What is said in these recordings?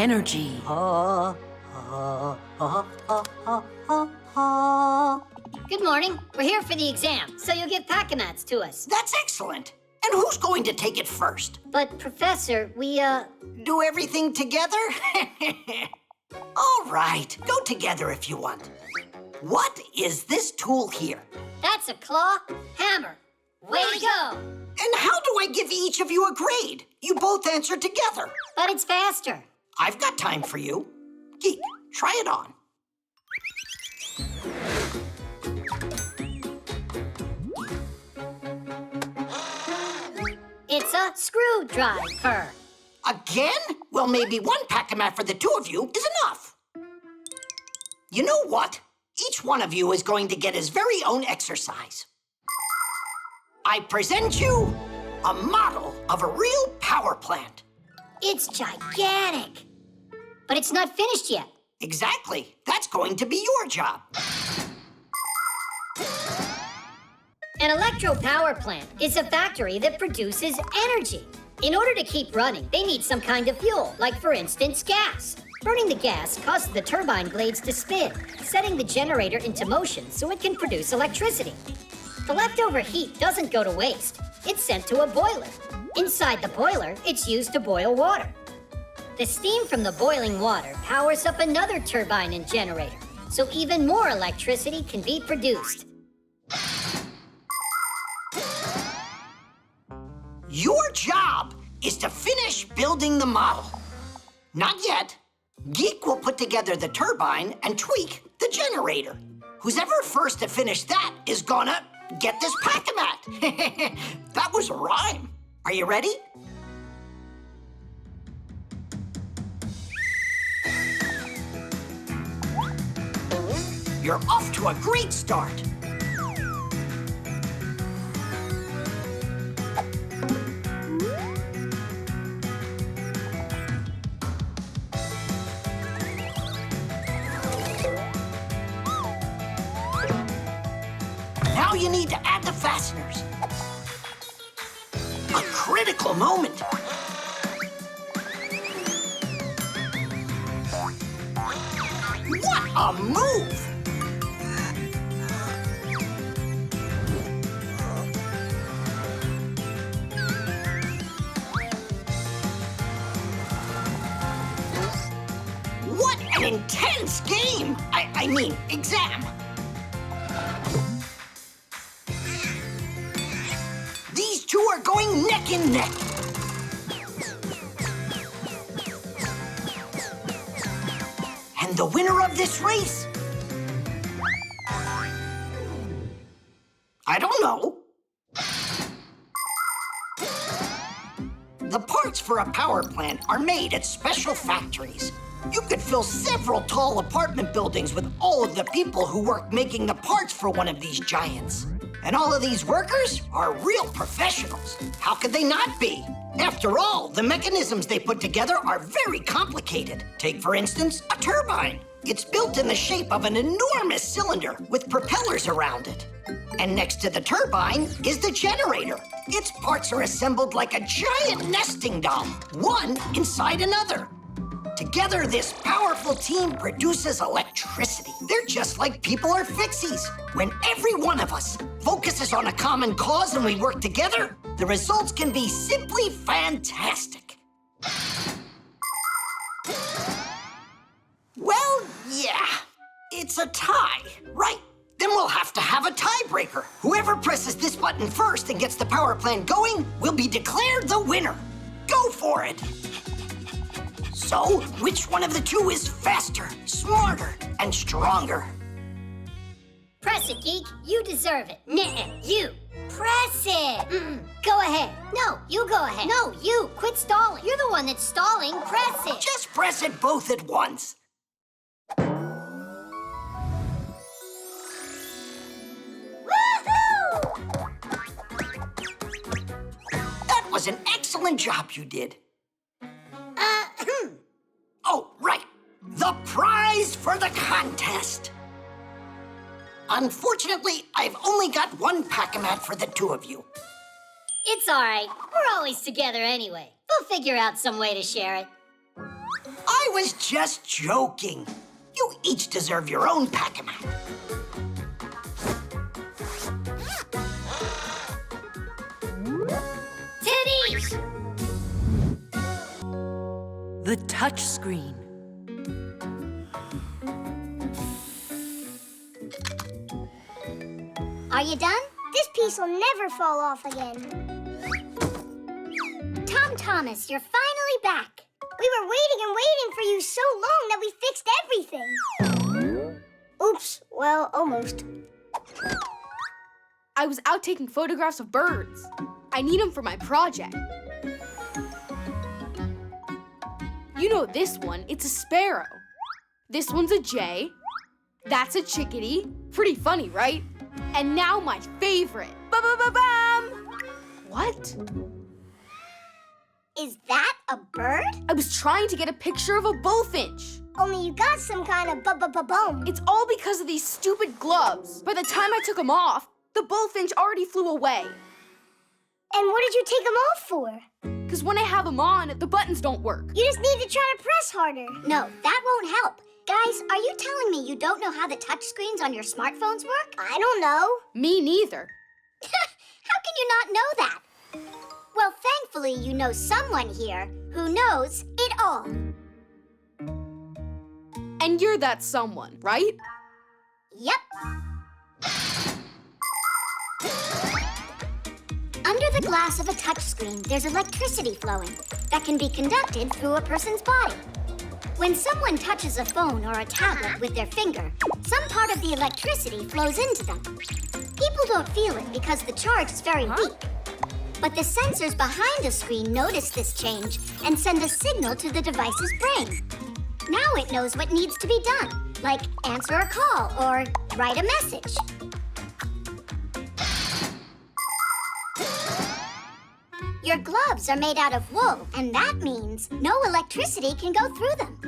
energy. Good morning. We're here for the exam, so you'll give Pack-a-mats to us. That's excellent. And who's going to take it first? But, Professor, we, Do everything together? All right, go together if you want. What is this tool here? That's a claw hammer. Way to go! And how do I give each of you a grade? You both answer together. But it's faster. I've got time for you. Geek, try it on. It's a screwdriver. Again? Well, maybe one pack-a-mat for the two of you is enough. You know what? Each one of you is going to get his very own exercise. I present you a model of a real power plant. It's gigantic. But it's not finished yet. Exactly. That's going to be your job. An electro power plant is a factory that produces energy. In order to keep running, they need some kind of fuel, like for instance, gas. Burning the gas causes the turbine blades to spin, setting the generator into motion so it can produce electricity. The leftover heat doesn't go to waste. It's sent to a boiler. Inside the boiler, it's used to boil water. The steam from the boiling water powers up another turbine and generator, so even more electricity can be produced. Your job is to finish building the model. Not yet. Geek will put together the turbine and Tweak the generator. Who's ever first to finish that is gonna get this pack-a-mat. That was a rhyme. Are you ready? You're off to a great start. Now you need to add the fasteners. A critical moment. What a move! What an intense game! I mean, exam. These two are going neck and neck. And the winner of this race? I don't know. The parts for a power plant are made at special factories. You could fill several tall apartment buildings with all of the people who work making the parts for one of these giants. And all of these workers are real professionals. How could they not be? After all, the mechanisms they put together are very complicated. Take, for instance, a turbine. It's built in the shape of an enormous cylinder with propellers around it. And next to the turbine is the generator. Its parts are assembled like a giant nesting doll, one inside another. Together, this powerful team produces electricity. They're just like people or Fixies. When every one of us focuses on a common cause and we work together, the results can be simply fantastic. Well, yeah, it's a tie, right? Then we'll have to have a tiebreaker. Whoever presses this button first and gets the power plant going will be declared the winner. Go for it. So, which one of the two is faster, smarter, and stronger? Press it, Geek. You deserve it. Nuh-uh. You. Press it. Go ahead. No, you go ahead. No, you. Quit stalling. You're the one that's stalling. Press it. Just press it both at once. Woohoo! That was an excellent job you did. Oh, right. The prize for the contest. Unfortunately, I've only got one pack-a-mat for the two of you. It's all right. We're always together anyway. We'll figure out some way to share it. I was just joking. You each deserve your own Pac-Man. Titties! The touch screen. Are you done? This piece will never fall off again. Tom Thomas, you're finally back. We were waiting and waiting for you so long that we fixed everything. Oops, well, almost. I was out taking photographs of birds. I need them for my project. You know this one, it's a sparrow. This one's a jay. That's a chickadee. Pretty funny, right? And now my favorite. Ba-ba-ba-bam! What? Is that a bird? I was trying to get a picture of a bullfinch. Only you got some kind of bu-bu-bu-bum. It's all because of these stupid gloves. By the time I took them off, the bullfinch already flew away. And what did you take them off for? Because when I have them on, the buttons don't work. You just need to try to press harder. No, that won't help. Guys, are you telling me you don't know how the touch screens on your smartphones work? I don't know. Me neither. How can you not know that? Well, thankfully, you know someone here who knows it all. And you're that someone, right? Yep. Under the glass of a touchscreen, there's electricity flowing that can be conducted through a person's body. When someone touches a phone or a tablet with their finger, some part of the electricity flows into them. People don't feel it because the charge is very weak. But the sensors behind the screen notice this change and send a signal to the device's brain. Now it knows what needs to be done, like answer a call or write a message. Your gloves are made out of wool, and that means no electricity can go through them.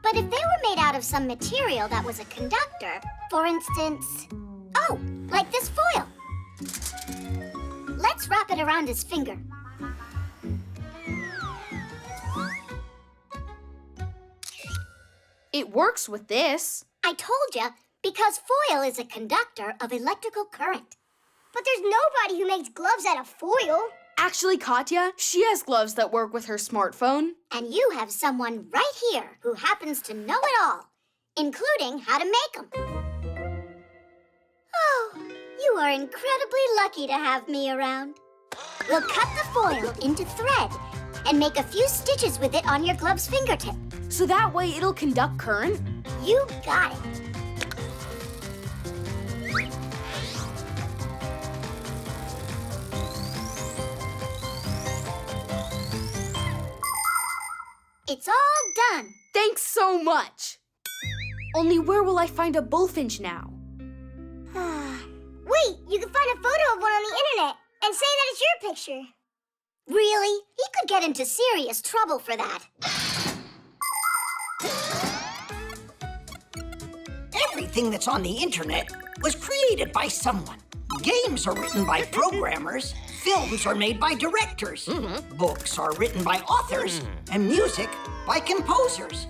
But if they were made out of some material that was a conductor, for instance, oh, like this foil. Let's wrap it around his finger. It works with this. I told you, because foil is a conductor of electrical current. But there's nobody who makes gloves out of foil. Actually, Katya, she has gloves that work with her smartphone. And you have someone right here who happens to know it all, including how to make them. Oh, you are incredibly lucky to have me around. We'll cut the foil into thread and make a few stitches with it on your glove's fingertip. So that way it'll conduct current? You got it. It's all done. Thanks so much. Only where will I find a bullfinch now? Wait, you can find a photo of one on the internet and say that it's your picture. Really? He could get into serious trouble for that. Everything that's on the internet was created by someone. Games are written by programmers, films are made by directors, books are written by authors, and music by composers.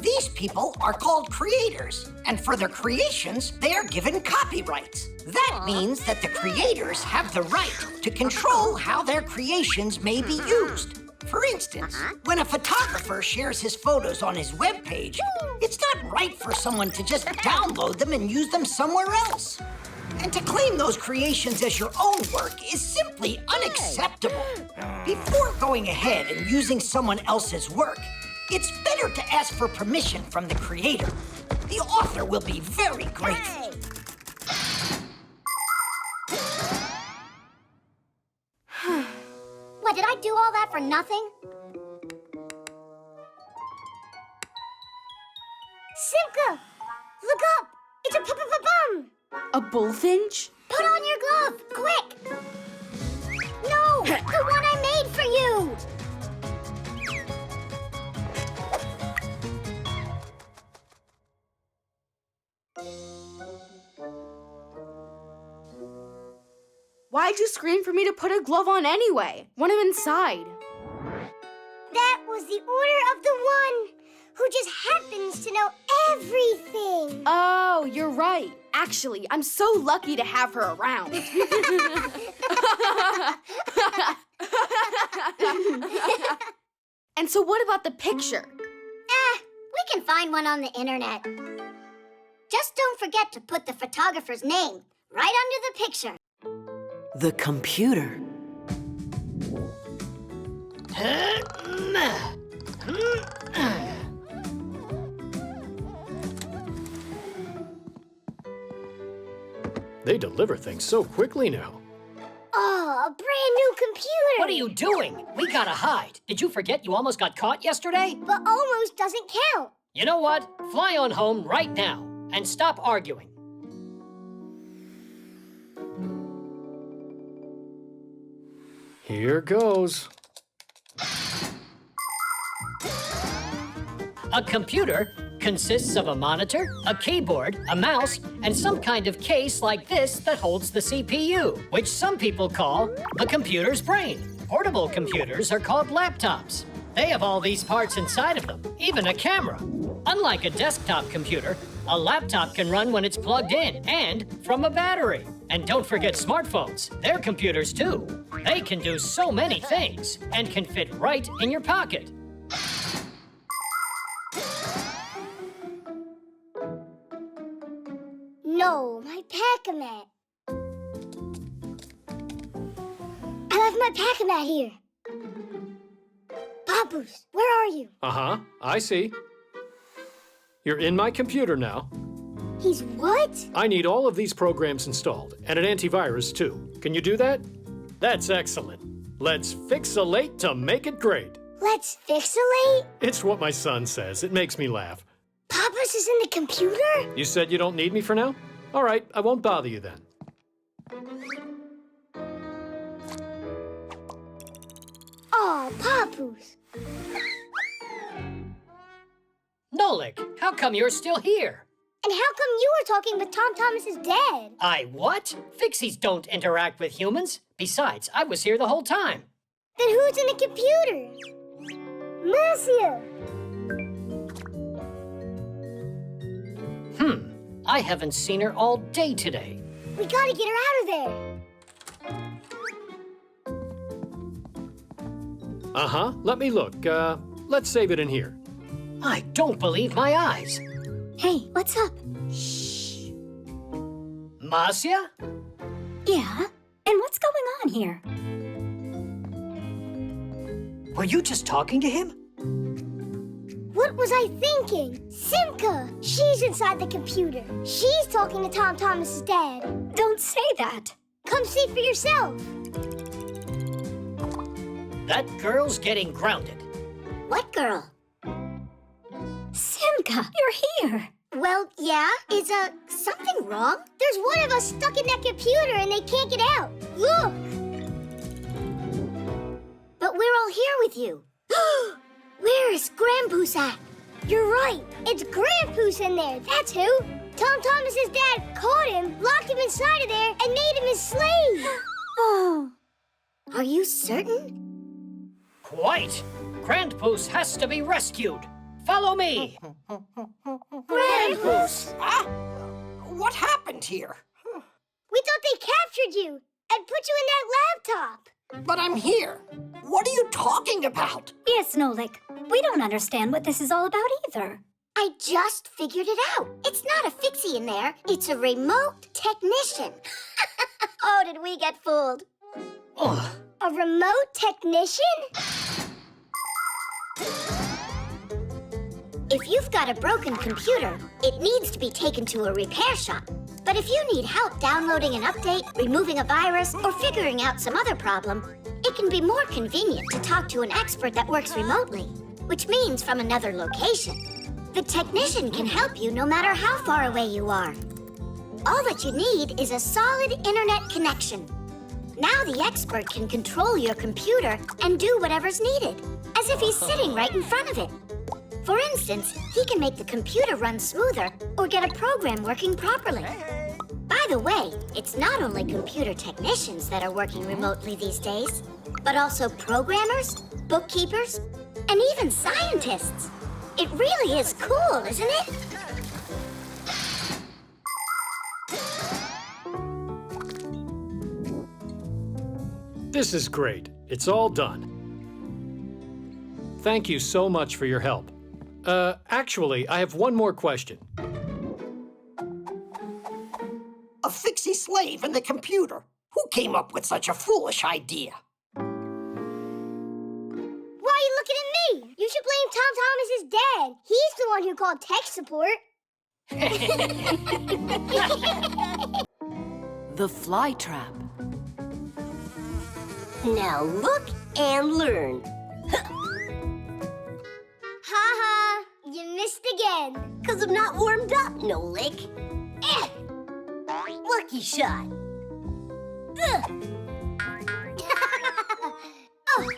These people are called creators, and for their creations, they are given copyrights. That means that the creators have the right to control how their creations may be used. For instance, when a photographer shares his photos on his webpage, it's not right for someone to just download them and use them somewhere else. And to claim those creations as your own work is simply unacceptable. Before going ahead and using someone else's work, it's better to ask for permission from the creator. The author will be very grateful. What, did I do all that for nothing? Simka! Look up! It's a pu-pu-pu-bum! A bullfinch? Put on your glove, quick! No, the one I made for you! Why'd you scream for me to put a glove on anyway, when I'm inside? That was the order of the one who just happens to know everything. Oh, you're right. Actually, I'm so lucky to have her around. And so what about the picture? We can find one on the internet. Just don't forget to put the photographer's name right under the picture. The computer. They deliver things so quickly now. Oh, a brand new computer. What are you doing? We gotta hide. Did you forget you almost got caught yesterday? But almost doesn't count. You know what? Fly on home right now and stop arguing. Here goes. A computer consists of a monitor, a keyboard, a mouse, and some kind of case like this that holds the CPU, which some people call the computer's brain. Portable computers are called laptops. They have all these parts inside of them, even a camera. Unlike a desktop computer, a laptop can run when it's plugged in and from a battery. And don't forget smartphones. They're computers too. They can do so many things and can fit right in your pocket. No, my Pac-A-Mat. I left my Pac-A-Mat here. Papoose, where are you? Uh-huh, I see. You're in my computer now. He's what? I need all of these programs installed, and an antivirus too. Can you do that? That's excellent. Let's fixalate to make it great. Let's fixalate? It's what my son says. It makes me laugh. Papoose is in the computer? You said you don't need me for now? All right, I won't bother you then. Aw, Papoose. Nolik, how come you're still here? And how come you were talking with Tom Thomas's dad? I what? Fixies don't interact with humans. Besides, I was here the whole time. Then who's in the computer? Marcia! I haven't seen her all day today. We gotta get her out of there. Uh-huh, let me look. Let's save it in here. I don't believe my eyes. Hey, what's up? Marcia? Yeah? And what's going on here? Were you just talking to him? What was I thinking? Simka! She's inside the computer. She's talking to Tom Thomas's dad. Don't say that. Come see for yourself. That girl's getting grounded. What girl? Simka, you're here. Well, yeah. Is, something wrong? There's one of us stuck in that computer and they can't get out. Look! But we're all here with you. Where is Grandpus at? You're right. It's Grandpus in there. That's who. Tom Thomas's dad caught him, locked him inside of there, and made him his slave. Oh. Are you certain? Quite. Grandpus has to be rescued. Follow me. Grandpus! What happened here? We thought they captured you and put you in that laptop. But I'm here. What are you talking about? Yes, Nolik. We don't understand what this is all about either. I just figured it out. It's not a Fixie in there. It's a remote technician. Oh, did we get fooled? Ugh. A remote technician? If you've got a broken computer, it needs to be taken to a repair shop. But if you need help downloading an update, removing a virus, or figuring out some other problem, it can be more convenient to talk to an expert that works remotely, which means from another location. The technician can help you no matter how far away you are. All that you need is a solid internet connection. Now the expert can control your computer and do whatever's needed, as if he's sitting right in front of it. For instance, he can make the computer run smoother or get a program working properly. By the way, it's not only computer technicians that are working remotely these days, but also programmers, bookkeepers, and even scientists. It really is cool, isn't it? This is great. It's all done. Thank you so much for your help. Actually, I have one more question. A Fixie slave in the computer. Who came up with such a foolish idea? Why are you looking at me? You should blame Tom Thomas's dad. He's the one who called tech support. The fly trap. Now look and learn. Ha! You missed again. 'Cause I'm not warmed up, Nolik. Eh. Lucky shot. Oh.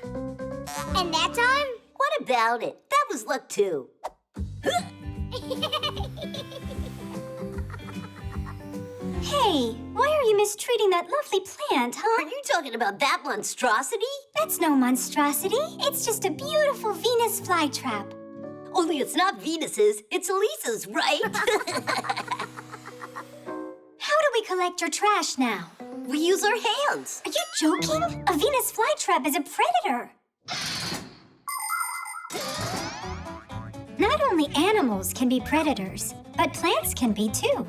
And that time? What about it? That was luck too. Hey, why are you mistreating that lovely plant, huh? Are you talking about that monstrosity? That's no monstrosity. It's just a beautiful Venus flytrap. Only it's not Venus's, it's Elisa's, right? How do we collect your trash now? We use our hands. Are you joking? A Venus flytrap is a predator. Not only animals can be predators, but plants can be too.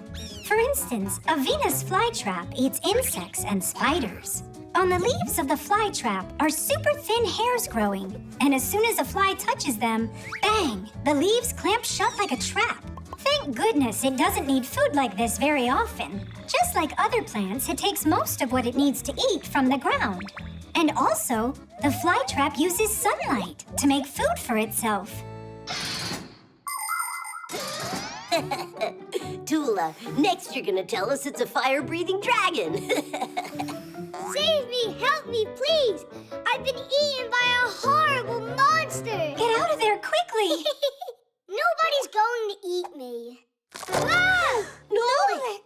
For instance, a Venus flytrap eats insects and spiders. On the leaves of the flytrap are super thin hairs growing, and as soon as a fly touches them, bang, the leaves clamp shut like a trap. Thank goodness it doesn't need food like this very often. Just like other plants, it takes most of what it needs to eat from the ground. And also, the flytrap uses sunlight to make food for itself. Tula, next you're gonna tell us it's a fire-breathing dragon. Save me! Help me, please! I've been eaten by a horrible monster! Get out of there quickly! Nobody's going to eat me. Ah! Nolik!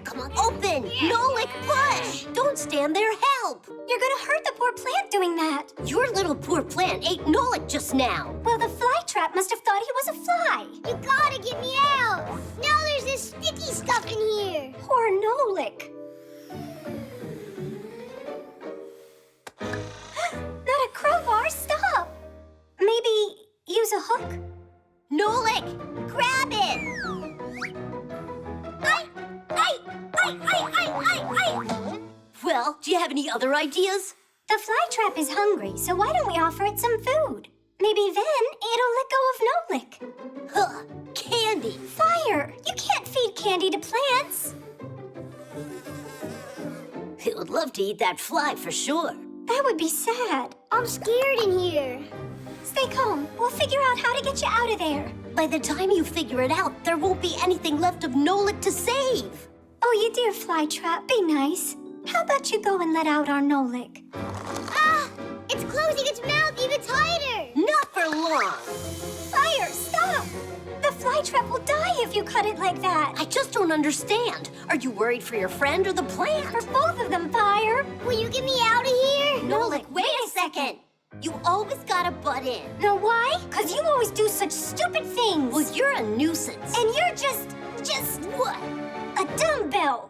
Come on, open! Nolik, push! Don't stand there, help! You're gonna hurt the poor plant doing that. Your little poor plant ate Nolik just now. Well, the flytrap must have thought he was a fly. You gotta get me out! Now there's this sticky stuff in here! Poor Nolik. Not a crowbar, stop! Maybe use a hook? Nolik, grab it! Well, do you have any other ideas? The flytrap is hungry, so why don't we offer it some food? Maybe then it'll let go of Nolik. Huh, candy. Fire! You can't feed candy to plants. It would love to eat that fly for sure. That would be sad. I'm scared in here. Stay calm. We'll figure out how to get you out of there. By the time you figure it out, there won't be anything left of Nolik to save. Oh, you dear flytrap, be nice. How about you go and let out our Nolik? Ah! It's closing its mouth even tighter! Not for long. Fire, stop! The flytrap will die if you cut it like that. I just don't understand. Are you worried for your friend or the plant? For both of them, Fire. Will you get me out of here? Nolik, wait a second. You always gotta butt in. Know why? Because you always do such stupid things. Well, you're a nuisance. And you're just what? a dumbbell.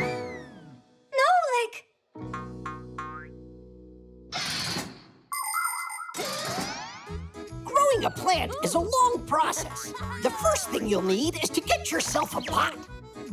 Nolik! Growing a plant is a long process. The first thing you'll need is to get yourself a pot.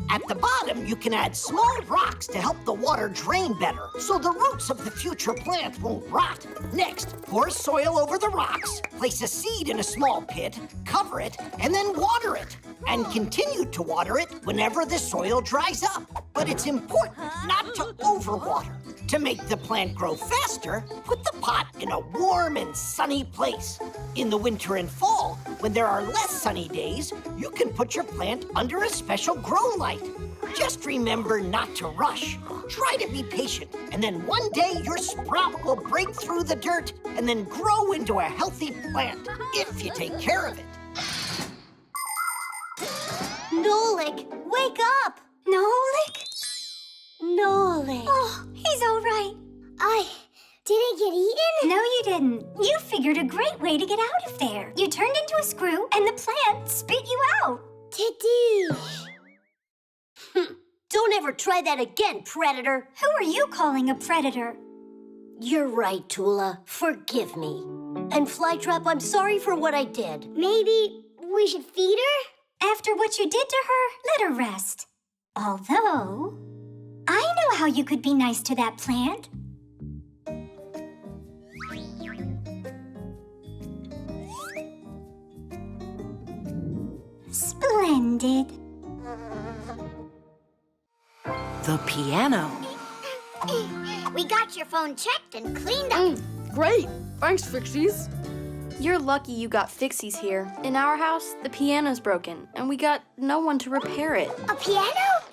At the bottom, you can add small rocks to help the water drain better, so the roots of the future plant won't rot. Next, pour soil over the rocks, place a seed in a small pit, cover it, and then water it. And continue to water it whenever the soil dries up. But it's important not to overwater. To make the plant grow faster, put the pot in a warm and sunny place. In the winter and fall, when there are less sunny days, you can put your plant under a special grow light. Just remember not to rush. Try to be patient, and then one day your sprout will break through the dirt and then grow into a healthy plant, if you take care of it. Nolik, wake up! Nolik? Nolik. Oh, he's all right. I Did it get eaten? No, you didn't. You figured a great way to get out of there. You turned into a screw, and the plant spit you out. Tidish. Don't ever try that again, Predator. Who are you calling a predator? You're right, Tula. Forgive me. And Flytrap, I'm sorry for what I did. Maybe we should feed her? After what you did to her, let her rest. Although, I know how you could be nice to that plant. Splendid. The piano. We got your phone checked and cleaned up. Great. Thanks, Fixies. You're lucky you got Fixies here. In our house, the piano's broken, and we got no one to repair it. A piano?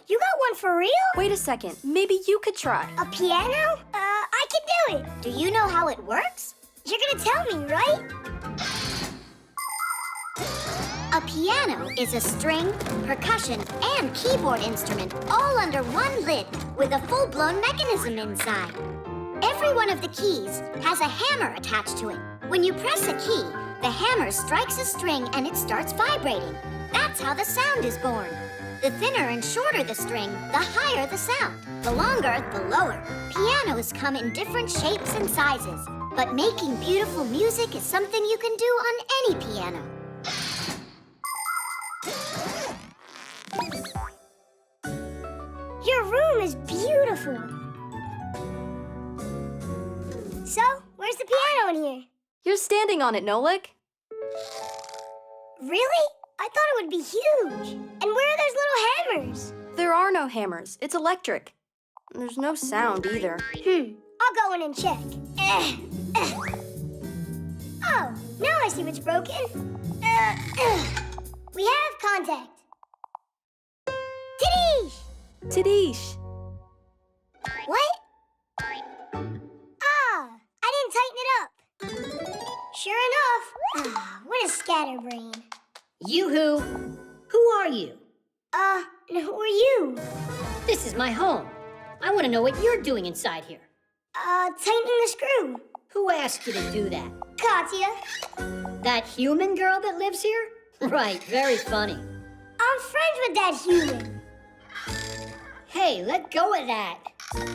You got one for real? Wait a second. Maybe you could try. A piano? I can do it. Do you know how it works? You're gonna tell me, right? A piano is a string, percussion, and keyboard instrument all under one lid with a full-blown mechanism inside. Every one of the keys has a hammer attached to it. When you press a key, the hammer strikes a string and it starts vibrating. That's how the sound is born. The thinner and shorter the string, the higher the sound. The longer, the lower. Pianos come in different shapes and sizes, but making beautiful music is something you can do on any piano. Your room is beautiful. So, where's the piano in here? You're standing on it, Nolik. Really? I thought it would be huge. And where are those little hammers? There are no hammers. It's electric. There's no sound either. I'll go in and check. Oh, now I see what's broken. We have contact. Tidish! Tidish. What? Ah, I didn't tighten it up. Sure enough. What a scatterbrain. Yoo-hoo! Who are you? Who are you? This is my home. I want to know what you're doing inside here. Tightening the screw. Who asked you to do that? Katya. That human girl that lives here? Right, very funny. I'm friends with that human. Hey, let go of that.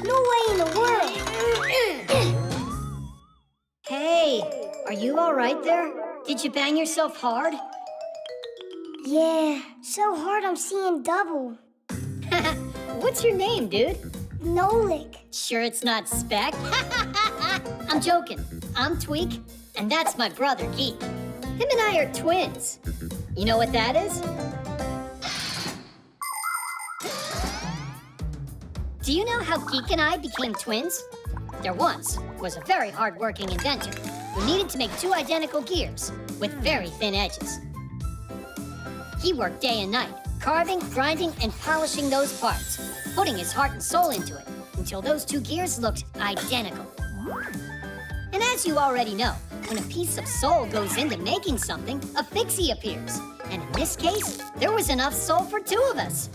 No way in the world. Hey, are you all right there? Did you bang yourself hard? Yeah, so hard I'm seeing double. What's your name, dude? Nolik. Sure it's not Speck? I'm joking. I'm Tweak, and that's my brother, Geek. Him and I are twins. You know what that is? Do you know how Geek and I became twins? There once was a very hard-working inventor who needed to make two identical gears with very thin edges. He worked day and night, carving, grinding, and polishing those parts, putting his heart and soul into it until those two gears looked identical. And as you already know, when a piece of soul goes into making something, a fixie appears. And in this case, there was enough soul for two of us.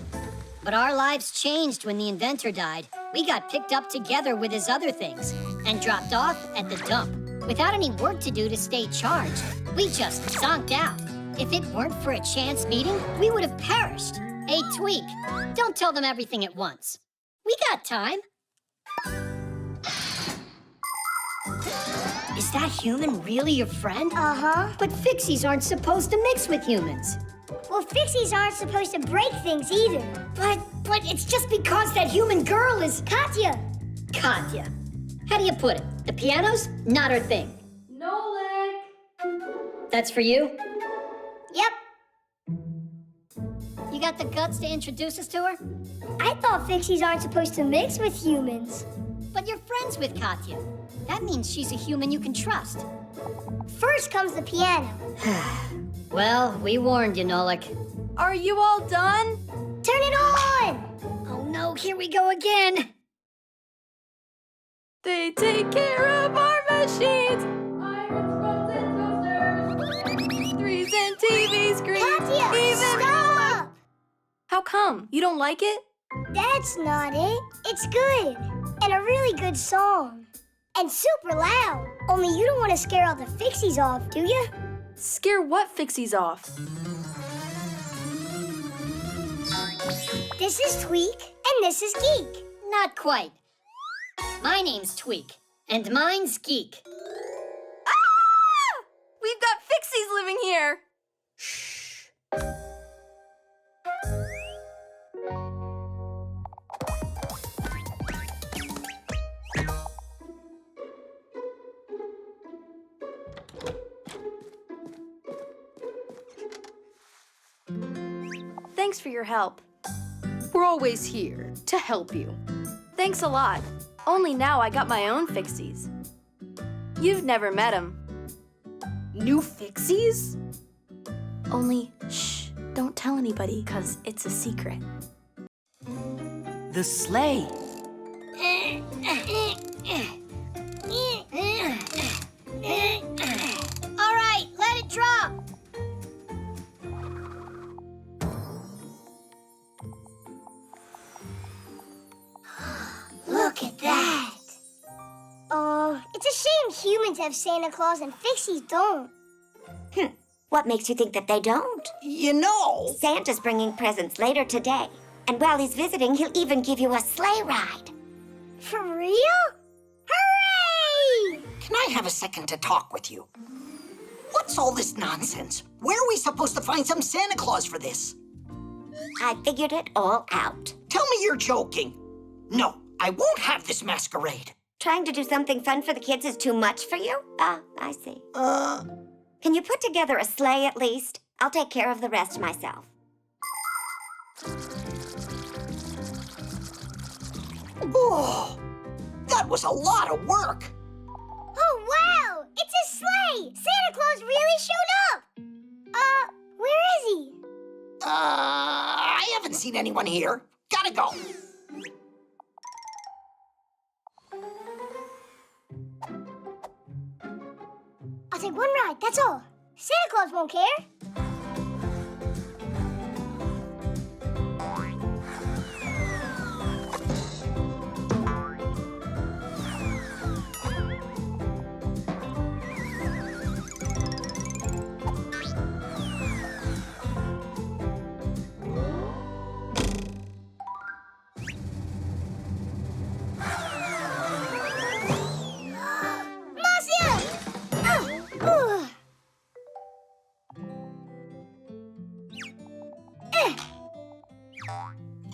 But our lives changed when the inventor died. We got picked up together with his other things and dropped off at the dump. Without any work to do to stay charged, we just zonked out. If it weren't for a chance meeting, we would have perished. Hey, Tweak, don't tell them everything at once. We got time. Is that human really your friend? Uh-huh. But Fixies aren't supposed to mix with humans. Well, Fixies aren't supposed to break things either. But it's just because that human girl is... Katya. Katya. How do you put it? The piano's not her thing. Nolik! That's for you? Yep. You got the guts to introduce us to her? I thought Fixies aren't supposed to mix with humans. But you're friends with Katya. That means she's a human you can trust. First comes the piano. Well, we warned you, Nolik. Are you all done? Turn it on! Oh no, here we go again. They take care of our machines. Irons, rods, and toasters. Threes and TV screens. Katya, stop! How come? You don't like it? That's not it. It's good. And a really good song. and super loud. Only you don't want to scare all the Fixies off, do you? Scare what Fixies off? This is Tweak, and this is Geek. Not quite. My name's Tweak, and mine's Geek. Ah! We've got Fixies living here. Thanks for your help. We're always here to help you. Thanks a lot. Only now I got my own Fixies. You've never met them. New Fixies? Only, shh, don't tell anybody, 'cause it's a secret. The sleigh. All right, let it drop. Look at that. Oh, it's a shame humans have Santa Claus and Fixies don't. What makes you think that they don't? You know, Santa's bringing presents later today. And while he's visiting, he'll even give you a sleigh ride. For real? Hooray! can I have a second to talk with you? What's all this nonsense? Where are we supposed to find some Santa Claus for this? I figured it all out. Tell me you're joking. No, I won't have this masquerade. Trying to do something fun for the kids is too much for you? Ah, I see. Can you put together a sleigh at least? I'll take care of the rest myself. Oh, that was a lot of work. Oh, wow! It's a sleigh! Santa Claus really showed up! Where is he? I haven't seen anyone here. Gotta go. I'll take one ride, that's all. Santa Claus won't care.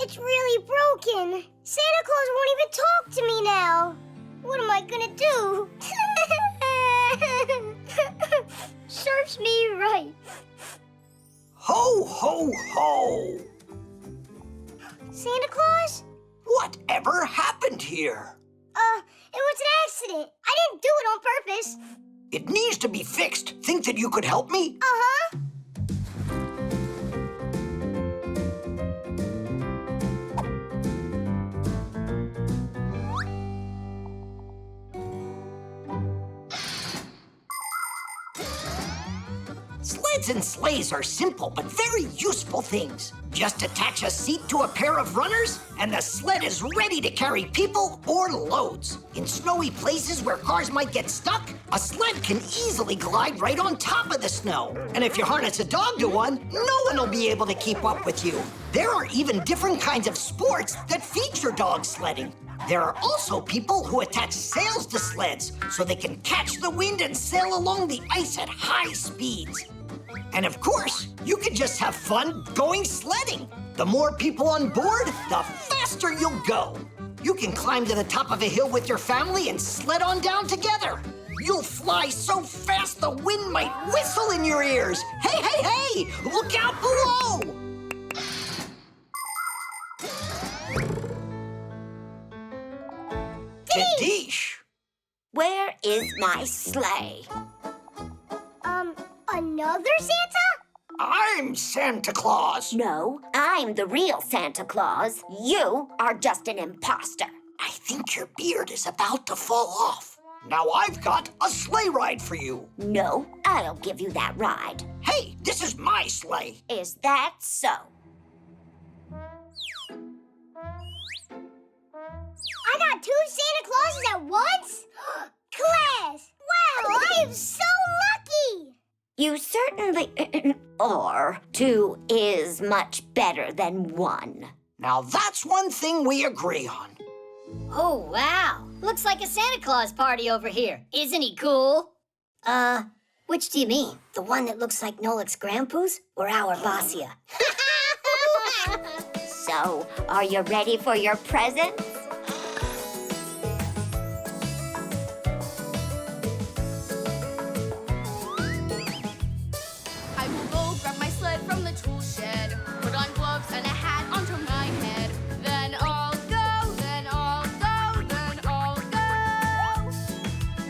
It's really broken. Santa Claus won't even talk to me now. What am I gonna do? Serves me right. Ho, ho, ho. Santa Claus? Whatever happened here? It was an accident. I didn't do it on purpose. It needs to be fixed. Think that you could help me? Uh-huh. Sleds and sleighs are simple but very useful things. Just attach a seat to a pair of runners, and the sled is ready to carry people or loads. In snowy places where cars might get stuck, a sled can easily glide right on top of the snow. And if you harness a dog to one, no one will be able to keep up with you. There are even different kinds of sports that feature dog sledding. There are also people who attach sails to sleds so they can catch the wind and sail along the ice at high speeds. And of course, you can just have fun going sledding. The more people on board, the faster you'll go. You can climb to the top of a hill with your family and sled on down together. You'll fly so fast the wind might whistle in your ears. Hey, hey, hey! Look out below! Kadish! Where is my sleigh? Another Santa? I'm Santa Claus. No, I'm the real Santa Claus. You are just an imposter. I think your beard is about to fall off. Now I've got a sleigh ride for you. No, I'll give you that ride. Hey, this is my sleigh. Is that so? I got 2 Santa Clauses at once? Class! Wow, I am so lucky! You certainly are. 2 is much better than 1. Now that's one thing we agree on. Oh, wow. Looks like a Santa Claus party over here. Isn't he cool? Which do you mean? The one that looks like Nolik's Grandpus or our Bossia? So, are you ready for your presents? I will go grab my sled from the tool shed, put on gloves and a hat onto my head. Then I'll go, then I'll go, then I'll go.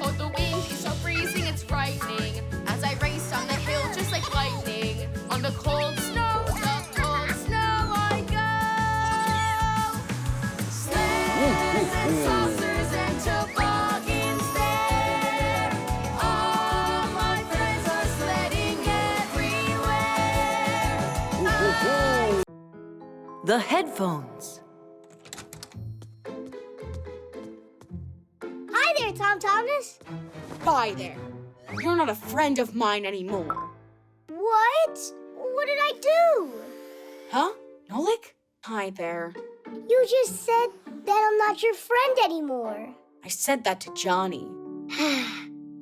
Oh, the wind is so freezing, it's frightening, as I race down the hill just like lightning. On the cold snow I go. Sleds and saucers and toboggans there. All my friends are sledding everywhere. The headphones. Hi there, Tom Thomas. Bye there. You're not a friend of mine anymore. What? What did I do? Huh? Nolik? Hi there. You just said that I'm not your friend anymore. I said that to Johnny.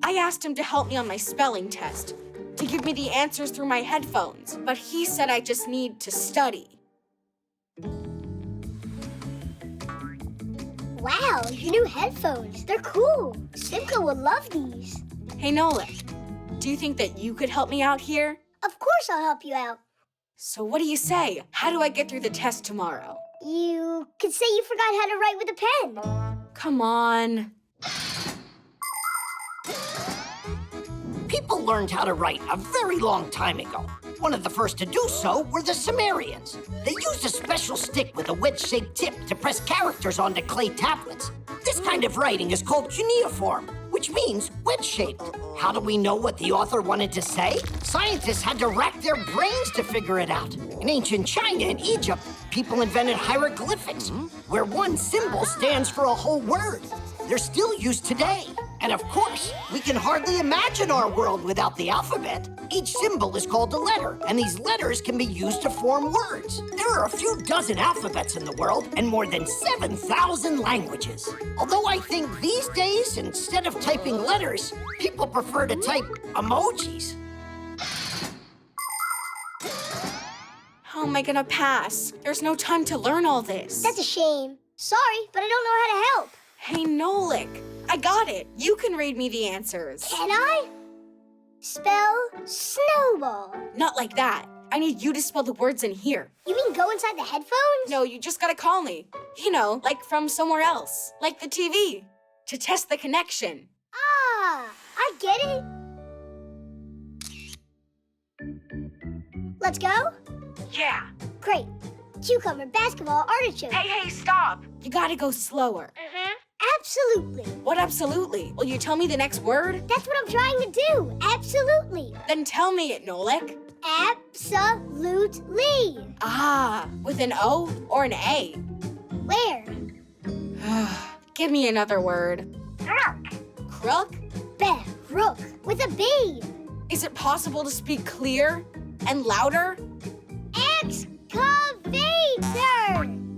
I asked him to help me on my spelling test, to give me the answers through my headphones, but he said I just need to study. Wow, your new headphones. They're cool. Simka would love these. Hey, Nolik, do you think that you could help me out here? Of course I'll help you out. So what do you say? How do I get through the test tomorrow? You could say you forgot how to write with a pen. Come on. People learned how to write a very long time ago. One of the first to do so were the Sumerians. They used a special stick with a wedge-shaped tip to press characters onto clay tablets. This kind of writing is called cuneiform, which means wedge-shaped. How do we know what the author wanted to say? Scientists had to rack their brains to figure it out. In ancient China and Egypt, people invented hieroglyphics, where one symbol stands for a whole word. They're still used today. And of course, we can hardly imagine our world without the alphabet. Each symbol is called a letter, and these letters can be used to form words. There are a few dozen alphabets in the world and more than 7,000 languages. Although I think these days, instead of typing letters, people prefer to type emojis. How am I gonna pass? There's no time to learn all this. That's a shame. Sorry, but I don't know how to help. Hey, Nolik, I got it. You can read me the answers. Can I? Spell snowball. Not like that. I need you to spell the words in here. You mean go inside the headphones? No, you just gotta call me. You know, like from somewhere else. Like the TV. To test the connection. Ah, I get it. Let's go? Yeah. Great. Cucumber, basketball, artichoke. Hey, stop. You gotta go slower. Absolutely. What absolutely? Will you tell me the next word? That's what I'm trying to do. Absolutely. Then tell me it, Nolik. Absolutely. Ah, with an O or an A? Where? Give me another word. Rook. Crook? Rook with a B. Is it possible to speak clear and louder? Excavator.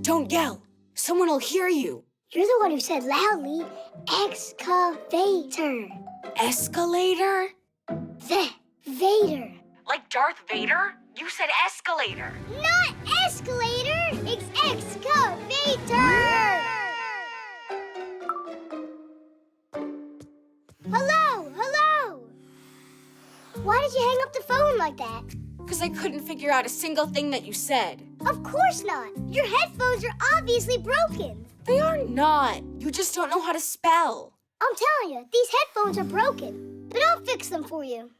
Don't yell. Someone will hear you. You're the one who said loudly, excavator. Escalator? The Vader. Like Darth Vader? You said escalator. Not escalator, it's excavator. Hello. Why did you hang up the phone like that? Because I couldn't figure out a single thing that you said. Of course not. Your headphones are obviously broken. They are not. You just don't know how to spell. I'm telling you, these headphones are broken. But I'll fix them for you.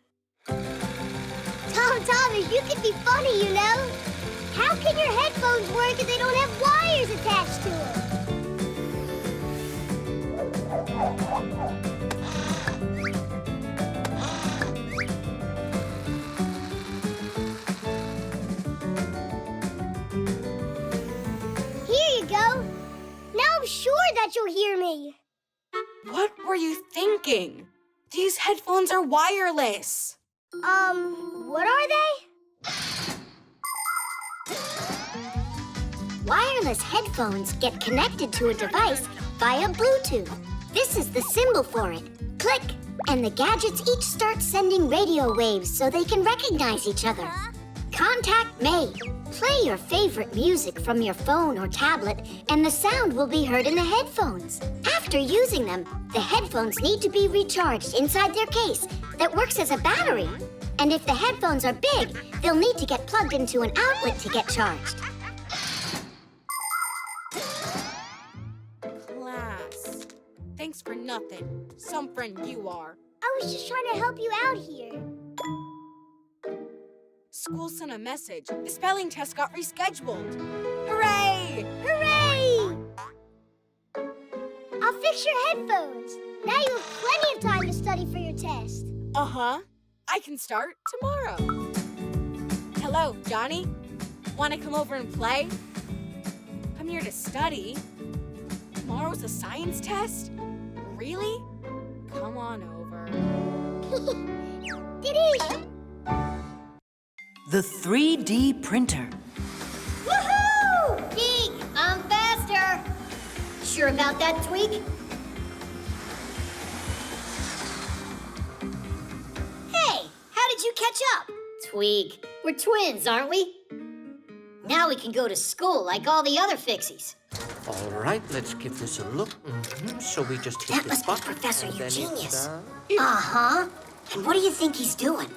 Tom Thomas, you can be funny, you know. How can your headphones work if they don't have wires attached to them? Here you go. Now I'm sure that you'll hear me. What were you thinking? These headphones are wireless. What are they? Wireless headphones get connected to a device via Bluetooth. This is the symbol for it. Click, and the gadgets each start sending radio waves so they can recognize each other. Contact made. Play your favorite music from your phone or tablet, and the sound will be heard in the headphones. After using them, the headphones need to be recharged inside their case that works as a battery. And if the headphones are big, they'll need to get plugged into an outlet to get charged. Class. Thanks for nothing. Some friend you are. I was just trying to help you out here. School sent a message. The spelling test got rescheduled. Hooray! Hooray! I'll fix your headphones. Now you have plenty of time to study for your test. Uh-huh. I can start tomorrow. Hello, Johnny. Want to come over and play? I'm here to study. Tomorrow's a science test? Really? Come on over. Diddy! The 3D printer. Woohoo! Geek, I'm faster. Sure about that, Tweak? Hey, how did you catch up? Tweak, we're twins, aren't we? Now we can go to school like all the other Fixies. All right, let's give this a look. So we just hit That this must be button, Professor and then it's, Eugenius. here. Uh-huh. And what do you think he's doing?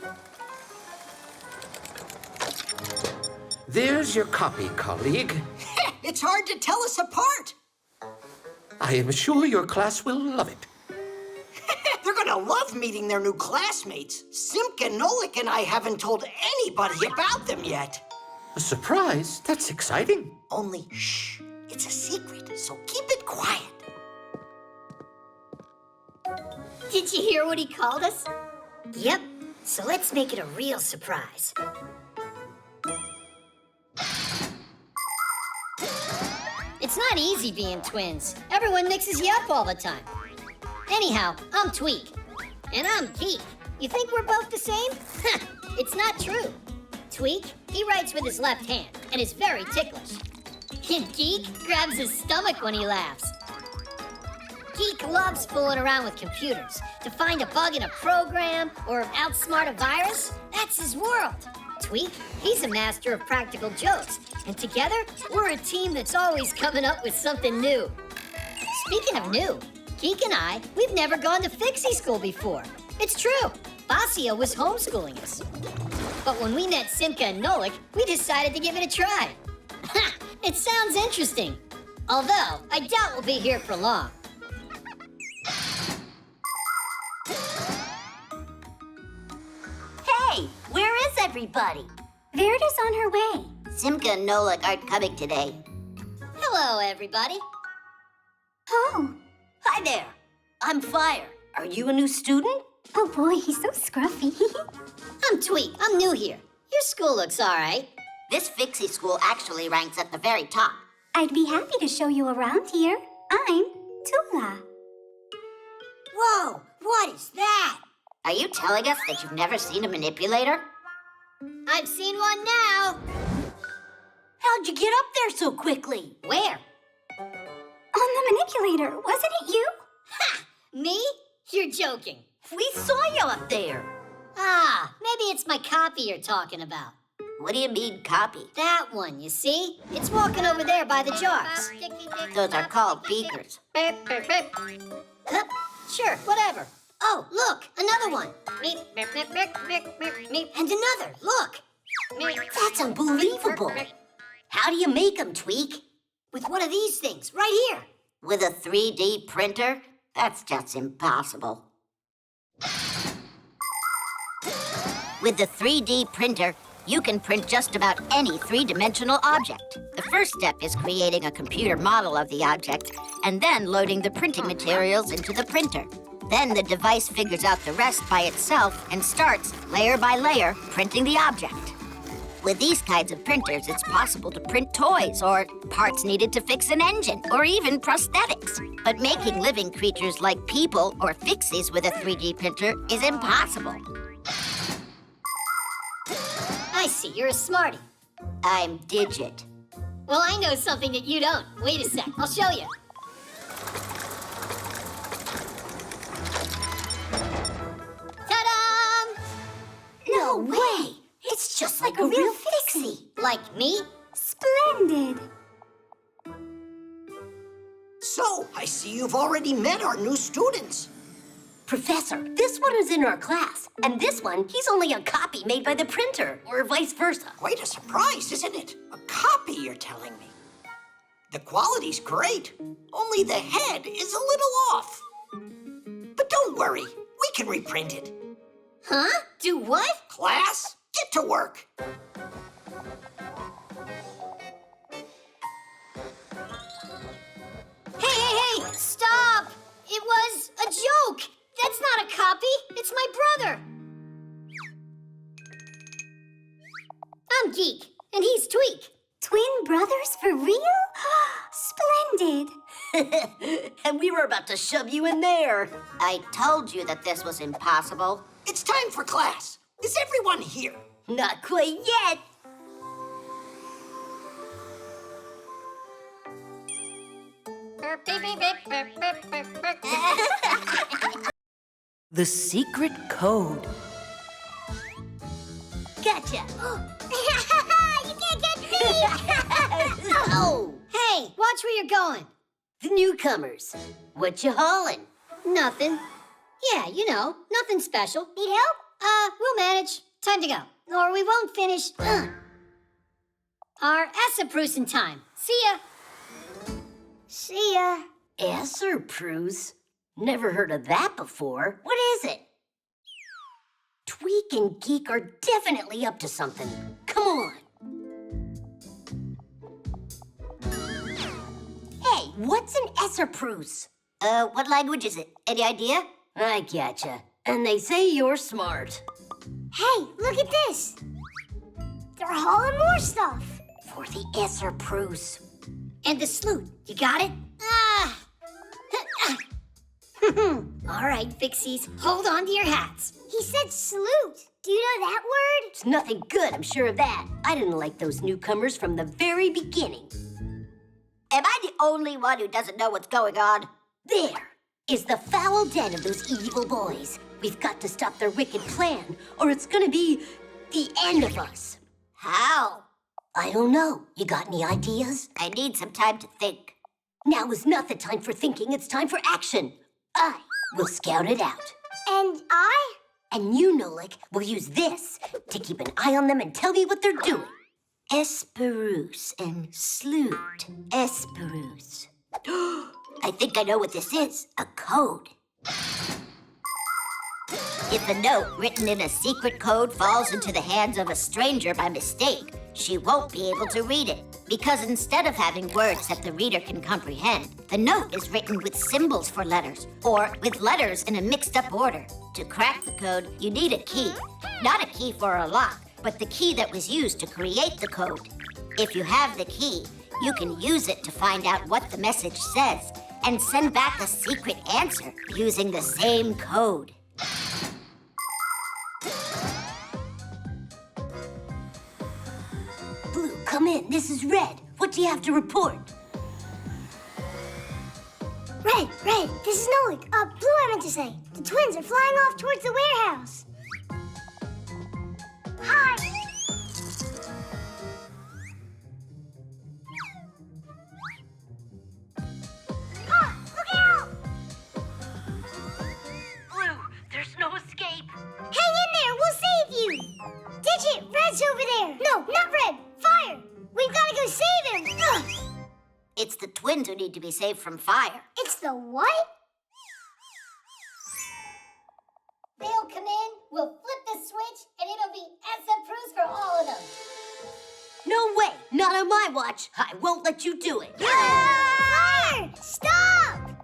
There's your copy, colleague. It's hard to tell us apart. I am sure your class will love it. They're gonna love meeting their new classmates. Simka and Nolik and I haven't told anybody about them yet. A surprise? That's exciting. Only, shh, it's a secret, so keep it quiet. Did you hear what he called us? Yep. So let's make it a real surprise. It's not easy being twins. Everyone mixes you up all the time. Anyhow, I'm Tweak. And I'm Geek. You think we're both the same? It's not true. Tweak, he writes with his left hand and is very ticklish. And Geek grabs his stomach when he laughs. Geek loves fooling around with computers to find a bug in a program or outsmart a virus. That's his world. Tweak, he's a master of practical jokes. And together, we're a team that's always coming up with something new. Speaking of new, Geek and I, we've never gone to Fixie school before. It's true. Basia was homeschooling us. But when we met Simka and Nolik, we decided to give it a try. It sounds interesting. Although, I doubt we'll be here for long. Hey, where is everybody? Verida's on her way. Simka and Nolik aren't coming today. Hello, everybody. Oh. Hi there. I'm Fire. Are you a new student? Oh boy, he's so scruffy. I'm Tweak. I'm new here. Your school looks all right. This Fixie school actually ranks at the very top. I'd be happy to show you around here. I'm Tula. Whoa, what is that? Are you telling us that you've never seen a manipulator? I've seen one now. How'd you get up there so quickly? Where? On the manipulator, wasn't it you? Ha! Me? You're joking. We saw you up there. Ah, maybe it's my copy you're talking about. What do you mean, copy? That one, you see? It's walking over there by the jars. Those are called beakers. Huh? Sure, whatever. Oh, look, another one. And another, look. That's unbelievable. How do you make them, Tweak? With one of these things, right here. With a 3D printer? That's just impossible. With the 3D printer, you can print just about any three-dimensional object. The first step is creating a computer model of the object and then loading the printing materials into the printer. Then the device figures out the rest by itself and starts, layer by layer, printing the object. With these kinds of printers, it's possible to print toys or parts needed to fix an engine or even prosthetics. But making living creatures like people or Fixies with a 3D printer is impossible. I see, you're a smarty. I'm Digit. Well, I know something that you don't. Wait a sec, I'll show you. Ta-da! No way! It's just like a real Fixie. Like me? Splendid. So, I see you've already met our new students. Professor, this one is in our class, and this one, he's only a copy made by the printer, or vice versa. Quite a surprise, isn't it? A copy, you're telling me. The quality's great, only the head is a little off. But don't worry, we can reprint it. Huh? Do what? Class, get to work. Hey! Stop! It was a joke! That's not a copy! It's my brother! I'm Geek, and he's Tweak. Twin brothers for real? Splendid. And we were about to shove you in there. I told you that this was impossible. It's time for class. Is everyone here? Not quite yet. The secret code. Gotcha. You can't get me. Oh, Hey, watch where you're going. the newcomers. What you hauling? Nothing. Yeah, you know, nothing special. Need help? We'll manage. Time to go. Or we won't finish. Our Essaprusen time. See ya. See ya. Essaprusen? Never heard of that before. What is it? Tweak and Geek are definitely up to something. Come on. Hey, what's an Essaprusen? What language is it? Any idea? I getcha. And they say you're smart. Hey, look at this. They're hauling more stuff. For the Essaprusen. And the sloot. You got it? All right, Fixies. Hold on to your hats. He said salute. Do you know that word? It's nothing good, I'm sure of that. I didn't like those newcomers from the very beginning. Am I the only one who doesn't know what's going on? There is the foul den of those evil boys. We've got to stop their wicked plan, or it's gonna be the end of us. How? I don't know. You got any ideas? I need some time to think. Now is not the time for thinking, it's time for action. I will scout it out. And I? And you, Nolik, will use this to keep an eye on them and tell me what they're doing. Esperus and Sloot. Esperus. I think I know what this is. A code. If a note written in a secret code falls into the hands of a stranger by mistake, she won't be able to read it. Because instead of having words that the reader can comprehend, the note is written with symbols for letters, or with letters in a mixed-up order. To crack the code, you need a key. Not a key for a lock, but the key that was used to create the code. If you have the key, you can use it to find out what the message says and send back a secret answer using the same code. Blue, come in. This is Red. What do you have to report? Red, this is Nolik. Blue, I meant to say. The twins are flying off towards the warehouse. Hi. Look out! Blue, there's no escape. Hang in there, we'll save you. Digit, Red's over there. No, not Red. Fire. We've got to go save him. Ugh. It's the twins who need to be saved from fire. It's the what? They'll come in, we'll flip the switch, and it'll be Essaprusen for all of them. No way. Not on my watch. I won't let you do it. Fire! Stop!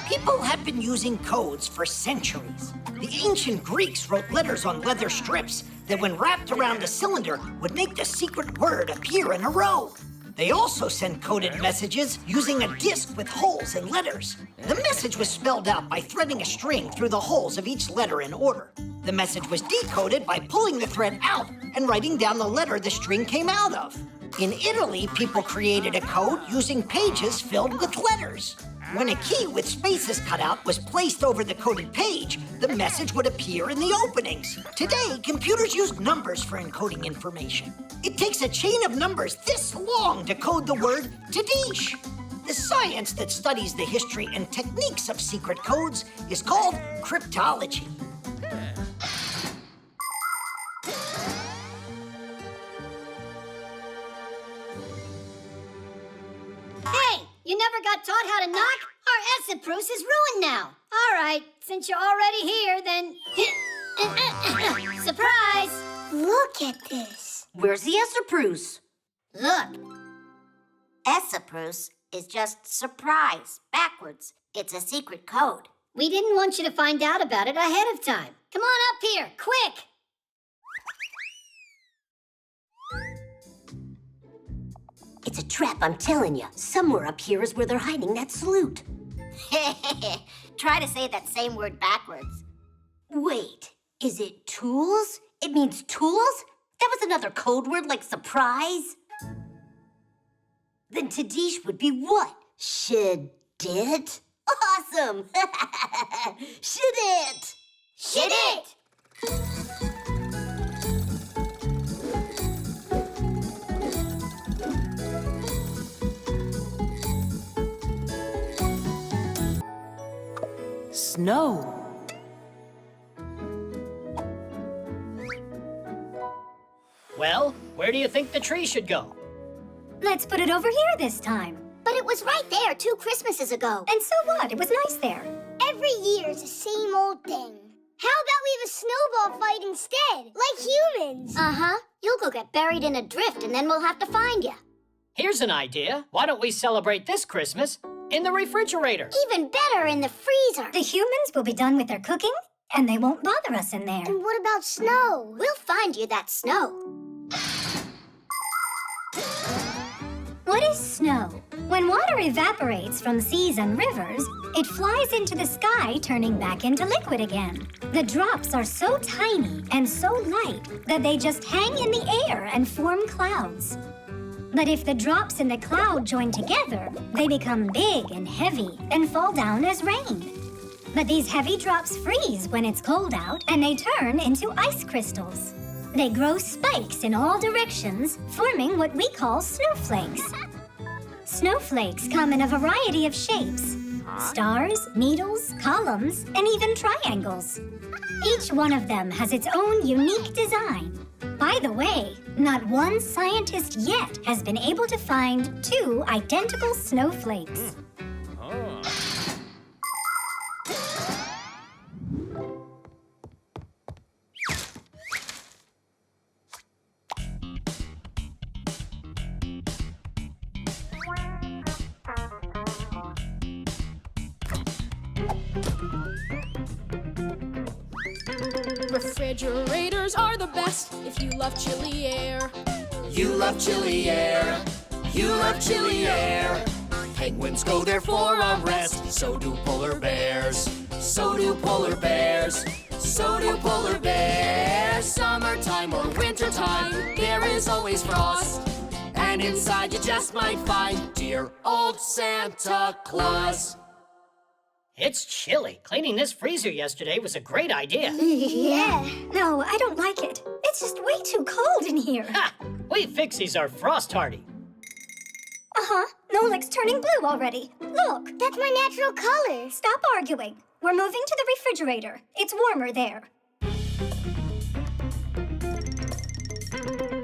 People have been using codes for centuries. The ancient Greeks wrote letters on leather strips that, when wrapped around a cylinder, would make the secret word appear in a row. They also sent coded messages using a disc with holes and letters. The message was spelled out by threading a string through the holes of each letter in order. The message was decoded by pulling the thread out and writing down the letter the string came out of. In Italy, people created a code using pages filled with letters. When a key with spaces cut out was placed over the coded page, the message would appear in the openings. Today, computers use numbers for encoding information. It takes a chain of numbers this long to code the word Tadish. The science that studies the history and techniques of secret codes is called cryptology. Hey, you never got taught how to knock? Our Esopruce is ruined now. All right, since you're already here, then... Surprise! Look at this. Where's the Esopruce? Look. Esopruce is just surprise, backwards. It's a secret code. We didn't want you to find out about it ahead of time. Come on up here, quick! It's a trap, I'm telling you. Somewhere up here is where they're hiding that salute. Try to say that same word backwards. Wait, is it tools? It means tools? That was another code word like surprise? Then Tadish would be what? Should it? Awesome! Should it? Should it? Snow. Well, where do you think the tree should go? Let's put it over here this time. But it was right there 2 Christmases ago. And so what? It was nice there. Every year's the same old thing. How about we have a snowball fight instead, like humans? Uh-huh. You'll go get buried in a drift, and then we'll have to find you. Here's an idea. Why don't we celebrate this Christmas in the refrigerator? Even better, in the freezer. The humans will be done with their cooking, and they won't bother us in there. And what about snow? We'll find you that snow. What is snow? When water evaporates from seas and rivers, it flies into the sky, turning back into liquid again. The drops are so tiny and so light that they just hang in the air and form clouds. But if the drops in the cloud join together, they become big and heavy and fall down as rain. But these heavy drops freeze when it's cold out, and they turn into ice crystals. They grow spikes in all directions, forming what we call snowflakes. Snowflakes come in a variety of shapes: stars, needles, columns, and even triangles. Each one of them has its own unique design. By the way, not one scientist yet has been able to find 2 identical snowflakes. Refrigerators are the best if you love chilly air. You love chilly air. You love chilly air. Penguins go there for a rest. So do polar bears. So do polar bears. So do polar bears. Summertime or wintertime, there is always frost. And inside you just might find dear old Santa Claus. It's chilly. Cleaning this freezer yesterday was a great idea. Yeah. No, I don't like it. It's just way too cold in here. Ha! We Fixies are frost hardy. Uh-huh. Nolik's turning blue already. Look. That's my natural color. Stop arguing. We're moving to the refrigerator. It's warmer there.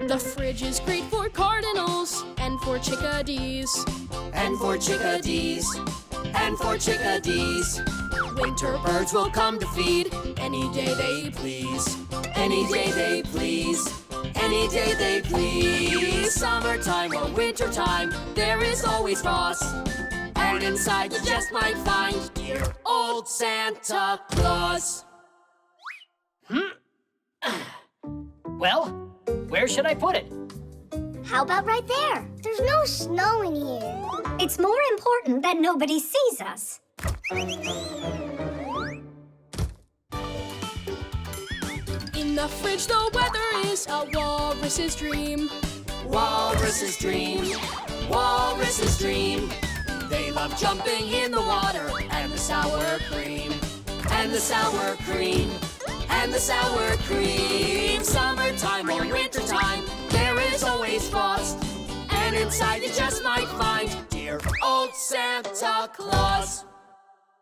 The fridge is great for cardinals and for chickadees. And for chickadees. And for chickadees. Winter birds will come to feed any day they please. Any day they please. Any day they please. Summertime or wintertime, there is always frost. And inside you just might find dear old Santa Claus. Well, where should I put it? How about right there? There's no snow in here. It's more important that nobody sees us. In the fridge, the weather is a walrus's dream. Walrus's dream. Walrus's dream. They love jumping in the water and the sour cream. And the sour cream. And the sour cream. Summertime or wintertime, there is always frost. And inside you just might find dear old Santa Claus.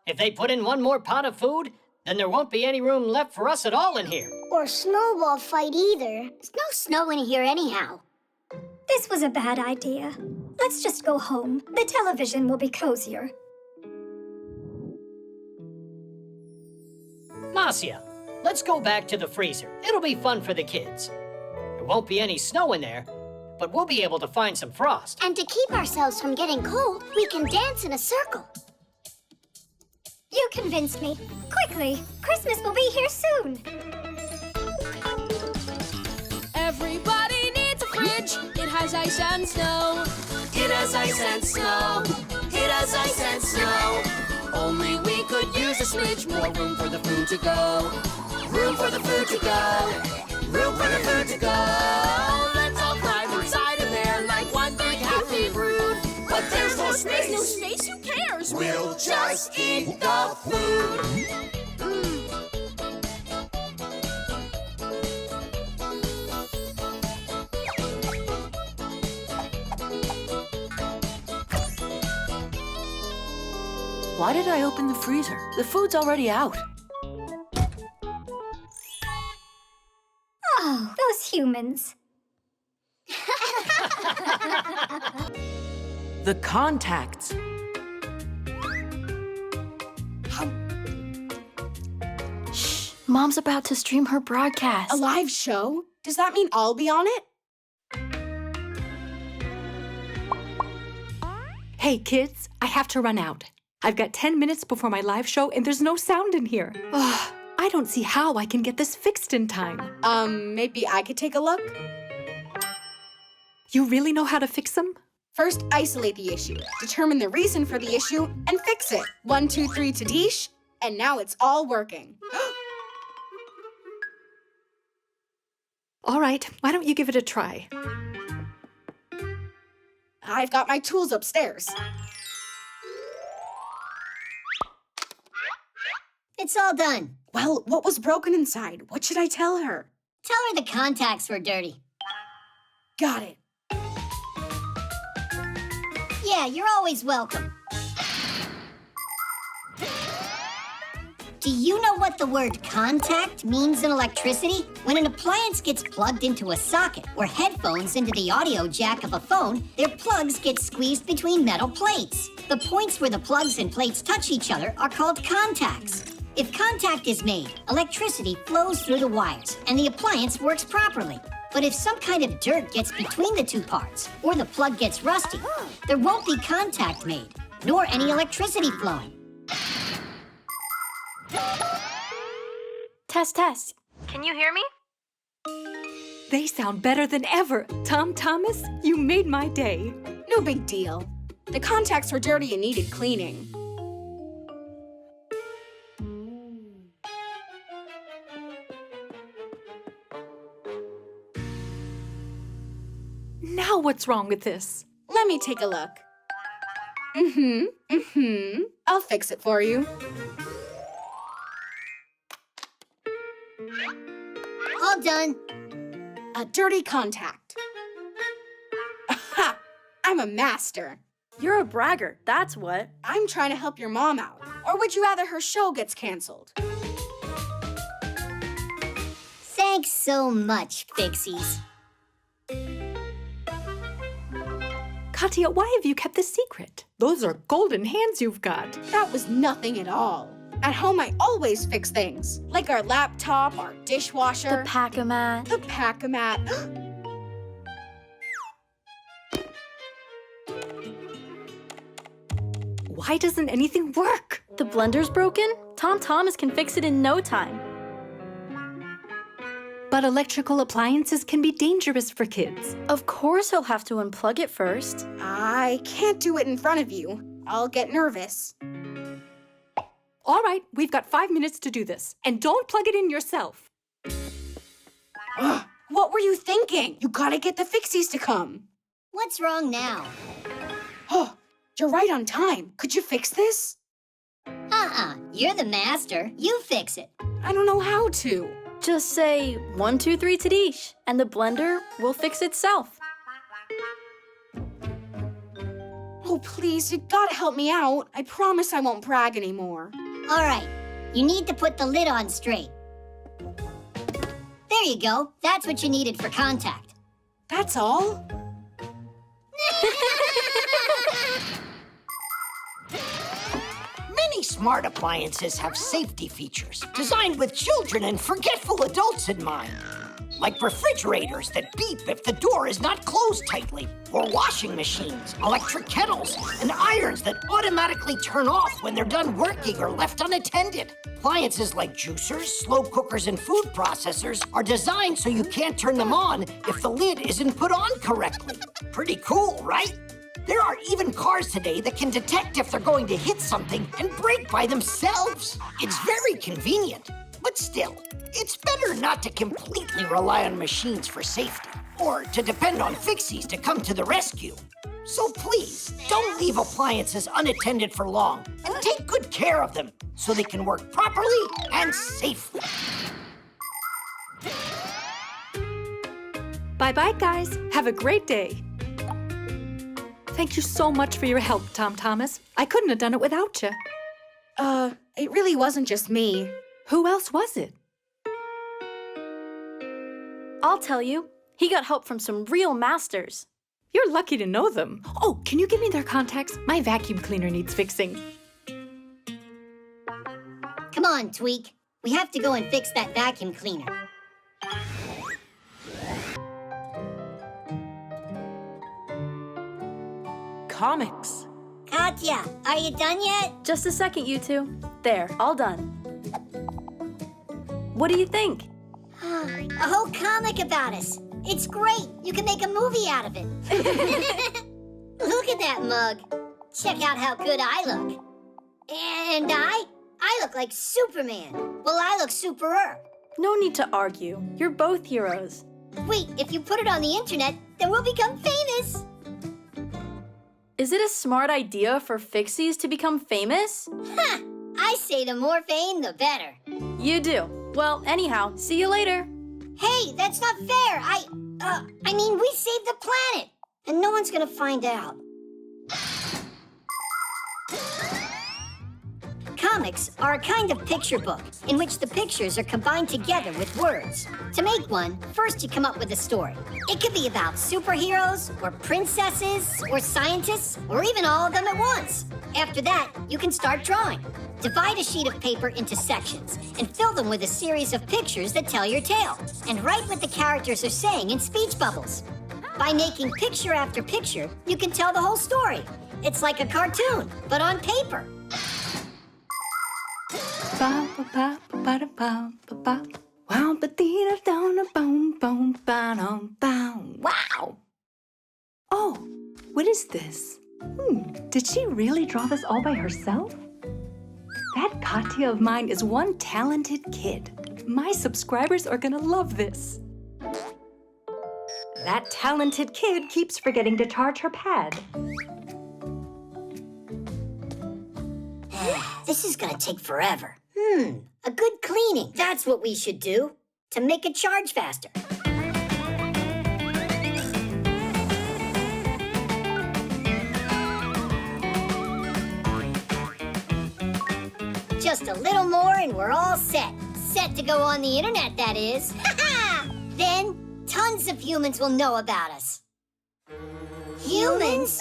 If they put in one more pot of food, then there won't be any room left for us at all in here. Or snowball fight either. There's no snow in here anyhow. This was a bad idea. Let's just go home. The television will be cozier. Marcia, let's go back to the freezer. It'll be fun for the kids. There won't be any snow in there, but we'll be able to find some frost. And to keep ourselves from getting cold, we can dance in a circle. You convinced me. Quickly, Christmas will be here soon. Everybody needs a fridge. It has ice and snow. It has ice and snow. It has ice and snow. Only we could use a smidge more room for the food to go. Room for the food to go. Room for the food to go. Let's all climb inside of there like one big happy brood. But there's no space. No space? Who cares? We'll just eat the food. Why did I open the freezer? The food's already out. Oh, those humans. The contacts. Shh, Mom's about to stream her broadcast. A live show? Does that mean I'll be on it? Hey, kids, I have to run out. I've got 10 minutes before my live show, and there's no sound in here. Ugh, I don't see how I can get this fixed in time. Maybe I could take a look? You really know how to fix them? First, isolate the issue, determine the reason for the issue, and fix it. 1, 2, 3 to Deesh, and now it's all working. All right, why don't you give it a try? I've got my tools upstairs. It's all done. Well, what was broken inside? What should I tell her? Tell her the contacts were dirty. Got it. Yeah, you're always welcome. Do you know what the word contact means in electricity? When an appliance gets plugged into a socket or headphones into the audio jack of a phone, their plugs get squeezed between metal plates. The points where the plugs and plates touch each other are called contacts. If contact is made, electricity flows through the wires and the appliance works properly. But if some kind of dirt gets between the two parts or the plug gets rusty, there won't be contact made, nor any electricity flowing. Test, test. Can you hear me? They sound better than ever. Tom Thomas, you made my day. No big deal. The contacts were dirty and needed cleaning. Now what's wrong with this? Let me take a look. I'll fix it for you. All done. A dirty contact. Aha! I'm a master. You're a braggart, that's what. I'm trying to help your mom out. Or would you rather her show gets canceled? Thanks so much, Fixies. Katya, why have you kept this secret? Those are golden hands you've got. That was nothing at all. At home, I always fix things. Like our laptop, our dishwasher. The pack-a-mat. The pack-a-mat. Why doesn't anything work? The blender's broken? Tom Thomas can fix it in no time. But electrical appliances can be dangerous for kids. Of course he'll have to unplug it first. I can't do it in front of you. I'll get nervous. All right, we've got 5 minutes to do this. And don't plug it in yourself. Ugh, what were you thinking? You gotta get the Fixies to come. What's wrong now? Oh, you're right on time. Could you fix this? You're the master. You fix it. I don't know how to. Just say 1, 2, 3 Tadish, and the blender will fix itself. Oh, please, you gotta help me out. I promise I won't brag anymore. All right, you need to put the lid on straight. There you go. That's what you needed for contact. That's all? Many smart appliances have safety features designed with children and forgetful adults in mind. Like refrigerators that beep if the door is not closed tightly, or washing machines, electric kettles, and irons that automatically turn off when they're done working or left unattended. Appliances like juicers, slow cookers, and food processors are designed so you can't turn them on if the lid isn't put on correctly. Pretty cool, right? There are even cars today that can detect if they're going to hit something and brake by themselves. It's very convenient, but still, it's better not to completely rely on machines for safety or to depend on Fixies to come to the rescue. So please, don't leave appliances unattended for long and take good care of them so they can work properly and safely. Bye-bye, guys. Have a great day. Thank you so much for your help, Tom Thomas. I couldn't have done it without you. It really wasn't just me. Who else was it? I'll tell you. He got help from some real masters. You're lucky to know them. Oh, can you give me their contacts? My vacuum cleaner needs fixing. Come on, Tweak. We have to go and fix that vacuum cleaner. Comics. Katya, are you done yet? Just a second, you two. There, all done. What do you think? A whole comic about us. It's great. You can make a movie out of it. Look at that mug. Check out how good I look. And I look like Superman. Well, I look superer. No need to argue. You're both heroes. Wait, if you put it on the internet, then we'll become famous. Is it a smart idea for Fixies to become famous? Ha! I say the more fame, the better. You do. Well, anyhow, see you later. Hey, that's not fair. I mean, we saved the planet, and no one's gonna find out. Comics are a kind of picture book in which the pictures are combined together with words. To make one, first you come up with a story. It could be about superheroes, or princesses, or scientists, or even all of them at once. After that, you can start drawing. Divide a sheet of paper into sections and fill them with a series of pictures that tell your tale. And write what the characters are saying in speech bubbles. By making picture after picture, you can tell the whole story. It's like a cartoon, but on paper. Wow! Oh, what is this? Did she really draw this all by herself? That Katya of mine is one talented kid. My subscribers are gonna love this. That talented kid keeps forgetting to charge her pad. This is gonna take forever. A good cleaning. That's what we should do to make it charge faster. Just a little more and we're all set. Set to go on the internet, that is. Then, tons of humans will know about us. Humans?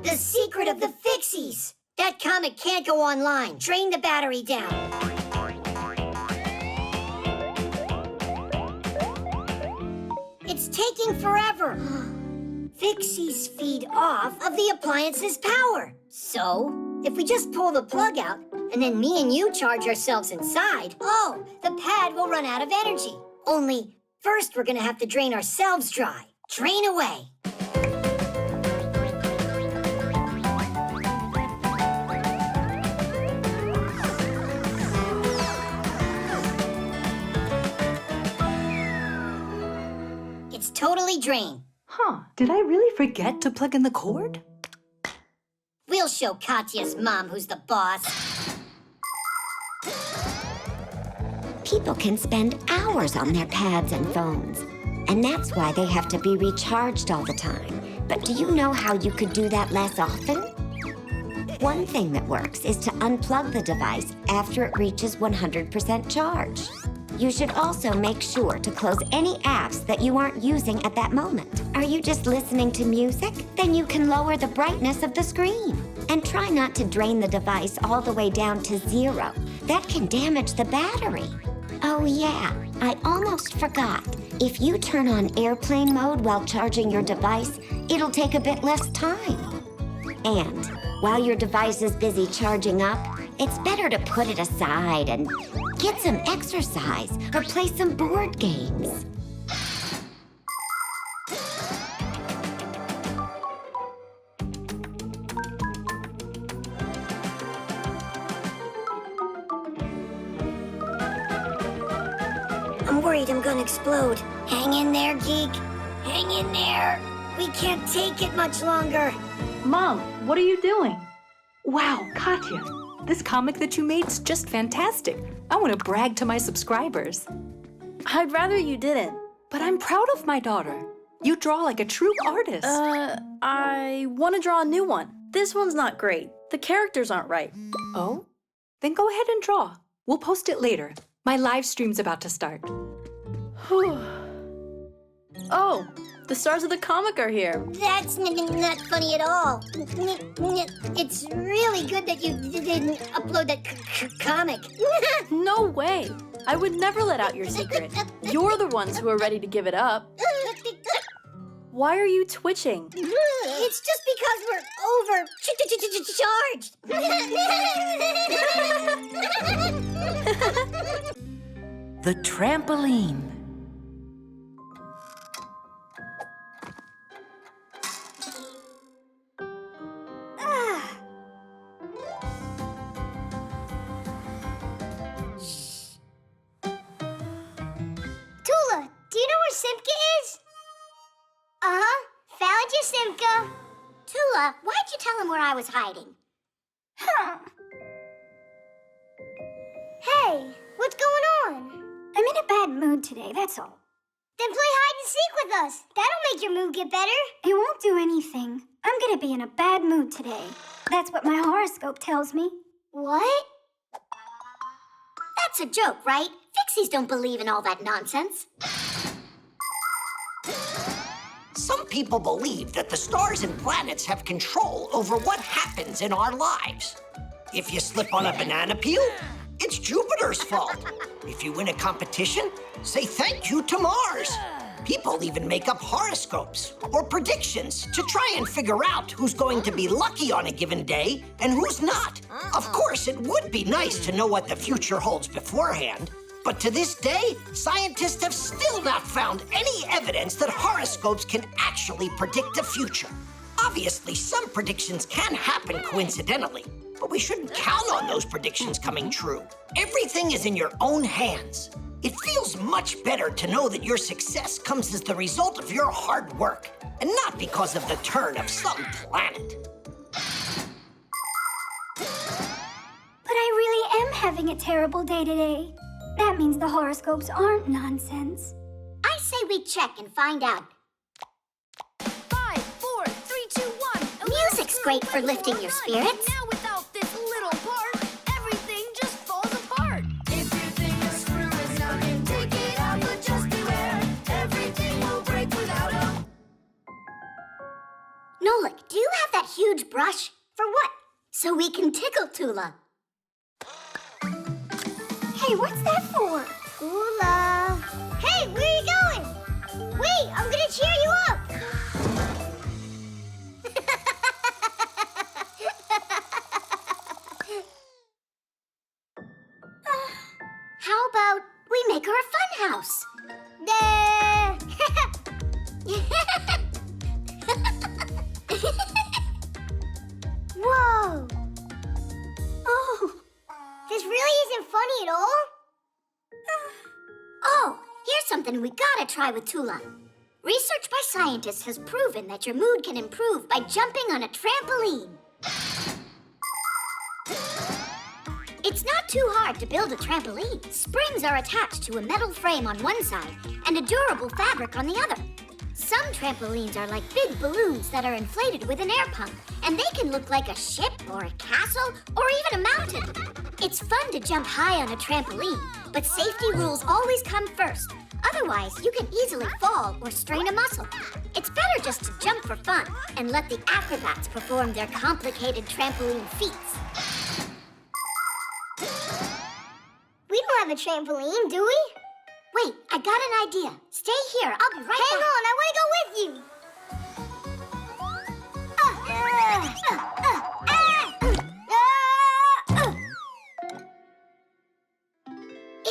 The secret of the Fixies. That comic can't go online. Drain the battery down. It's taking forever. Fixies feed off of the appliance's power. So, if we just pull the plug out, and then me and you charge ourselves inside, the pad will run out of energy. Only First, we're gonna have to drain ourselves dry. Drain away. It's totally drained. Huh, did I really forget to plug in the cord? We'll show Katya's mom who's the boss. People can spend hours on their pads and phones, and that's why they have to be recharged all the time. But do you know how you could do that less often? One thing that works is to unplug the device after it reaches 100% charge. You should also make sure to close any apps that you aren't using at that moment. Are you just listening to music? Then you can lower the brightness of the screen. And try not to drain the device all the way down to 0. That can damage the battery. Oh yeah, I almost forgot. If you turn on airplane mode while charging your device, it'll take a bit less time. And while your device is busy charging up, it's better to put it aside and get some exercise or play some board games. I'm worried I'm gonna explode. Hang in there, Geek. Hang in there. We can't take it much longer. Mom, what are you doing? Wow, Katya, this comic that you made's just fantastic. I want to brag to my subscribers. I'd rather you didn't. But I'm proud of my daughter. You draw like a true artist. I want to draw a new one. This one's not great. The characters aren't right. Oh? Then go ahead and draw. We'll post it later. My live stream's about to start. Oh, the stars of the comic are here. That's not funny at all. It's really good that you didn't upload that comic. No way. I would never let out your secret. You're the ones who are ready to give it up. Why are you twitching? It's just because we're overcharged. The trampoline. Tula, do you know where Simka is? Uh-huh. Found you, Simka. Tula, why'd you tell him where I was hiding? Huh. Hey, what's going on? I'm in a bad mood today, that's all. Then play hide and seek with us. That'll make your mood get better. It won't do anything. I'm gonna be in a bad mood today. That's what my horoscope tells me. What? That's a joke, right? Fixies don't believe in all that nonsense. Some people believe that the stars and planets have control over what happens in our lives. If you slip on a banana peel, it's Jupiter's fault. If you win a competition, say thank you to Mars. People even make up horoscopes or predictions to try and figure out who's going to be lucky on a given day and who's not. Of course, it would be nice to know what the future holds beforehand. But to this day, scientists have still not found any evidence that horoscopes can actually predict the future. Obviously, some predictions can happen coincidentally, but we shouldn't count on those predictions coming true. Everything is in your own hands. It feels much better to know that your success comes as the result of your hard work, and not because of the turn of some planet. But I really am having a terrible day today. That means the horoscopes aren't nonsense. I say we check and find out. 5, 4, 3, 2, 1. Music's great for lifting your spirits. Now without this little part, everything just falls apart. If you think a screw is knocking, take it out, but just beware. Everything will break without a... Nolik, do you have that huge brush? For what? So we can tickle Tula. Hey, what's that for? Tula. Hey, where are you going? Wait, I'm gonna cheer you up. How about we make her a fun house? Yay! something we gotta try with Tula. Research by scientists has proven that your mood can improve by jumping on a trampoline. It's not too hard to build a trampoline. Springs are attached to a metal frame on one side and a durable fabric on the other. Some trampolines are like big balloons that are inflated with an air pump, and they can look like a ship or a castle or even a mountain. It's fun to jump high on a trampoline, but safety rules always come first. Otherwise, you can easily fall or strain a muscle. It's better just to jump for fun and let the acrobats perform their complicated trampoline feats. We don't have a trampoline, do we? Wait, I got an idea. Stay here. I'll be right Hang back. on, I want to go with you.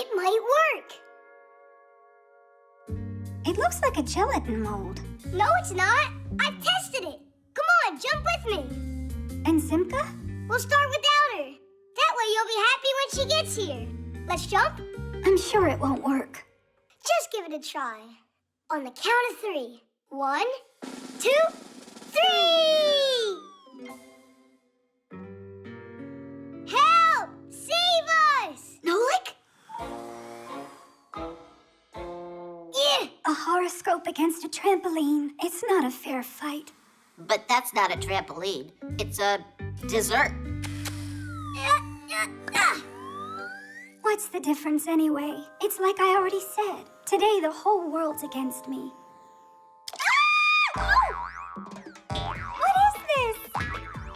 It might work. It looks like a gelatin mold. No, it's not. I've tested it. Come on, jump with me. And Simka? We'll start without her. That way you'll be happy when she gets here. Let's jump? I'm sure it won't work. Just give it a try. On the count of 3. 1, 2, 3! Help! Save us! Nolik? Yeah! A horoscope against a trampoline. It's not a fair fight. But that's not a trampoline. It's a dessert. What's the difference anyway? It's like I already said. Today the whole world's against me. What is this?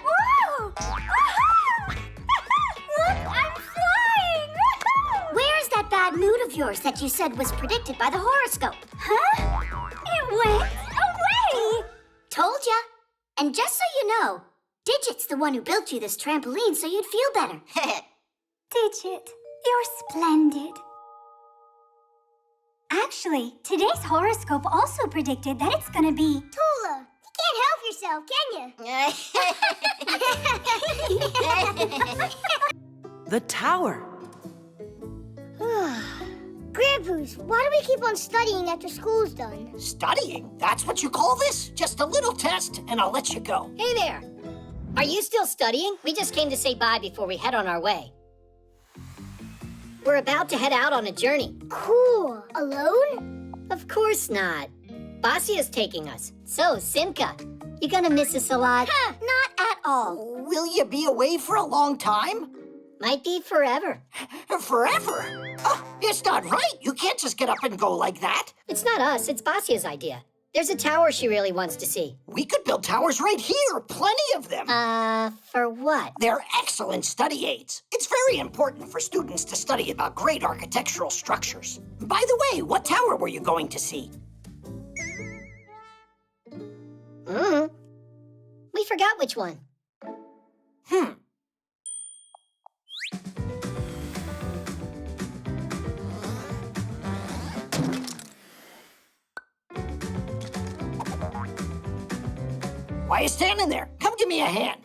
Whoa! Look, I'm flying! Where's that bad mood of yours that you said was predicted by the horoscope? Huh? It went away! Told ya. And just so you know, Digit's the one who built you this trampoline so you'd feel better. Digit, you're splendid. Actually, today's horoscope also predicted that it's gonna be... Tula, you can't help yourself, can you? The tower. Grandpus, why do we keep on studying after school's done? Studying? That's what you call this? Just a little test, and I'll let you go. Hey there. Are you still studying? We just came to say bye before we head on our way. We're about to head out on a journey. Cool. Alone? Of course not. Basia's taking us. So, Simka, you gonna miss us a lot? Not at all. Will you be away for a long time? Might be forever. Forever? It's not right. You can't just get up and go like that. It's not us, it's Basia's idea. There's a tower she really wants to see. We could build towers right here. Plenty of them. For what? They're excellent study aids. It's very important for students to study about great architectural structures. By the way, what tower were you going to see? We forgot which one. Why are you standing there? Come give me a hand.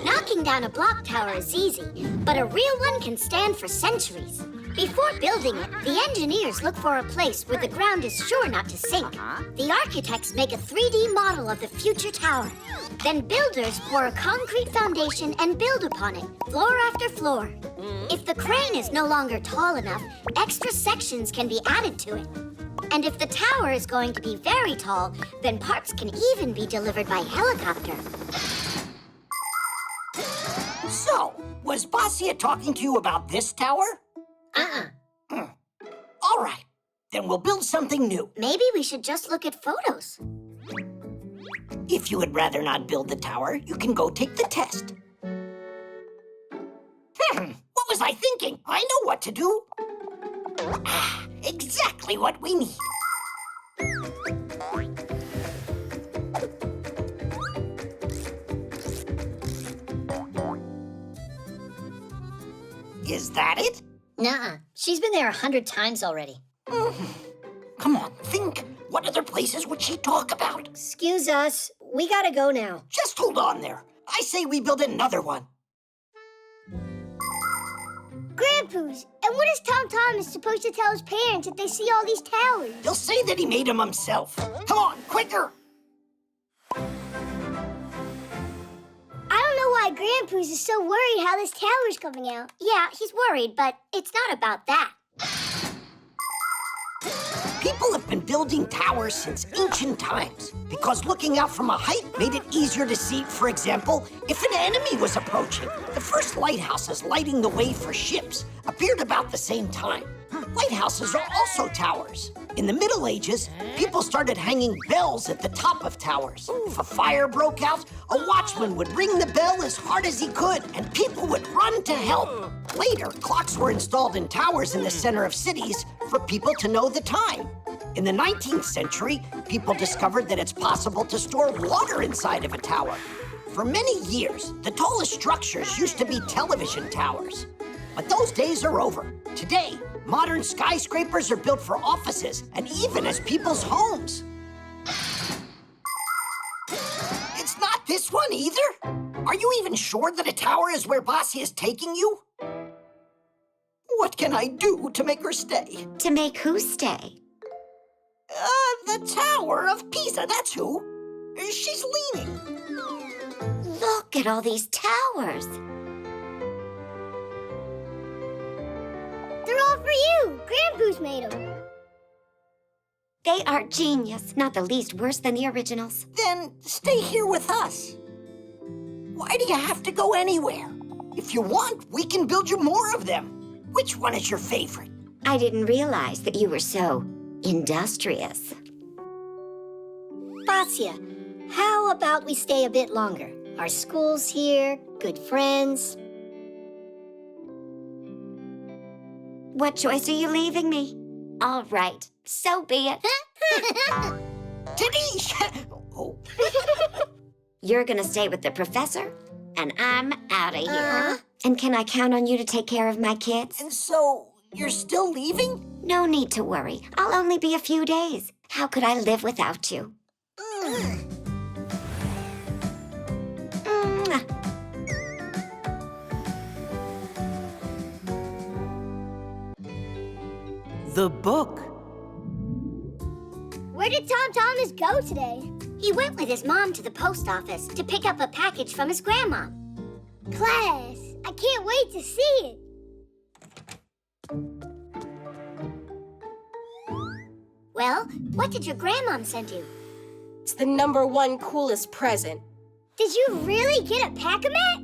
Knocking down a block tower is easy, but a real one can stand for centuries. Before building it, the engineers look for a place where the ground is sure not to sink. The architects make a 3D model of the future tower. Then builders pour a concrete foundation and build upon it, floor after floor. If the crane is no longer tall enough, extra sections can be added to it. And if the tower is going to be very tall, then parts can even be delivered by helicopter. So, was Basia talking to you about this tower? All right, then we'll build something new. Maybe we should just look at photos. If you would rather not build the tower, you can go take the test. What was I thinking? I know what to do. Exactly what we need. Is that it? Nuh-uh. She's been there 100 times already. Come on, think. What other places would she talk about? Excuse us. We gotta go now. Just hold on there. I say we build another one. Grandpus, and what is Tom Thomas supposed to tell his parents if they see all these towers? He'll say that he made them himself. Come on, quicker! I don't know why Grandpus is so worried how this tower's coming out. Yeah, he's worried, but it's not about that. People have been building towers since ancient times because looking out from a height made it easier to see, for example, if an enemy was approaching. The first lighthouses lighting the way for ships appeared about the same time. Lighthouses are also towers. In the Middle Ages, people started hanging bells at the top of towers. If a fire broke out, a watchman would ring the bell as hard as he could, and people would run to help. Later, clocks were installed in towers in the center of cities for people to know the time. In the 19th century, people discovered that it's possible to store water inside of a tower. For many years, the tallest structures used to be television towers. But those days are over. Today, modern skyscrapers are built for offices and even as people's homes. It's not this one either? Are you even sure that a tower is where Bossy is taking you? What can I do to make her stay? To make who stay? The Tower of Pisa, that's who. She's leaning. Look at all these towers. They're all for you. Grandpus made them. They are genius, not the least worse than the originals. Then stay here with us. Why do you have to go anywhere? If you want, we can build you more of them. Which one is your favorite? I didn't realize that you were so industrious. Vasya, how about we stay a bit longer? Our school's here, good friends. What choice are you leaving me? All right, so be it. Denise! Oh. You're gonna stay with the professor, and I'm out of here. And can I count on you to take care of my kids? And so, you're still leaving? No need to worry. I'll only be a few days. How could I live without you? The book. Where did Tom Thomas go today? He went with his mom to the post office to pick up a package from his grandma. Class, I can't wait to see it. Well, what did your grandmom send you? It's the #1 coolest present. Did you really get a pack-a-mat?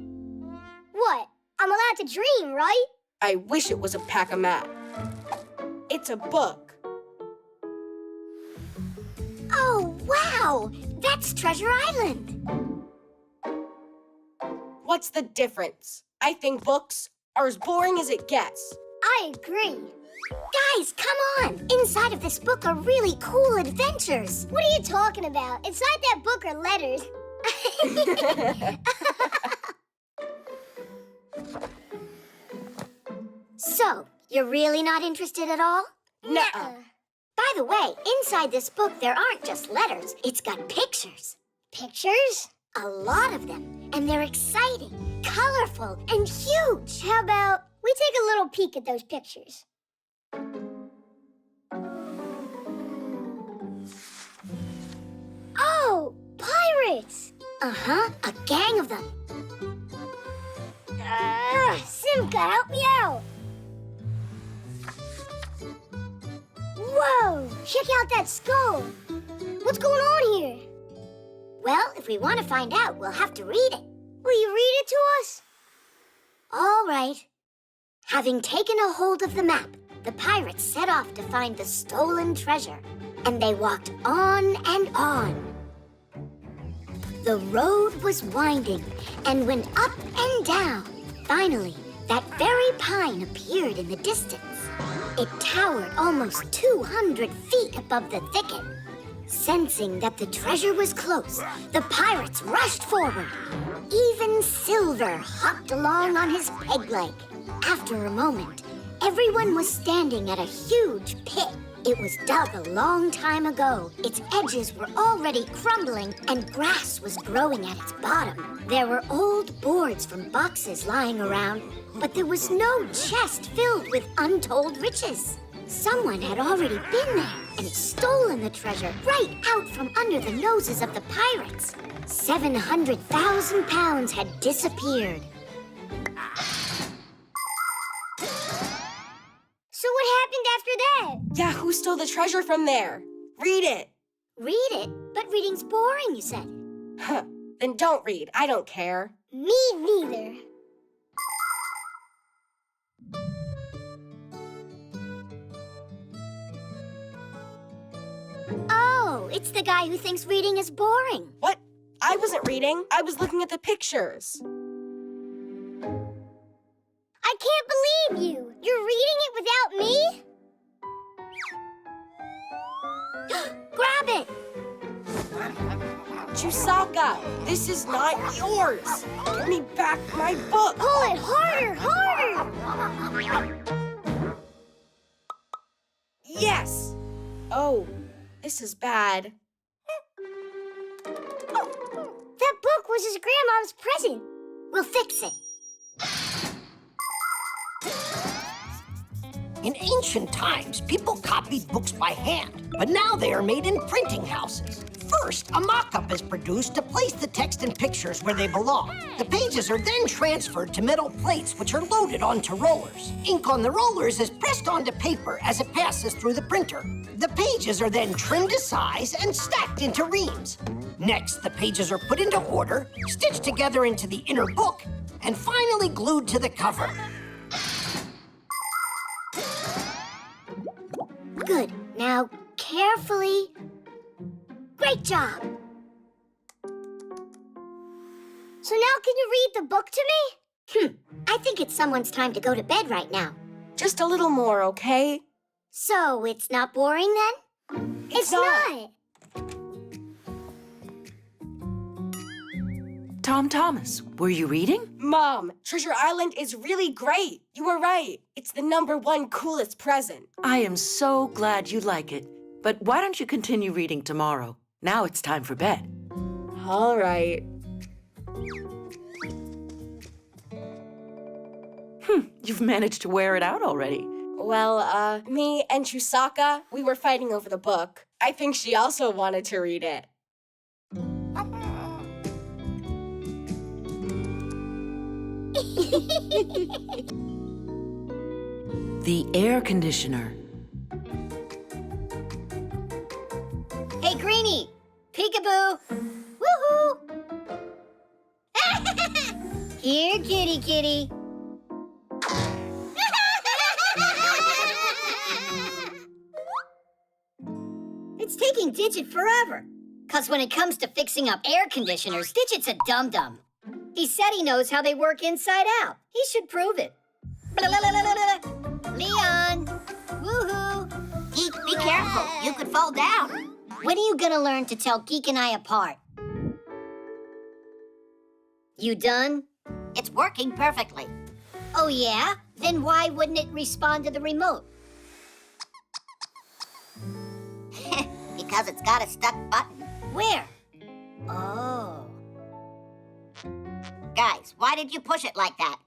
What? I'm allowed to dream, right? I wish it was a pack-a-mat. It's a book. Oh, wow! That's Treasure Island. What's the difference? I think books are as boring as it gets. I agree. Guys, come on! Inside of this book are really cool adventures. What are you talking about? Inside that book are letters. So, you're really not interested at all? Nuh-uh. By the way, inside this book there aren't just letters. It's got pictures. Pictures? A lot of them. And they're exciting, colorful, and huge. How about we take a little peek at those pictures? Oh, pirates! Uh-huh, a gang of them. Simka, help me out! Whoa! Check out that skull! What's going on here? Well, if we want to find out, we'll have to read it. Will you read it to us? All right. Having taken a hold of the map, the pirates set off to find the stolen treasure, and they walked on and on. The road was winding and went up and down. Finally, that very pine appeared in the distance. It towered almost 200 feet above the thicket. Sensing that the treasure was close, the pirates rushed forward. Even Silver hopped along on his peg leg. After a moment, everyone was standing at a huge pit. It was dug a long time ago. Its edges were already crumbling, and grass was growing at its bottom. There were old boards from boxes lying around, but there was no chest filled with untold riches. Someone had already been there and stolen the treasure right out from under the noses of the pirates. 700,000 pounds had disappeared. So what happened after that? Yeah, who stole the treasure from there? Read it. Read it? But reading's boring, you said. Huh. Then don't read. I don't care. Me neither. Oh, it's the guy who thinks reading is boring. What? I wasn't reading. I was looking at the pictures. I can't believe you. You're reading it without me? Grab it! Chusaka, this is not yours. Give me back my book. Pull it harder, harder! Yes. Oh, this is bad. That book was his grandma's present. We'll fix it. In ancient times, people copied books by hand, but now they are made in printing houses. First, a mock-up is produced to place the text and pictures where they belong. The pages are then transferred to metal plates, which are loaded onto rollers. Ink on the rollers is pressed onto paper as it passes through the printer. The pages are then trimmed to size and stacked into reams. Next, the pages are put into order, stitched together into the inner book, and finally glued to the cover. Good. Now, carefully. Great job. So now can you read the book to me? I think it's someone's time to go to bed right now. Just a little more, okay? So, it's not boring then? It's not. Tom Thomas, were you reading? Mom, Treasure Island is really great. You were right. It's the #1 coolest present. I am so glad you like it. But why don't you continue reading tomorrow? Now it's time for bed. All right. You've managed to wear it out already. Well, me and Chusaka, we were fighting over the book. I think she also wanted to read it. The air conditioner. Hey, Greenie! Peekaboo! Woohoo! Here, kitty, kitty. It's taking Digit forever. 'Cause when it comes to fixing up air conditioners, Digit's a dum-dum. He said he knows how they work inside out. He should prove it. Leon! Woohoo! Geek, be careful. You could fall down. When are you gonna learn to tell Geek and I apart? You done? It's working perfectly. Oh, yeah? Then why wouldn't it respond to the remote? Because it's got a stuck button. Where? Oh. Guys, why did you push it like that?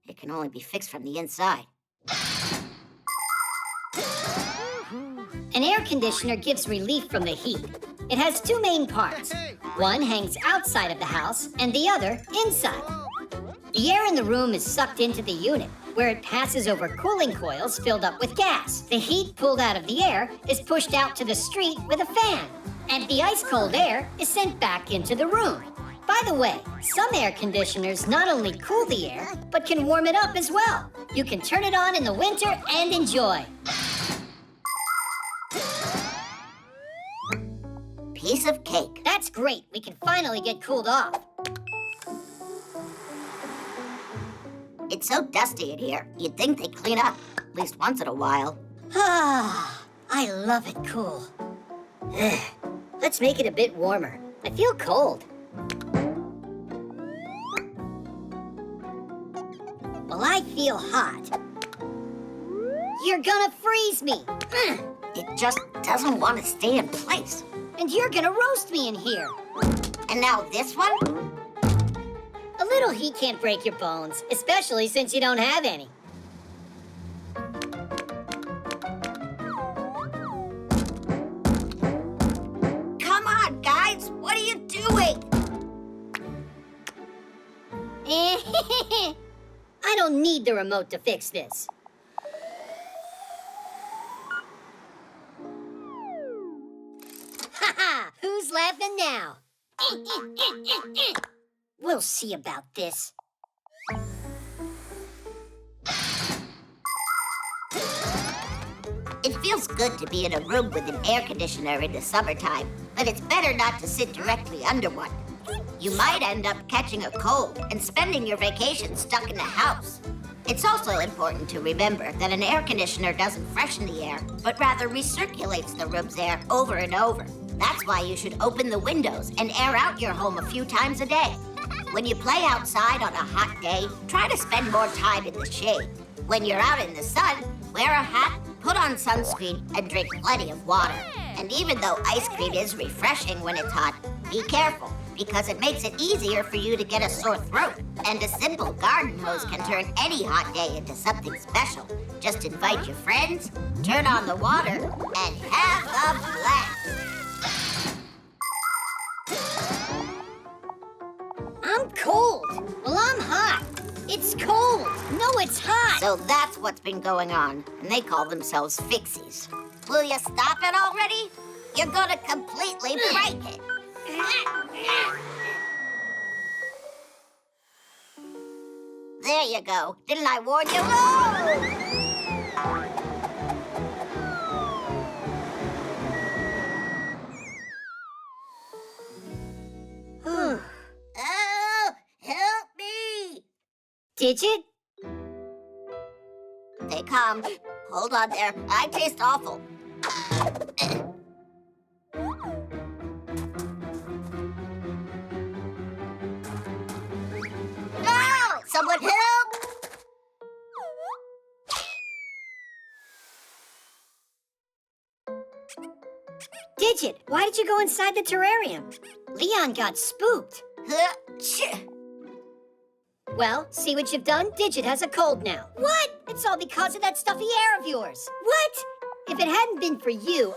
It can only be fixed from the inside. An air conditioner gives relief from the heat. It has two main parts. One hangs outside of the house and the other inside. The air in the room is sucked into the unit, where it passes over cooling coils filled up with gas. The heat pulled out of the air is pushed out to the street with a fan, and the ice-cold air is sent back into the room. By the way, some air conditioners not only cool the air, but can warm it up as well. You can turn it on in the winter and enjoy. Piece of cake. That's great. We can finally get cooled off. It's so dusty in here. You'd think they'd clean up, at least once in a while. Ah, I love it cool. Let's make it a bit warmer. I feel cold. Well, I feel hot. You're gonna freeze me. It just doesn't want to stay in place. And you're gonna roast me in here. And now this one? A little heat can't break your bones, especially since you don't have any. Come on, guys. What are you doing? I don't need the remote to fix this. Ha-ha! Who's laughing now? We'll see about this. It feels good to be in a room with an air conditioner in the summertime, but it's better not to sit directly under one. You might end up catching a cold and spending your vacation stuck in the house. It's also important to remember that an air conditioner doesn't freshen the air, but rather recirculates the room's air over and over. That's why you should open the windows and air out your home a few times a day. When you play outside on a hot day, try to spend more time in the shade. When you're out in the sun, wear a hat, put on sunscreen, and drink plenty of water. And even though ice cream is refreshing when it's hot, be careful, because it makes it easier for you to get a sore throat. And a simple garden hose can turn any hot day into something special. Just invite your friends, turn on the water, and have a blast. I'm cold. Well, I'm hot. It's cold. No, it's hot. So that's what's been going on, and they call themselves Fixies. Will you stop it already? You're gonna completely break it. There you go. Didn't I warn you? Oh, help me! Digit? They come. Hold on there. I taste awful. No! Someone help! Digit, why did you go inside the terrarium? Leon got spooked. Well, see what you've done? Digit has a cold now. What? It's all because of that stuffy hair of yours. What? If it hadn't been for you,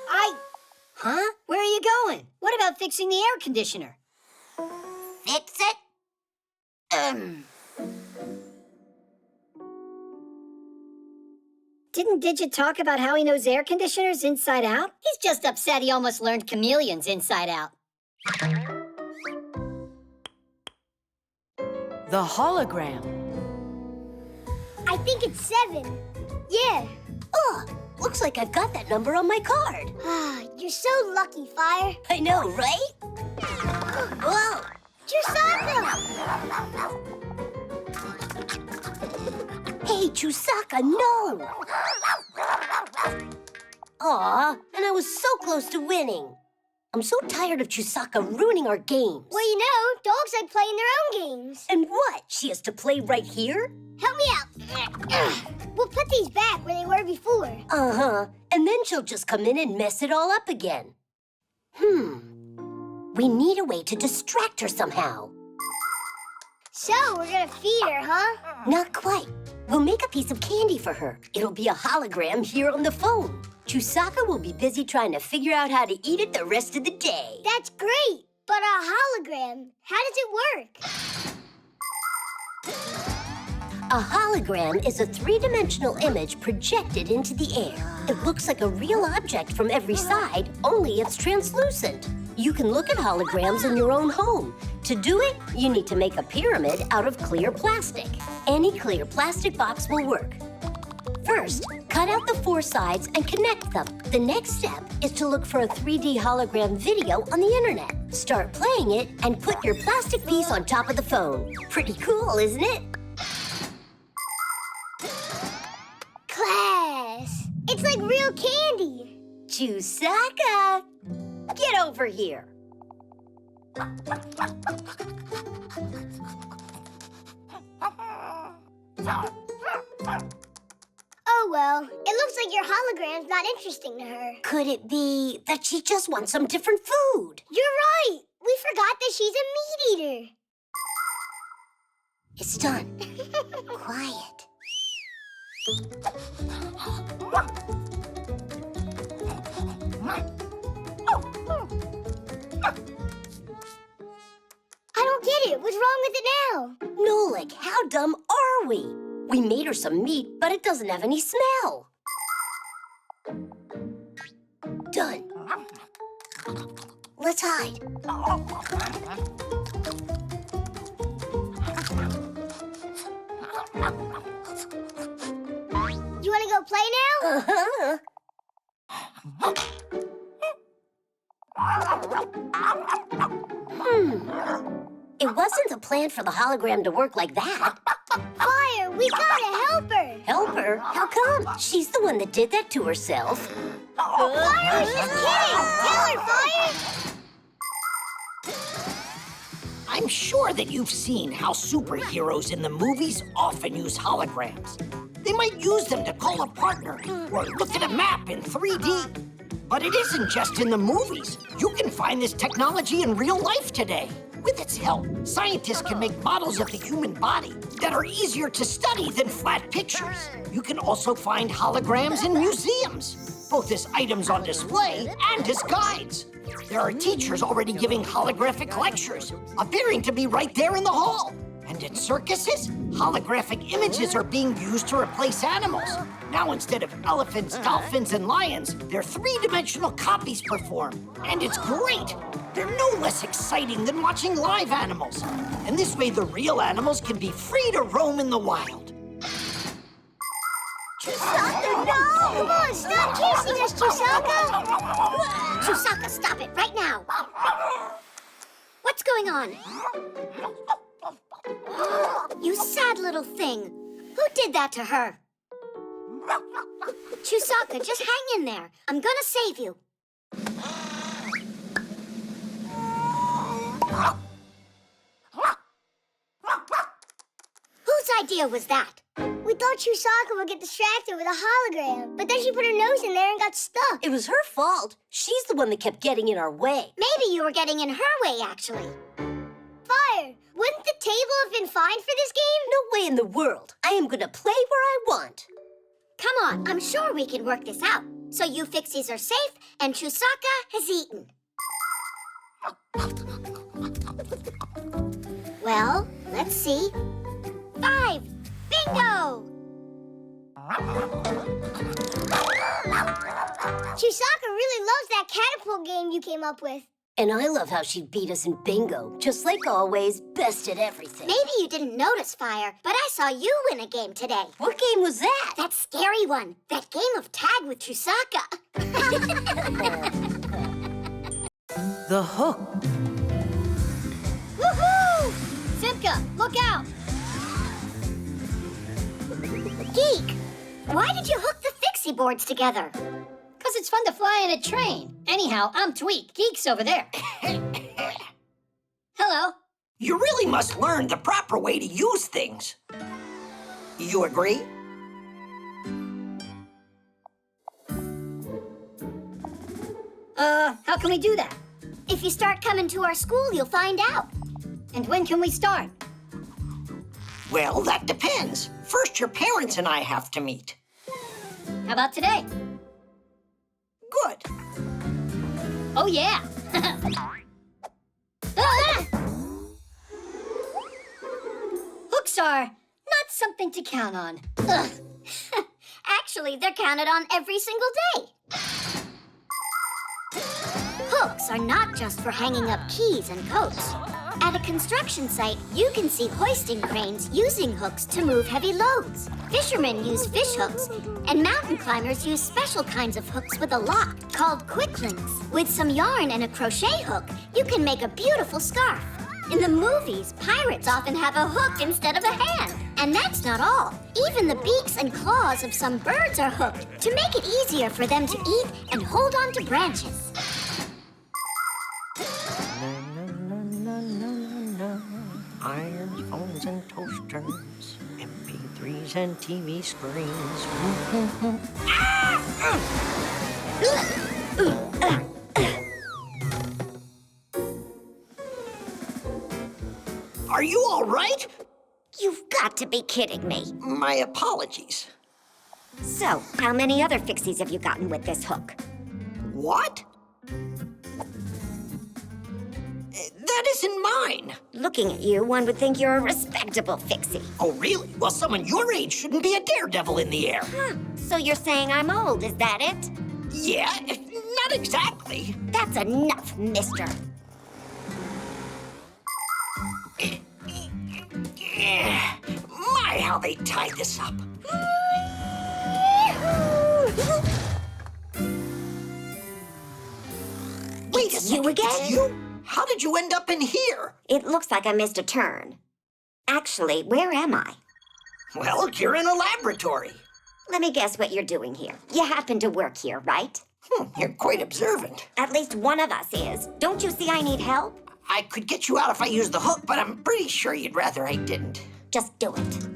Huh? Where are you going? What about fixing the air conditioner? Fix it? Didn't Digit talk about how he knows air conditioners inside out? He's just upset he almost learned chameleons inside out. The hologram. I think it's 7. Yeah. Oh, looks like I've got that number on my card. You're so lucky, Fire. I know, right? Whoa! Chusaka! Hey, Chusaka, no! Aw, and I was so close to winning. I'm so tired of Chusaka ruining our games. Well, you know, dogs like playing their own games. And what? She has to play right here? Help me out. We'll put these back where they were before. Uh-huh. And then she'll just come in and mess it all up again. We need a way to distract her somehow. So, we're gonna feed her, huh? Not quite. We'll make a piece of candy for her. It'll be a hologram here on the phone. Chusaka will be busy trying to figure out how to eat it the rest of the day. That's great. But a hologram, how does it work? A hologram is a three-dimensional image projected into the air. It looks like a real object from every side, only it's translucent. You can look at holograms in your own home. To do it, you need to make a pyramid out of clear plastic. Any clear plastic box will work. First, cut out the 4 sides and connect them. The next step is to look for a 3D hologram video on the internet. Start playing it and put your plastic piece on top of the phone. Pretty cool, isn't it? Class! It's like real candy. Chusaka! Get over here. Oh well, it looks like your hologram's not interesting to her. Could it be that she just wants some different food? You're right. We forgot that she's a meat eater. It's done. Quiet. I don't get it. What's wrong with it now? Nolik, how dumb are we? We made her some meat, but it doesn't have any smell. Done. Let's hide. You want to go play now? Uh-huh. It wasn't the plan for the hologram to work like that. Fire, we gotta help her. Help her? How come? She's the one that did that to herself. Fire was just kidding. Tell her, Fire. I'm sure that you've seen how superheroes in the movies often use holograms. They might use them to call a partner or look at a map in 3D. But it isn't just in the movies. You can find this technology in real life today. With its help, scientists can make models of the human body that are easier to study than flat pictures. You can also find holograms in museums, both as items on display and as guides. There are teachers already giving holographic lectures, appearing to be right there in the hall. And in circuses, holographic images are being used to replace animals. Now, instead of elephants, dolphins, and lions, their three-dimensional copies perform. And it's great! They're no less exciting than watching live animals. And this way, the real animals can be free to roam in the wild. Chusaka, no! Come on, stop kissing us, Chusaka! Chusaka, stop it right now! What's going on? You sad little thing. Who did that to her? Chusaka, just hang in there. I'm gonna save you. Whose idea was that? We thought Chusaka would get distracted with a hologram, but then she put her nose in there and got stuck. It was her fault. She's the one that kept getting in our way. Maybe you were getting in her way, actually. Fire! Wouldn't the table have been fine for this game? No way in the world. I am gonna play where I want. Come on, I'm sure we can work this out. So you Fixies are safe, and Chusaka has eaten. Well, let's see. 5! Bingo! Chusaka really loves that catapult game you came up with. And I love how she beat us in bingo. Just like always, best at everything. Maybe you didn't notice, Fire, but I saw you win a game today. What game was that? That scary one. That game of tag with Chusaka. The hook. Woohoo! Simka, look out! Geek, why did you hook the Fixie boards together? Because it's fun to fly in a train. Anyhow, I'm Tweak. Geek's over there. Hello. You really must learn the proper way to use things. You agree? How can we do that? If you start coming to our school, you'll find out. And when can we start? Well, that depends. First, your parents and I have to meet. How about today? Good. Oh, yeah. Ah! Hooks are not something to count on. Ugh. Actually, they're counted on every single day. Hooks are not just for hanging up keys and coats. At a construction site, you can see hoisting cranes using hooks to move heavy loads. Fishermen use fish hooks, and mountain climbers use special kinds of hooks with a lock called quick links. With some yarn and a crochet hook, you can make a beautiful scarf. In the movies, pirates often have a hook instead of a hand. And that's not all. Even the beaks and claws of some birds are hooked to make it easier for them to eat and hold on to branches. Iron phones and toasters, MP3s computers and TV screens. Are you all right? You've got to be kidding me. My apologies. So, how many other Fixies have you gotten with this hook? What? That isn't mine. Looking at you, one would think you're a respectable Fixie. Oh, really? Well, someone your age shouldn't be a daredevil in the air. Huh. So you're saying I'm old, is that it? Yeah, not exactly. That's enough, mister. My, how they tied this up. Wait a second, you again? it's you? How did you end up in here? It looks like I missed a turn. Actually, where am I? Well, you're in a laboratory. Let me guess what you're doing here. You happen to work here, right? You're quite observant. At least one of us is. Don't you see I need help? I could get you out if I used the hook, but I'm pretty sure you'd rather I didn't. Just do it.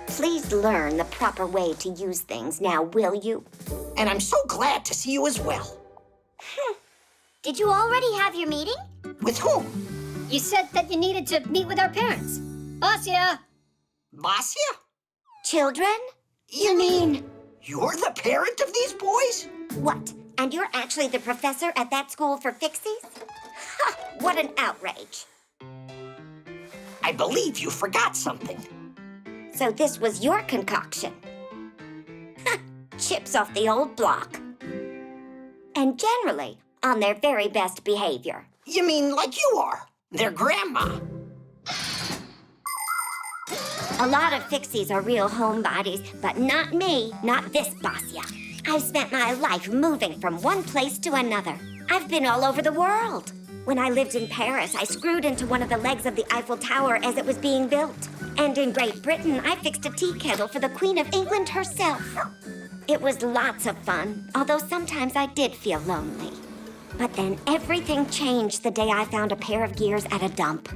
Please learn the proper way to use things now, will you? And I'm so glad to see you as well. Did you already have your meeting? With whom? You said that you needed to meet with our parents. Basia! Basia? Children? You mean you're the parent of these boys? What? And you're actually the professor at that school for Fixies? Ha! What an outrage. I believe you forgot something. So this was your concoction? Ha! Chips off the old block. And generally on their very best behavior. You mean like you are? Their grandma. A lot of Fixies are real homebodies, but not me, not this Basia. I've spent my life moving from one place to another. I've been all over the world. When I lived in Paris, I screwed into one of the legs of the Eiffel Tower as it was being built. And in Great Britain, I fixed a tea kettle for the Queen of England herself. It was lots of fun, although sometimes I did feel lonely. But then everything changed the day I found a pair of gears at a dump.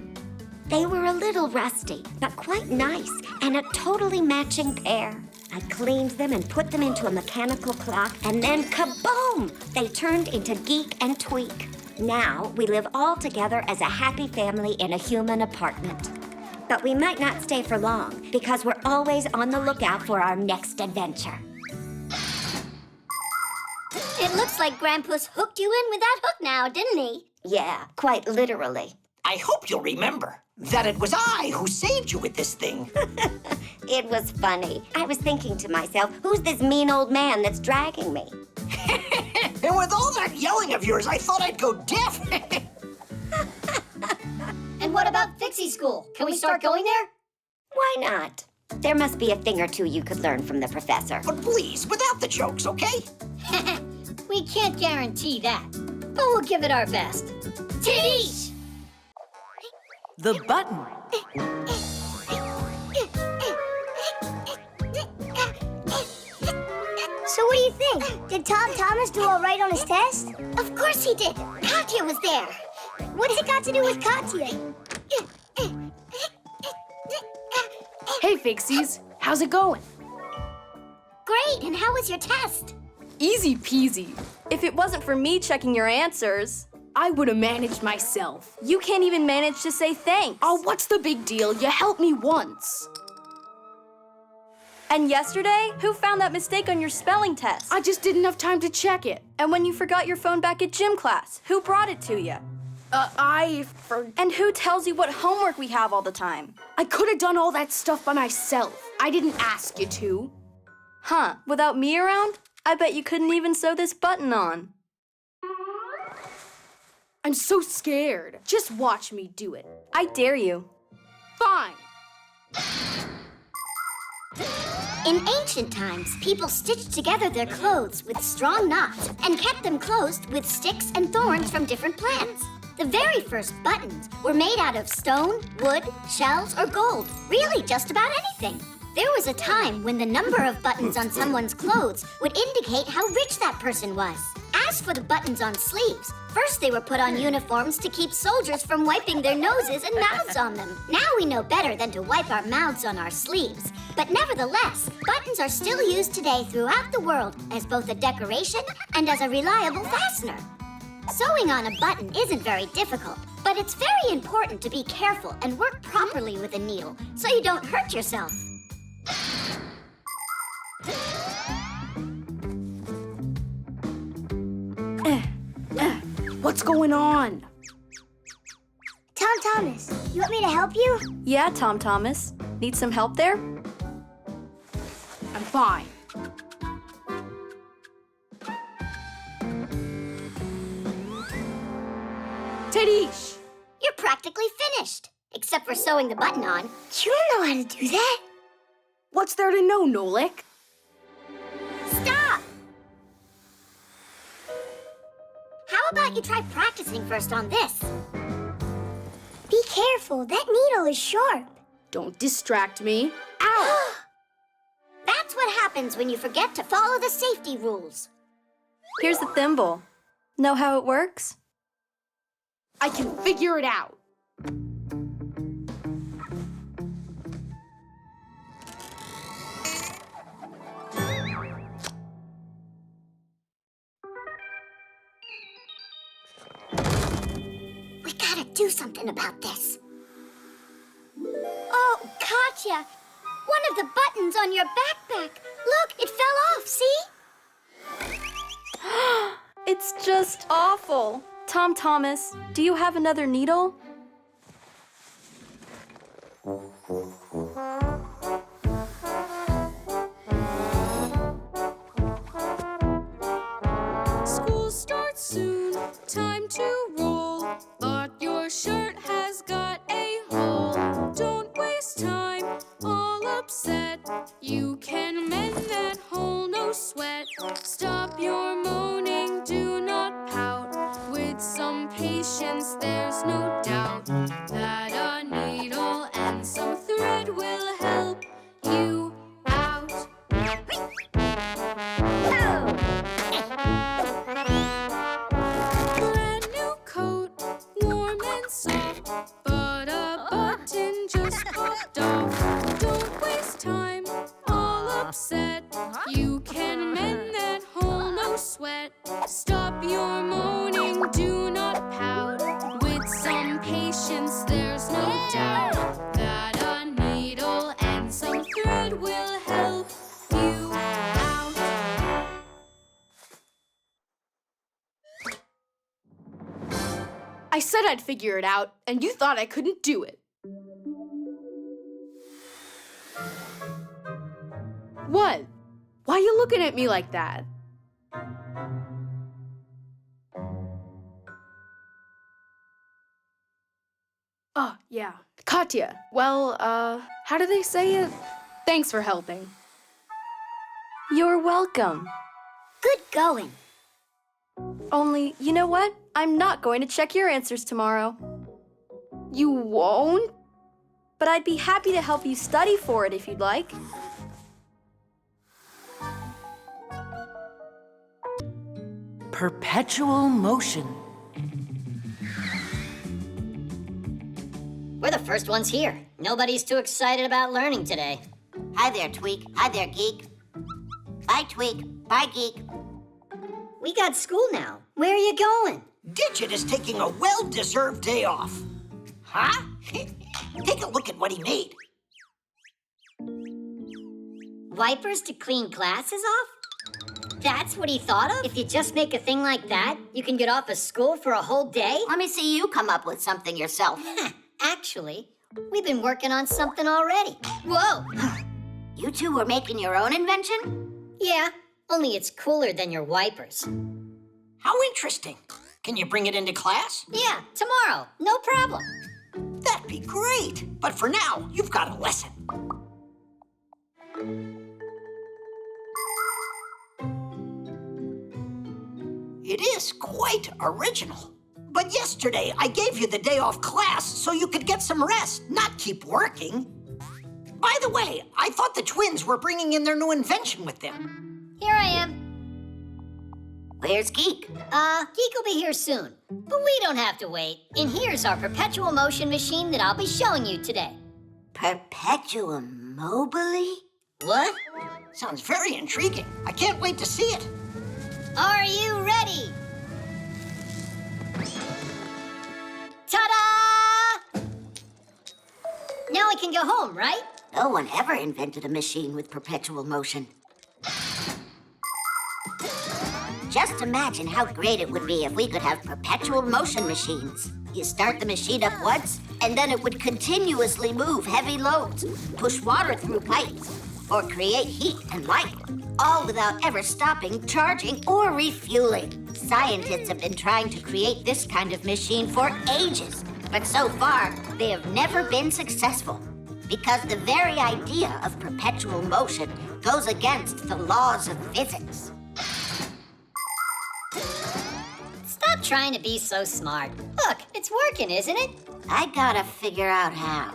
They were a little rusty, but quite nice, and a totally matching pair. I cleaned them and put them into a mechanical clock, and then kaboom! They turned into Geek and Tweak. Now we live all together as a happy family in a human apartment. But we might not stay for long, because we're always on the lookout for our next adventure. It looks like Grandpus hooked you in with that hook now, didn't he? Yeah, quite literally. I hope you'll remember that it was I who saved you with this thing. It was funny. I was thinking to myself, who's this mean old man that's dragging me? And with all that yelling of yours, I thought I'd go deaf. And what about Fixie School? Can we start going there? Why not? There must be a thing or two you could learn from the professor. But please, without the jokes, okay? We can't guarantee that, but we'll give it our best. Titties! The button. So what do you think? Did Tom Thomas do all right on his test? Of course he did. Katya was there. What's it got to do with Katya? Hey, Fixies. How's it going? Great, and how was your test? Easy peasy. If it wasn't for me checking your answers, I would have managed myself. you can't even manage to say thanks. Oh, what's the big deal? You helped me once. And yesterday, who found that mistake on your spelling test? I just didn't have time to check it. And when you forgot your phone back at gym class, who brought it to you? And who tells you what homework we have all the time? I could have done all that stuff by myself. I didn't ask you to. Huh, without me around? I bet you couldn't even sew this button on. I'm so scared. Just watch me do it. I dare you. Fine. In ancient times, people stitched together their clothes with strong knots and kept them closed with sticks and thorns from different plants. The very first buttons were made out of stone, wood, shells, or gold. Really, just about anything. There was a time when the number of buttons on someone's clothes would indicate how rich that person was. As for the buttons on sleeves, first they were put on uniforms to keep soldiers from wiping their noses and mouths on them. Now we know better than to wipe our mouths on our sleeves. But nevertheless, buttons are still used today throughout the world as both a decoration and as a reliable fastener. Sewing on a button isn't very difficult, but it's very important to be careful and work properly with a needle so you don't hurt yourself. What's going on? Tom Thomas, you want me to help you? Yeah, Tom Thomas. Need some help there? I'm fine. Tadish! You're practically finished, except for sewing the button on. You don't know how to do that. What's there to know, Nolik? Stop! How about you try practicing first on this? Be careful, that needle is sharp. Don't distract me. Ow! That's what happens when you forget to follow the safety rules. Here's the thimble. Know how it works? I can figure it out. We gotta do something about this. Oh, Katya! One of the buttons on your backpack. Look, it fell off, see? It's just awful. Tom Thomas, do you have another needle? School starts soon, time to roll. But your shirt has got a hole. Don't waste time, all upset. You can mend that hole, no sweat. Stop your moaning, do not pout. With some patience, there's no doubt that a needle and some thread will help you out. Brand new coat, warm and soft, but a button just popped off. Don't waste time, all upset. You can mend that hole, no sweat. Stop your moaning, do not pout. With some patience, there's no doubt that a needle and some thread will help you out. I said I'd figure it out, and you thought I couldn't do it. What? Why are you looking at me like that? Oh, yeah. Katya. Well, how do they say it? Thanks for helping. You're welcome. Good going. Only, you know what? I'm not going to check your answers tomorrow. You won't? But I'd be happy to help you study for it if you'd like. Perpetual motion. We're the first ones here. Nobody's too excited about learning today. Hi there, Tweak. Hi there, Geek. Bye, Tweak. Bye, Geek. We got school now. Where are you going? Digit is taking a well-deserved day off. Huh? Take a look at what he made. Wipers to clean glasses off? That's what he thought of? If you just make a thing like that, you can get off of school for a whole day? Let me see you come up with something yourself. Actually, we've been working on something already. Whoa! You two were making your own invention? Yeah, only it's cooler than your wipers. How interesting. Can you bring it into class? Yeah, tomorrow. No problem. That'd be great. But for now, you've got a lesson. It is quite original. But yesterday, I gave you the day off class so you could get some rest, not keep working. By the way, I thought the twins were bringing in their new invention with them. Here I am. Where's Geek? Geek will be here soon. But we don't have to wait. And here's our perpetual motion machine that I'll be showing you today. Perpetuum mobile? What? Sounds very intriguing. I can't wait to see it. Are you ready? Ta-da! Now I can go home, right? No one ever invented a machine with perpetual motion. Just imagine how great it would be if we could have perpetual motion machines. You start the machine up once, and then it would continuously move heavy loads, push water through pipes, or create heat and light, all without ever stopping, charging, or refueling. Scientists have been trying to create this kind of machine for ages, but so far, they have never been successful, because the very idea of perpetual motion goes against the laws of physics. Stop trying to be so smart. Look, it's working, isn't it? I gotta figure out how.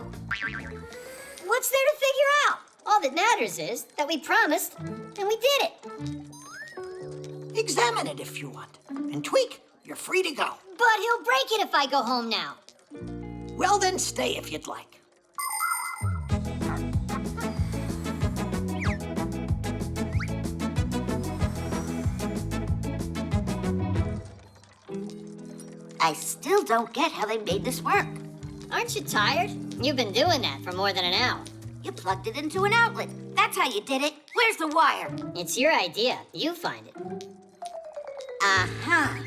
What's there to figure out? All that matters is that we promised, and we did it. Examine it if you want. And Tweak, you're free to go. But he'll break it if I go home now. Well, then stay if you'd like. I still don't get how they made this work. Aren't you tired? You've been doing that for more than an hour. You plugged it into an outlet. That's how you did it. Where's the wire? It's your idea. You find it. Uh-huh.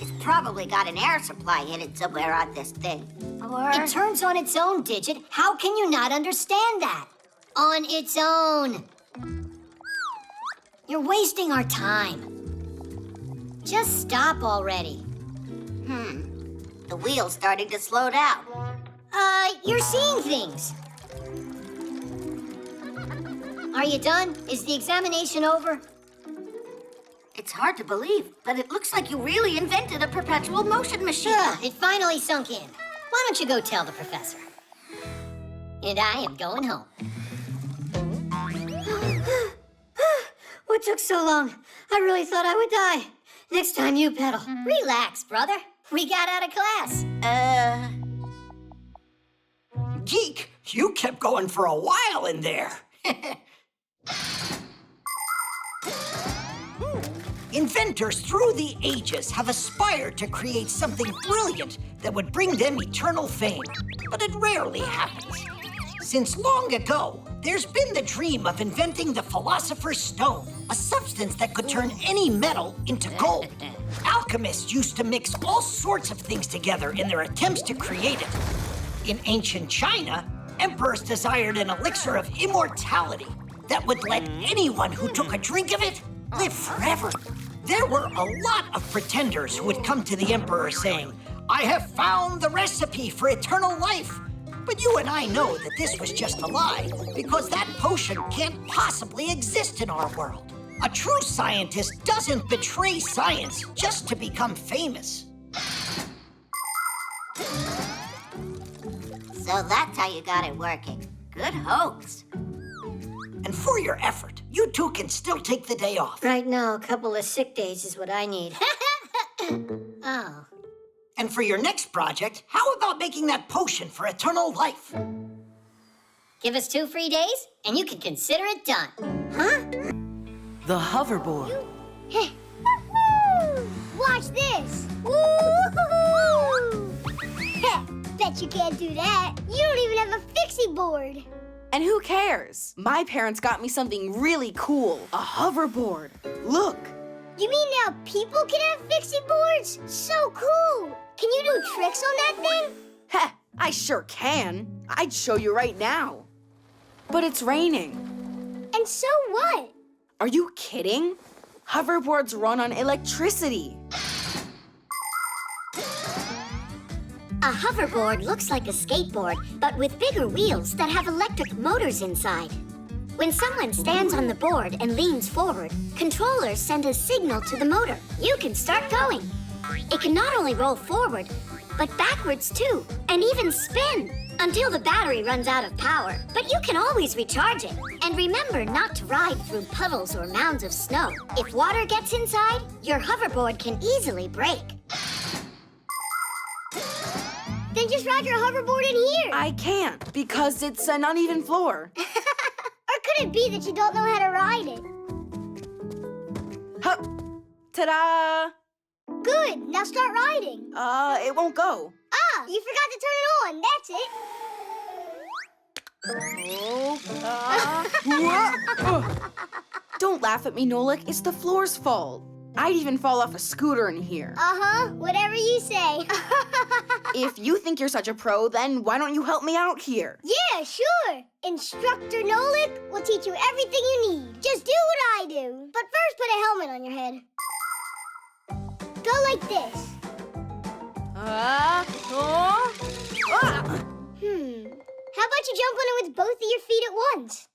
It's probably got an air supply in it somewhere on this thing. Or... It turns on its own, Digit. How can you not understand that? On its own. You're wasting our time. Just stop already. The wheel's starting to slow down. You're seeing things. Are you done? Is the examination over? It's hard to believe, but it looks like you really invented a perpetual motion machine. It finally sunk in. Why don't you go tell the professor? And I am going home. What took so long? I really thought I would die. Next time you pedal. Relax, brother. We got out of class. Geek, you kept going for a while in there. Inventors through the ages have aspired to create something brilliant that would bring them eternal fame, but it rarely happens. Since long ago, there's been the dream of inventing the Philosopher's Stone, a substance that could turn any metal into gold. Alchemists used to mix all sorts of things together in their attempts to create it. In ancient China, emperors desired an elixir of immortality that would let anyone who took a drink of it live forever. There were a lot of pretenders who would come to the emperor saying, "I have found the recipe for eternal life." But you and I know that this was just a lie, because that potion can't possibly exist in our world. A true scientist doesn't betray science just to become famous. So that's how you got it working. Good hoax. And for your effort, you two can still take the day off. Right now, a couple of sick days is what I need. Oh. And for your next project, how about making that potion for eternal life? Give us 2 free days, and you can consider it done. Huh? The hoverboard. Watch this! Woo-hoo-hoo! Bet you can't do that. You don't even have a Fixie board. And who cares? My parents got me something really cool. A hoverboard. Look. You mean now people can have Fixie boards? So cool! Can you do tricks on that thing? Heh, I sure can. I'd show you right now. But it's raining. And so what? Are you kidding? Hoverboards run on electricity. A hoverboard looks like a skateboard, but with bigger wheels that have electric motors inside. When someone stands on the board and leans forward, controllers send a signal to the motor. You can start going. It can not only roll forward, but backwards too, and even spin. until the battery runs out of power. But you can always recharge it. And remember not to ride through puddles or mounds of snow. If water gets inside, your hoverboard can easily break. Then just ride your hoverboard in here. I can't, because it's an uneven floor. Or could it be that you don't know how to ride it? Huh. Ta-da! Good, now start riding. It won't go. Ah, you forgot to turn it on, that's it. Don't laugh at me, Nolik. It's the floor's fault. I'd even fall off a scooter in here. Uh-huh, whatever you say. If you think you're such a pro, then why don't you help me out here? Yeah, sure. Instructor Nolik will teach you everything you need. Just do what I do. But first put a helmet on your head. Go like this. How about you jump on it with both of your feet at once?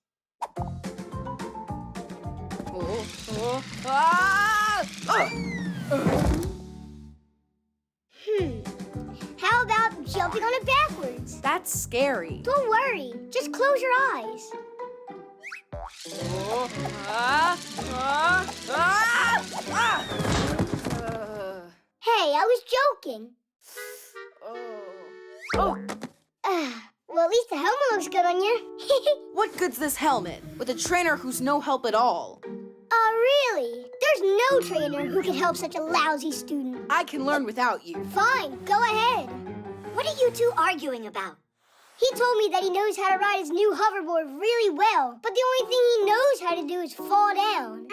How about jumping on it backwards? That's scary. Don't worry. Just close your eyes. Hey, I was joking. Well, at least the helmet looks good on you. What good's this helmet with a trainer who's no help at all? Really? There's no trainer who can help such a lousy student. I can learn without you. Fine, go ahead. What are you two arguing about? He told me that he knows how to ride his new hoverboard really well, but the only thing he knows how to do is fall down.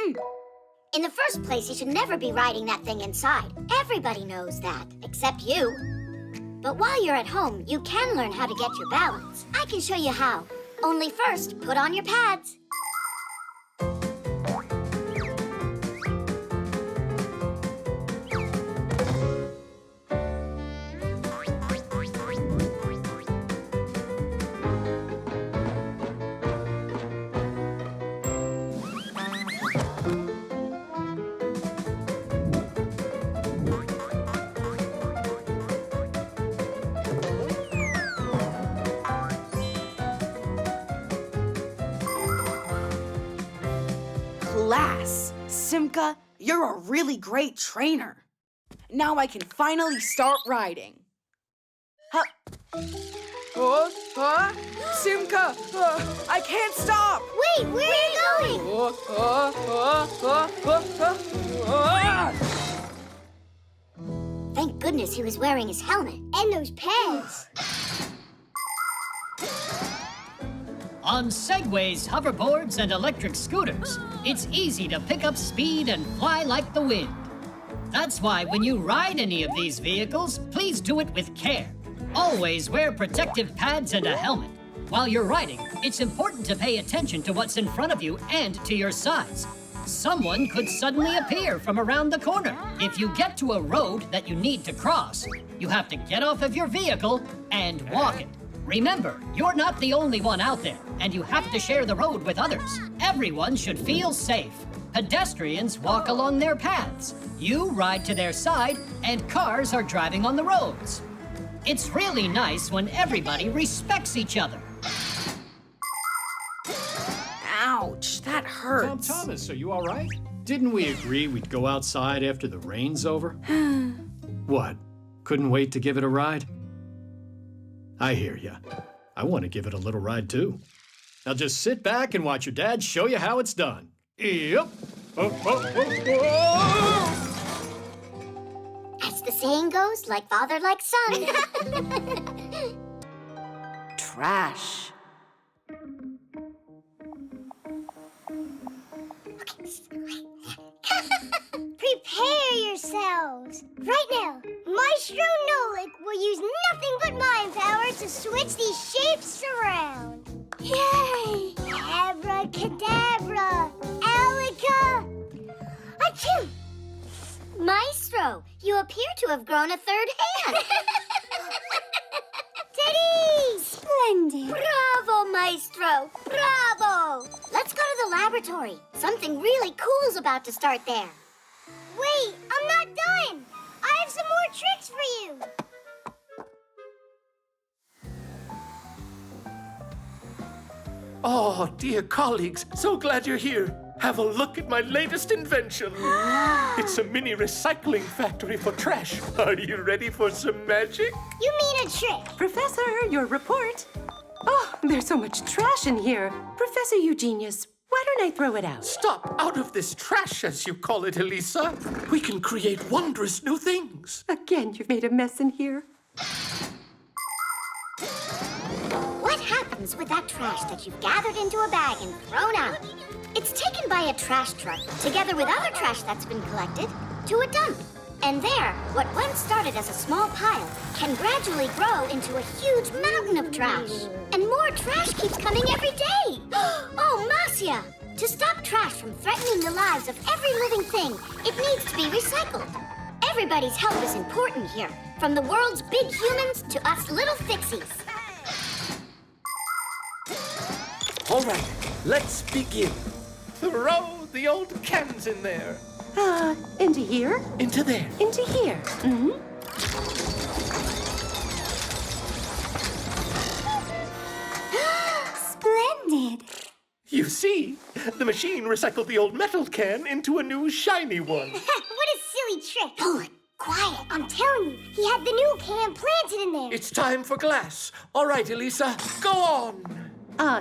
In the first place, you should never be riding that thing inside. Everybody knows that, except you. But while you're at home, you can learn how to get your balance. I can show you how. Only first, put on your pads. Class! Simka, you're a really great trainer. Now I can finally start riding. Simka! I can't stop! Wait, where are you going? Thank goodness he was wearing his helmet. And those pads. On segways, hoverboards, and electric scooters, it's easy to pick up speed and fly like the wind. That's why when you ride any of these vehicles, please do it with care. Always wear protective pads and a helmet. While you're riding, it's important to pay attention to what's in front of you and to your sides. Someone could suddenly appear from around the corner. If you get to a road that you need to cross, you have to get off of your vehicle and walk it. Remember, you're not the only one out there, and you have to share the road with others. Everyone should feel safe. Pedestrians walk along their paths. You ride to their side, and cars are driving on the roads. It's really nice when everybody respects each other. Ouch, that hurts. Tom Thomas, are you all right? Didn't we agree we'd go outside after the rain's over? What? Couldn't wait to give it a ride? I hear ya. I want to give it a little ride, too. Now just sit back and watch your dad show you how it's done. Yep. As the saying goes, like father, like son. Trash. Prepare yourselves. Right now, Maestro Nolik will use nothing but mind power to switch these shapes around. Yay! Abracadabra! Alaka! Achoo! Maestro, you appear to have grown a third hand. Teddy! Splendid. Bravo, Maestro. Bravo. Let's go to the laboratory. Something really cool's about to start there. Wait, I'm not done. I have some more tricks for you. Oh, dear colleagues, so glad you're here. Have a look at my latest invention. It's a mini recycling factory for trash. Are you ready for some magic? You mean a trick? Professor, your report. Oh, there's so much trash in here. Professor Eugenius, why don't I throw it out? Stop out of this trash, as you call it, Elisa. We can create wondrous new things. Again, you've made a mess in here. What happens with that trash that you've gathered into a bag and thrown out? It's taken by a trash truck, together with other trash that's been collected, to a dump. And there, what once started as a small pile can gradually grow into a huge mountain of trash. And more trash keeps coming every day. Oh, Marcia! To stop trash from threatening the lives of every living thing, it needs to be recycled. Everybody's help is important here, from the world's big humans to us little Fixies. All right, let's begin. Throw the old cans in there. Into here? Into there. Into here. Mm-hmm. Splendid. You see, the machine recycled the old metal can into a new shiny one. What a silly trick. Nolik, quiet. I'm telling you, he had the new can planted in there. It's time for glass. All right, Elisa, go on.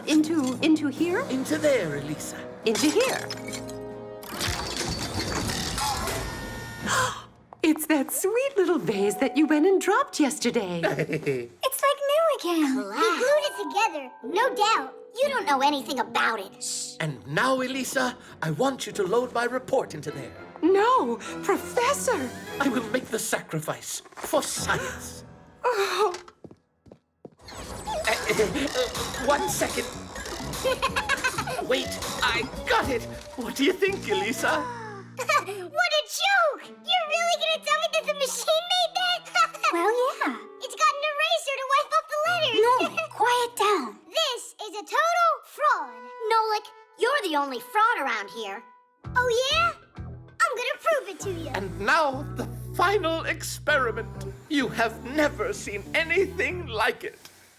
Into here? Into there, Elisa. Into here. It's that sweet little vase that you went and dropped yesterday. It's like new again. He glued it together, no doubt. You don't know anything about it. And now, Elisa, I want you to load my report into there. No, Professor. I will make the sacrifice for science. Oh. 1 second. Wait, I got it. What do you think, Elisa? What a joke! You're really gonna tell me that the machine made that? Well, yeah. It's got an eraser to wipe off the letters. No, quiet down. This is a total fraud. Nolik, you're the only fraud around here. Oh, yeah? I'm gonna prove it to you. And now, the final experiment. You have never seen anything like it.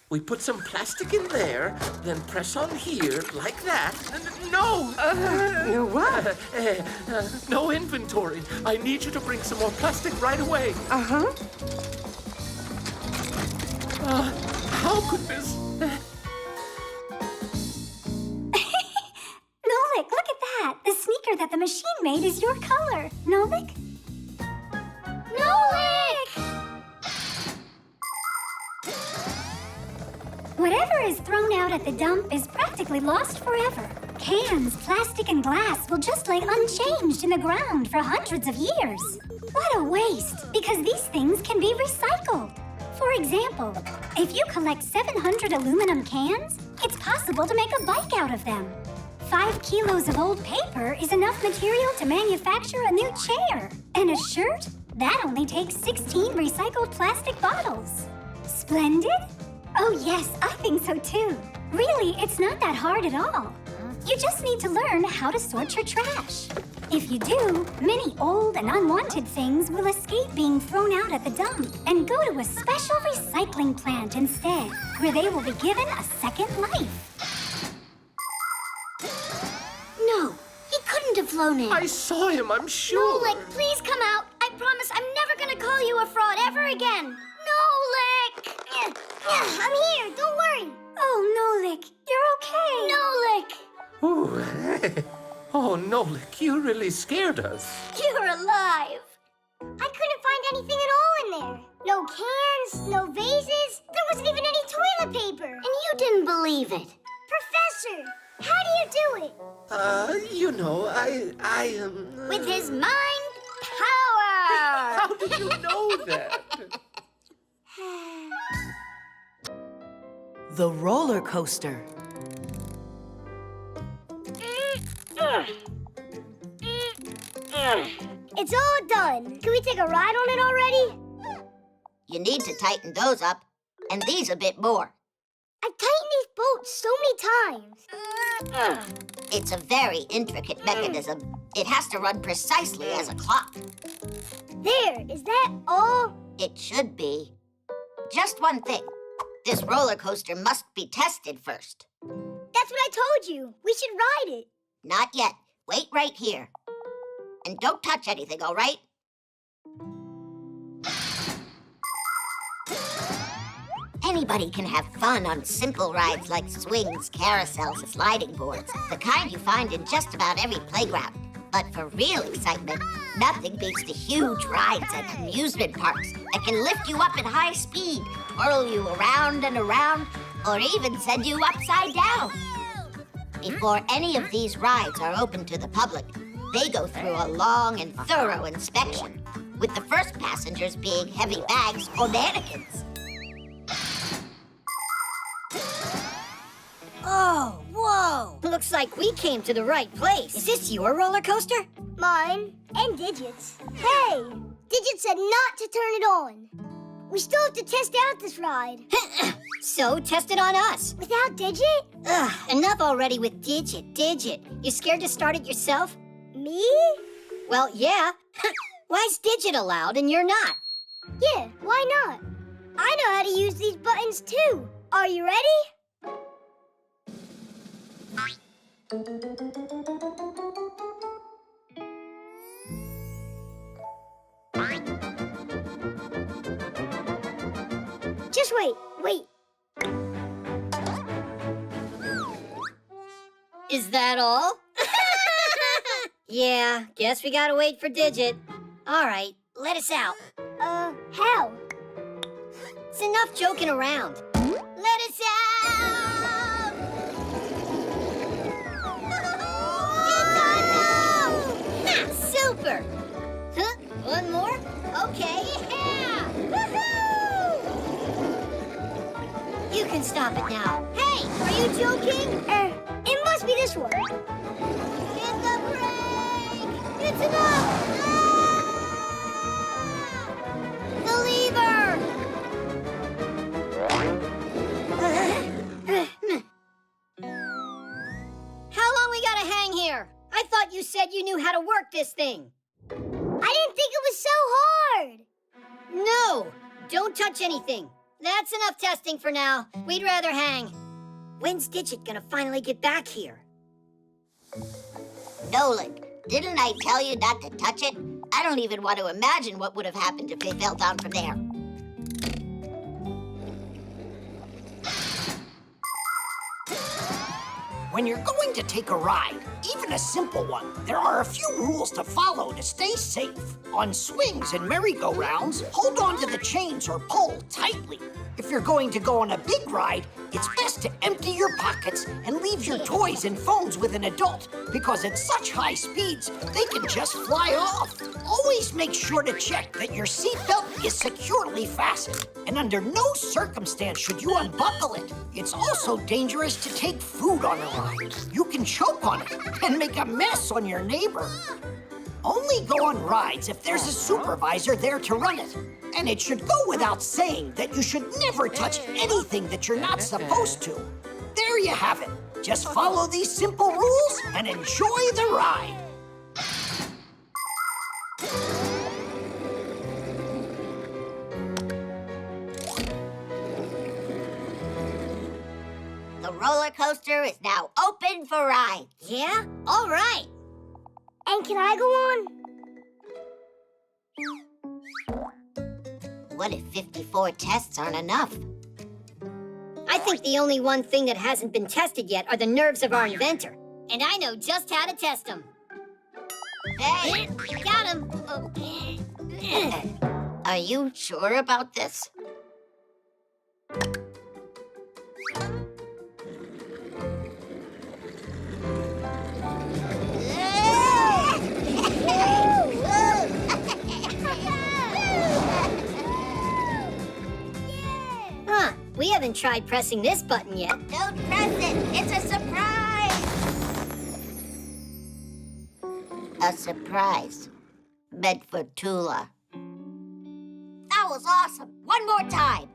We put some plastic in there, then press on here like that. No! No what? No inventory. I need you to bring some more plastic right away. Uh-huh. How could this... Nolik, look at that. The sneaker that the machine made is your color. Nolik? Nolik! Whatever is thrown out at the dump is practically lost forever. Cans, plastic, and glass will just lay unchanged in the ground for hundreds of years. What a waste, because these things can be recycled. For example, if you collect 700 aluminum cans, it's possible to make a bike out of them. 5 kilos of old paper is enough material to manufacture a new chair. And a shirt? That only takes 16 recycled plastic bottles. Splendid? Oh yes, I think so too. Really, it's not that hard at all. You just need to learn how to sort your trash. If you do, many old and unwanted things will escape being thrown out at the dump and go to a special recycling plant instead, where they will be given a second life. No, he couldn't have flown in. I saw him, I'm sure. Nolik, please come out. I promise I'm never gonna call you a fraud ever again. Nolik! I'm here, don't worry. Oh, Nolik, you're okay. Nolik! Ooh. Oh, Nolik, you really scared us. You're alive. I couldn't find anything at all in there. No cans, no vases. There wasn't even any toilet paper. And you didn't believe it. Professor, how do you do it? You know, I With his mind power. How did you know that? The roller coaster. It's all done. Can we take a ride on it already? You need to tighten those up, and these a bit more. I've tightened these bolts so many times. It's a very intricate mechanism. It has to run precisely as a clock. There, is that all? It should be. Just one thing. This roller coaster must be tested first. That's what I told you. We should ride it. Not yet. Wait right here. And don't touch anything, all right? Anybody can have fun on simple rides like swings, carousels, and sliding boards. The kind you find in just about every playground. But for real excitement, nothing beats the huge rides at amusement parks that can lift you up at high speed, twirl you around and around, or even send you upside down. Before any of these rides are open to the public, they go through a long and thorough inspection, with the first passengers being heavy bags or mannequins. Oh, whoa! Looks like we came to the right place. Is this your roller coaster? Mine and Digit's. Hey! Digit said not to turn it on. We still have to test out this ride. So, test it on us. Without Digit? Ugh, enough already with Digit. Digit, you scared to start it yourself? Me? Well, yeah. Why's Digit allowed and you're not? Yeah, why not? I know how to use these buttons too. Are you ready? Just wait. Is that all? Yeah, guess we gotta wait for Digit. All right, let us out. How? It's enough joking around. Let us out! It's awesome! Ha, super! Huh? One more? Okay, yeah! Woohoo! You can stop it now. Hey, are you joking? It must be this one. Hit the brake! It's enough! The lever! How long we gotta hang here? I thought you said you knew how to work this thing. I didn't think it was so hard. No! Don't touch anything. That's enough testing for now. We'd rather hang. When's Digit gonna finally get back here? Nolik, didn't I tell you not to touch it? I don't even want to imagine what would have happened if they fell down from there. When you're going to take a ride, even a simple one, there are a few rules to follow to stay safe. On swings and merry-go-rounds, hold on to the chains or pull tightly. If you're going to go on a big ride, it's best to empty your pockets and leave your toys and phones with an adult, because at such high speeds, they can just fly off. Always make sure to check that your seatbelt is securely fastened, and under no circumstance should you unbuckle it. It's also dangerous to take food on a ride. You can choke on it and make a mess on your neighbor. Only go on rides if there's a supervisor there to run it. And it should go without saying that you should never touch anything that you're not supposed to. There you have it. Just follow these simple rules and enjoy the ride. The roller coaster is now open for rides. Yeah? All right. And can I go on? What if 54 tests aren't enough? I think the only one thing that hasn't been tested yet are the nerves of our inventor. And I know just how to test them. Hey! Got him! Are you sure about this? Huh, we haven't tried pressing this button yet. Don't press it! It's a surprise! A surprise. Meant for Tula. That was awesome! One more time!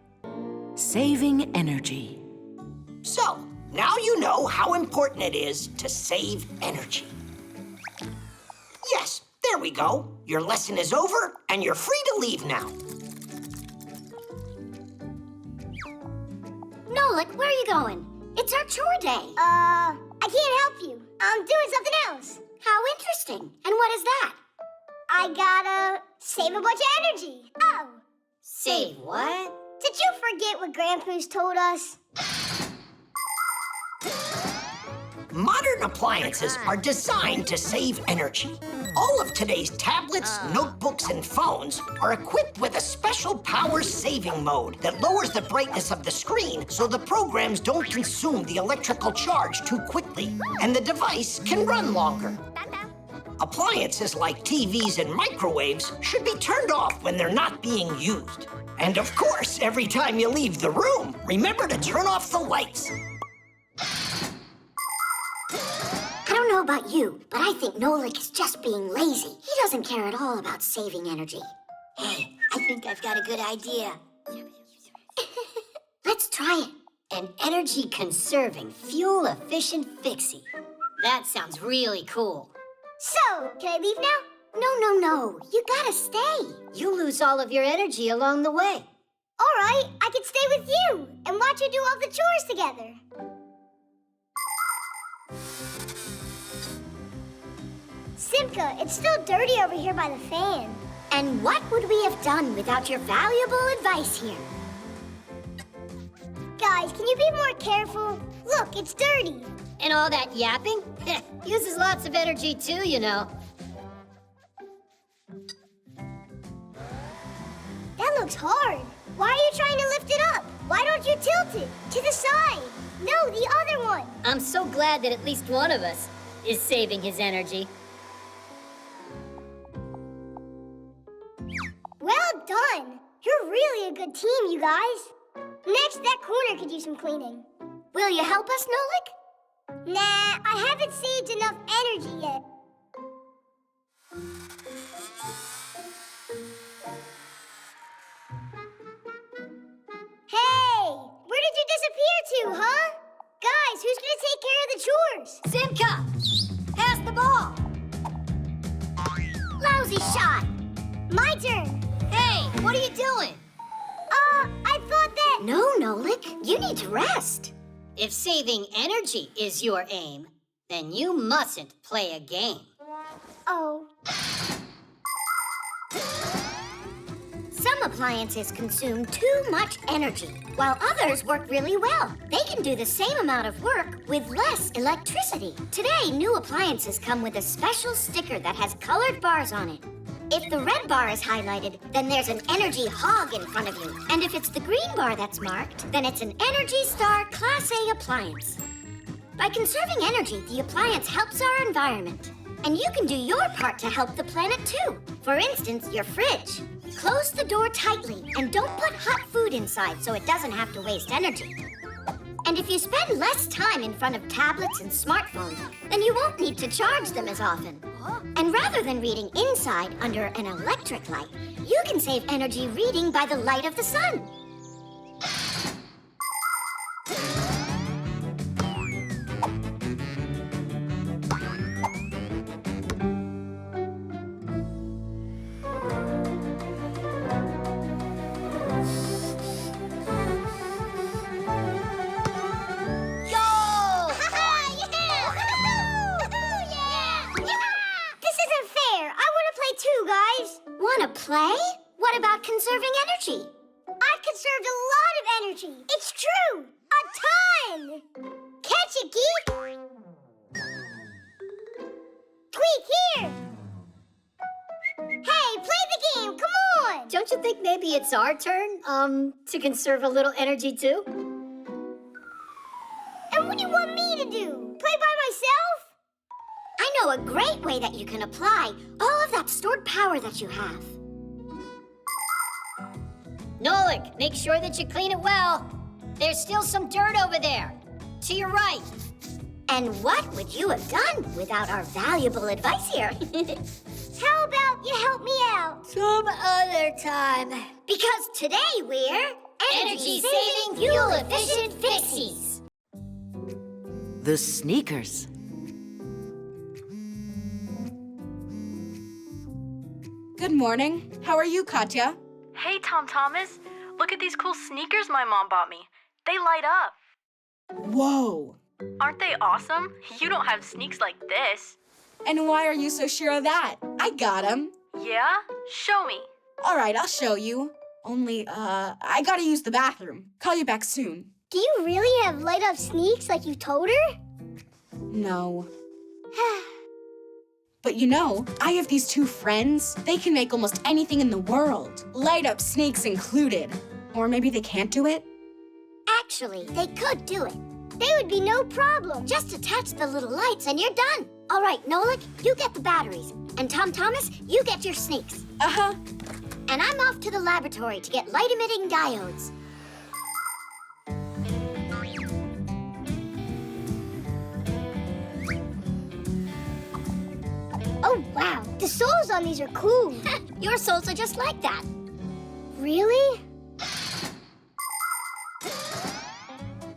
Saving energy. So, now you know how important it is to save energy. Yes, there we go. Your lesson is over, and you're free to leave now. Nolik, where are you going? It's our chore day. I can't help you. I'm doing something else. How interesting. And what is that? I gotta save a bunch of energy. Oh. Save what? Did you forget what Grandpus told us? Modern appliances are designed to save energy. All of today's tablets, notebooks, and phones are equipped with a special power-saving mode that lowers the brightness of the screen so the programs don't consume the electrical charge too quickly, and the device can run longer. Appliances like TVs and microwaves should be turned off when they're not being used. And of course, every time you leave the room, remember to turn off the lights. I don't know about you, but I think Nolik is just being lazy. He doesn't care at all about saving energy. Hey, I think I've got a good idea. Let's try it. An energy-conserving, fuel-efficient Fixie. That sounds really cool. So, can I leave now? No. You gotta stay. You lose all of your energy along the way. All right, I can stay with you and watch you do all the chores together. Simka, it's still dirty over here by the fan. And what would we have done without your valuable advice here? Guys, can you be more careful? Look, it's dirty. And all that yapping? Uses lots of energy too, you know. That looks hard. Why are you trying to lift it up? Why don't you tilt it? To the side. No, the other one. I'm so glad that at least one of us is saving his energy. Well done. You're really a good team, you guys. Next, that corner could use some cleaning. Will you help us, Nolik? Nah, I haven't saved enough energy yet. Hey, where did you disappear to, huh? Guys, who's gonna take care of the chores? Simka! Pass the ball! Lousy shot! My turn. Hey, what are you doing? I thought that... No, Nolik, you need to rest. If saving energy is your aim, then you mustn't play a game. Oh. Some appliances consume too much energy, while others work really well. They can do the same amount of work with less electricity. Today, new appliances come with a special sticker that has colored bars on it. If the red bar is highlighted, then there's an energy hog in front of you. And if it's the green bar that's marked, then it's an Energy Star Class A appliance. By conserving energy, the appliance helps our environment. And you can do your part to help the planet too. For instance, your fridge. Close the door tightly and don't put hot food inside so it doesn't have to waste energy. And if you spend less time in front of tablets and smartphones, then you won't need to charge them as often. And rather than reading inside under an electric light, you can save energy reading by the light of the sun. Want to play? What about conserving energy? I've conserved a lot of energy. It's true. A ton. Catch it, Geek. Tweak, here. Hey, play the game. Come on. Don't you think maybe it's our turn, to conserve a little energy too? And what do you want me to do? Play by myself? I know a great way that you can apply all of that stored power that you have. Nolik, make sure that you clean it well. There's still some dirt over there. To your right. And what would you have done without our valuable advice here? How about you help me out? Some other time. Because today we're energy-saving, fuel-efficient Fixies. The sneakers. Good morning. How are you, Katya? Hey, Tom Thomas. Look at these cool sneakers my mom bought me. They light up. Whoa! Aren't they awesome? You don't have sneaks like this. And why are you so sure of that? I got 'em. Yeah? Show me. All right, I'll show you. Only, I gotta use the bathroom. Call you back soon. Do you really have light-up sneaks like you told her? No. But you know, I have these two friends. They can make almost anything in the world. Light-up sneaks included. Or maybe they can't do it? Actually, they could do it. They would be no problem. Just attach the little lights and you're done. All right, Nolik, you get the batteries. And Tom Thomas, you get your sneaks. Uh-huh. And I'm off to the laboratory to get light-emitting diodes. Oh, wow. The soles on these are cool. Your soles are just like that. Really?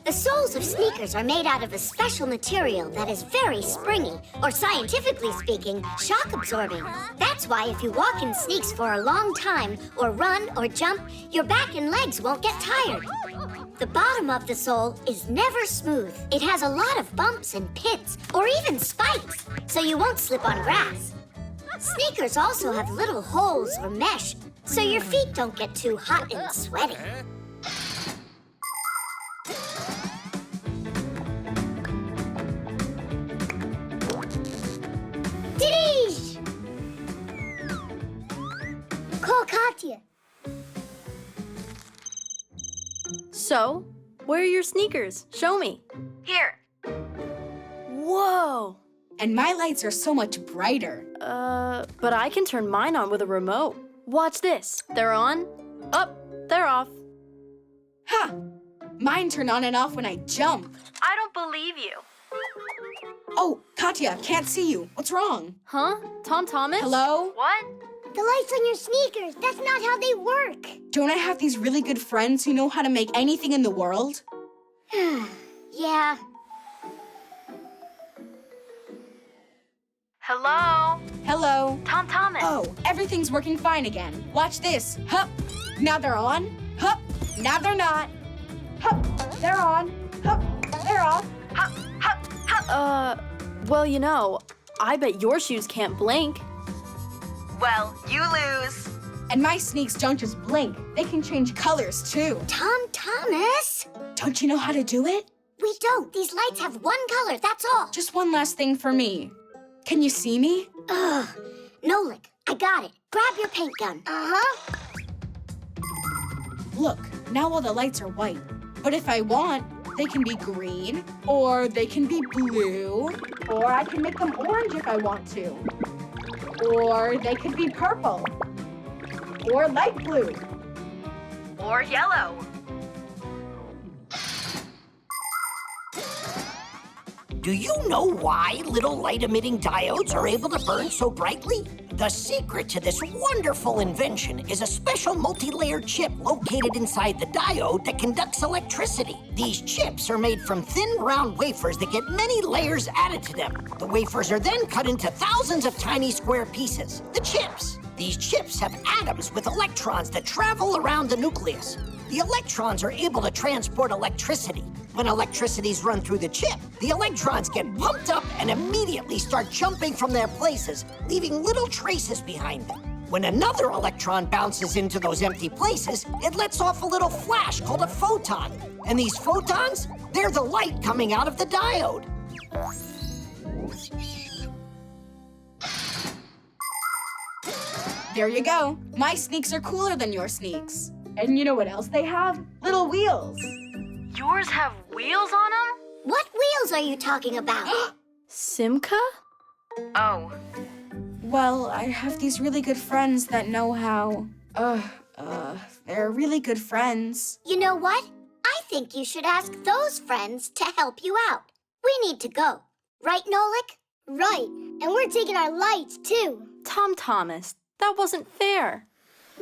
The soles of sneakers are made out of a special material that is very springy, or scientifically speaking, shock absorbing. That's why if you walk in sneaks for a long time, or run or jump, your back and legs won't get tired. The bottom of the sole is never smooth. It has a lot of bumps and pits, or even spikes, so you won't slip on grass. Sneakers also have little holes or mesh, so your feet don't get too hot and sweaty. Didish! Call Katya. So, where are your sneakers? Show me. Here. Whoa! And my lights are so much brighter. But I can turn mine on with a remote. Watch this. They're on. Up. They're off. Ha! Mine turn on and off when I jump. I don't believe you. Oh, Katya, can't see you. What's wrong? Huh? Tom Thomas? Hello? What? The lights on your sneakers, that's not how they work. Don't I have these really good friends who know how to make anything in the world? Yeah. Hello? Hello? Tom Thomas. Oh, everything's working fine again. Watch this. Hup. Now they're on. Hup. Now they're not. Hup. They're on. Hup. They're off. Hup, hup, hup. Well, you know, I bet your shoes can't blink. Well, you lose. And my sneaks don't just blink. They can change colors, too. Tom Thomas? Don't you know how to do it? We don't. These lights have one color, that's all. Just one last thing for me. Can you see me? Ugh. Nolik, I got it. Grab your paint gun. Uh-huh. Look, now all the lights are white. But if I want, they can be green, or they can be blue, or I can make them orange if I want to. Or they could be purple, or light blue. Or yellow. Do you know why little light-emitting diodes are able to burn so brightly? The secret to this wonderful invention is a special multi-layered chip located inside the diode that conducts electricity. These chips are made from thin, round wafers that get many layers added to them. The wafers are then cut into thousands of tiny square pieces, the chips. These chips have atoms with electrons that travel around the nucleus. The electrons are able to transport electricity. When electricity's run through the chip, the electrons get pumped up and immediately start jumping from their places, leaving little traces behind them. When another electron bounces into those empty places, it lets off a little flash called a photon. And these photons, they're the light coming out of the diode. There you go. My sneaks are cooler than your sneaks. And you know what else they have? Little wheels. Yours have wheels on them? What wheels are you talking about? Simka? Oh. Well, I have these really good friends that know how. They're really good friends. You know what? I think you should ask those friends to help you out. We need to go. Right, Nolik? Right. And we're taking our lights, too. Tom Thomas, that wasn't fair.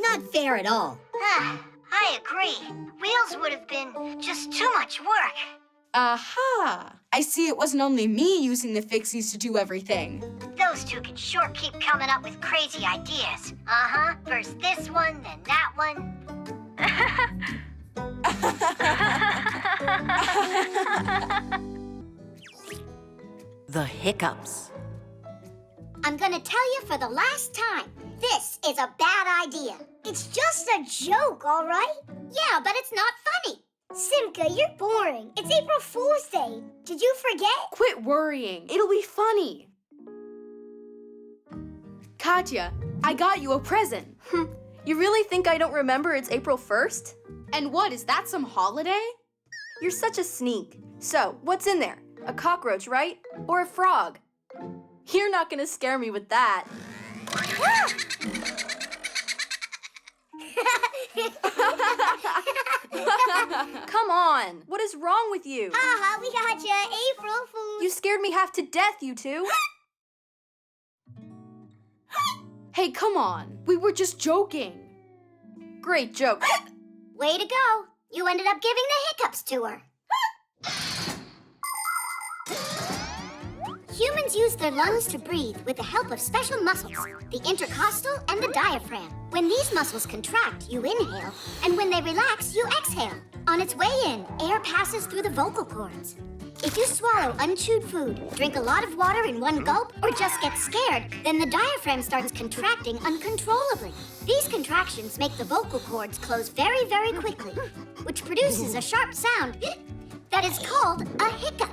Not fair at all. I agree. Wheels would have been just too much work. Aha! I see it wasn't only me using the Fixies to do everything. Those two can sure keep coming up with crazy ideas. Uh-huh. First this one, then that one. The hiccups. I'm gonna tell you for the last time, this is a bad idea. It's just a joke, all right? Yeah, but it's not funny. Simka, you're boring. It's April Fool's Day. Did you forget? Quit worrying. It'll be funny. Katya, I got you a present. You really think I don't remember it's April 1st? And what, is that some holiday? You're such a sneak. So, what's in there? A cockroach, right? Or a frog? You're not gonna scare me with that. Come on, what is wrong with you? Haha, we got ya, April Fool. You scared me half to death, you two. Hey, come on. We were just joking. Great joke. Way to go. You ended up giving the hiccups to her. Humans use their lungs to breathe with the help of special muscles, the intercostal and the diaphragm. When these muscles contract, you inhale, and when they relax, you exhale. On its way in, air passes through the vocal cords. If you swallow unchewed food, drink a lot of water in one gulp, or just get scared, then the diaphragm starts contracting uncontrollably. These contractions make the vocal cords close very, very quickly, which produces a sharp sound that is called a hiccup.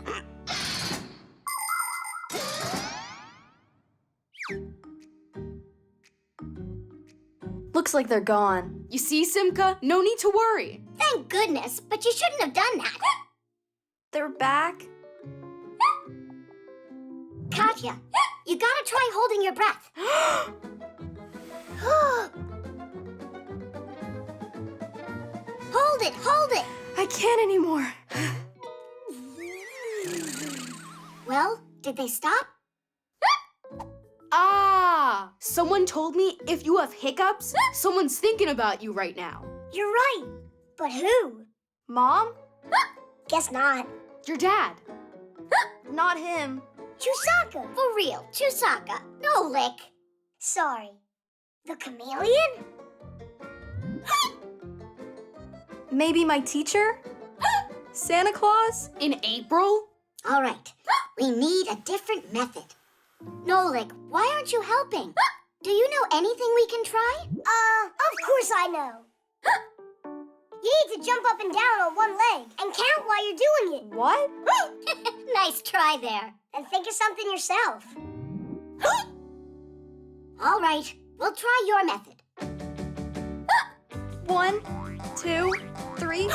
Looks like they're gone. You see, Simka? No need to worry. Thank goodness, but you shouldn't have done that. They're back? Katya, you gotta try holding your breath. Hold it, hold it. I can't anymore. Well, did they stop? Ah! Someone told me if you have hiccups, someone's thinking about you right now. You're right. But who? Mom? Guess not. Your dad. Not him. Chusaka. For real, Chusaka. Nolik. Sorry. The chameleon? Maybe my teacher? Santa Claus? In April? All right. We need a different method. Nolik, why aren't you helping? Do you know anything we can try? Of course I know. You need to jump up and down on one leg and count while you're doing it. What? Nice try there. And think of something yourself. All right, we'll try your method. 1, 2, 3,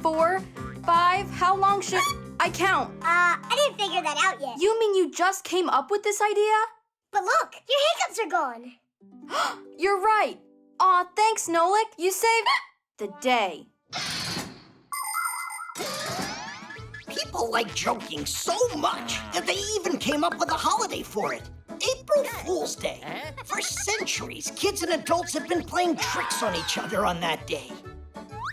4, 5. How long should I count? I didn't figure that out yet. You mean you just came up with this idea? But look, your hiccups are gone. You're right. Aw, thanks, Nolik. You saved the day. People like joking so much that they even came up with a holiday for it. April Fool's Day. For centuries, kids and adults have been playing tricks on each other on that day.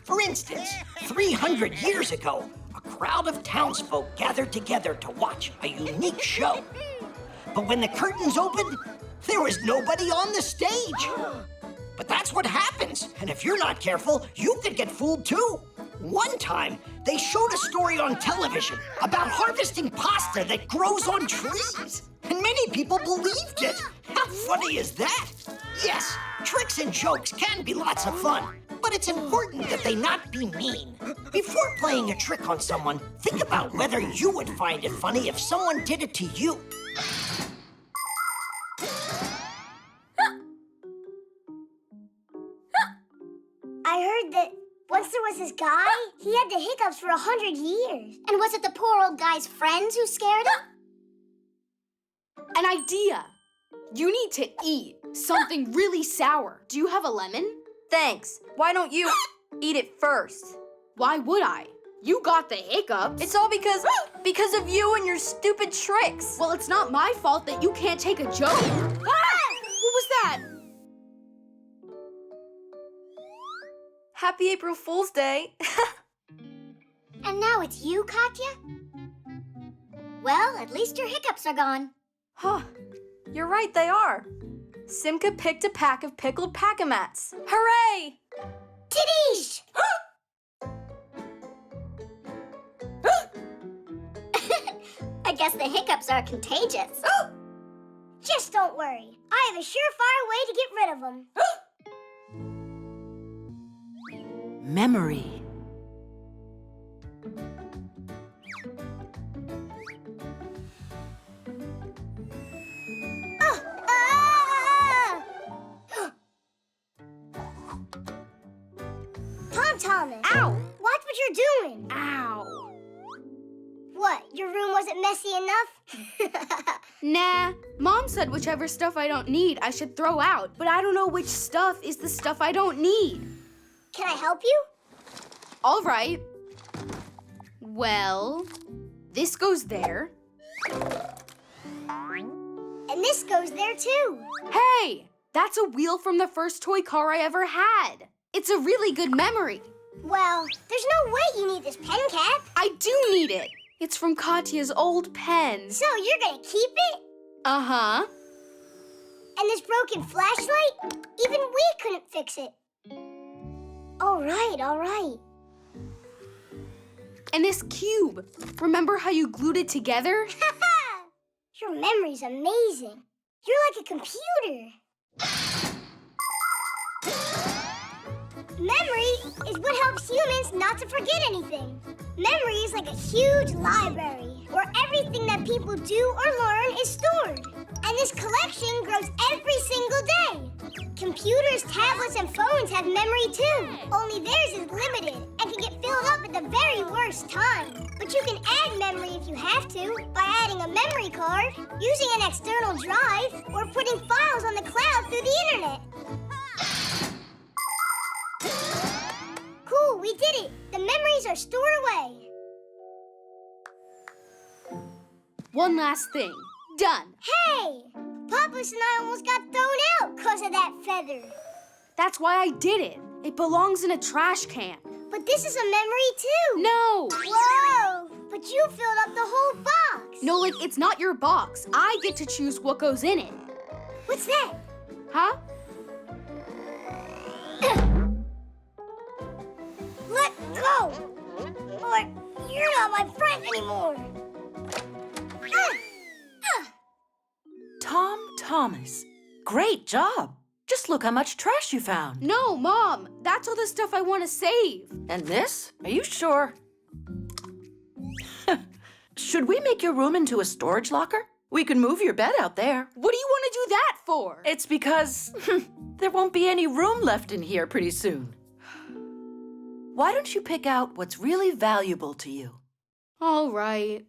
For instance, 300 years ago, a crowd of townsfolk gathered together to watch a unique show. But when the curtains opened, there was nobody on the stage. But that's what happens, and if you're not careful, you could get fooled too. One time, they showed a story on television about harvesting pasta that grows on trees, and many people believed it. How funny is that? Yes, tricks and jokes can be lots of fun, but it's important that they not be mean. Before playing a trick on someone, think about whether you would find it funny if someone did it to you. I heard that once there was this guy, he had the hiccups for 100 years. And was it the poor old guy's friends who scared him? An idea. You need to eat something really sour. Do you have a lemon? Thanks. Why don't you eat it first? Why would I? You got the hiccups. It's all because of you and your stupid tricks. Well, it's not my fault that you can't take a joke. Ah! What was that? Happy April Fool's Day. And now it's you, Katya? Well, at least your hiccups are gone. Huh. You're right, they are. Simka picked a pack of pickled pack-a-mats. Hooray! Tidish! Guess the hiccups are contagious. Just don't worry. I have a surefire way to get rid of them. Memory. Thomas. Ow! Watch what you're doing. Ow! What, your room wasn't messy enough? Nah, Mom said whichever stuff I don't need I should throw out, but I don't know which stuff is the stuff I don't need. Can I help you? All right. Well, this goes there. And this goes there too. Hey, that's a wheel from the first toy car I ever had. It's a really good memory. Well, there's no way you need this pen cap. I do need it. It's from Katya's old pen. So you're gonna keep it? Uh-huh. And this broken flashlight? Even we couldn't fix it. All right, all right. And this cube. Remember how you glued it together? Your memory's amazing. You're like a computer. Memory is what helps humans not to forget anything. Memory is like a huge library where everything that people do or learn is stored. And this collection grows every single day. Computers, tablets, and phones have memory too. Only theirs is limited and can get filled up at the very worst time. But you can add memory if you have to by adding a memory card, using an external drive, or putting files on the cloud through the internet. Cool, we did it. The memories are stored away. One last thing. Done. Hey! Papas and I almost got thrown out because of that feather. That's why I did it. It belongs in a trash can. But this is a memory too. No! Whoa! But you filled up the whole box. No, like, it's not your box. I get to choose what goes in it. What's that? Huh? Let go! Or you're not my friend anymore. Tom Thomas, great job. Just look how much trash you found. No, Mom. That's all the stuff I want to save. And this? Are you sure? Should we make your room into a storage locker? We can move your bed out there. What do you want to do that for? It's because there won't be any room left in here pretty soon. Why don't you pick out what's really valuable to you? All right.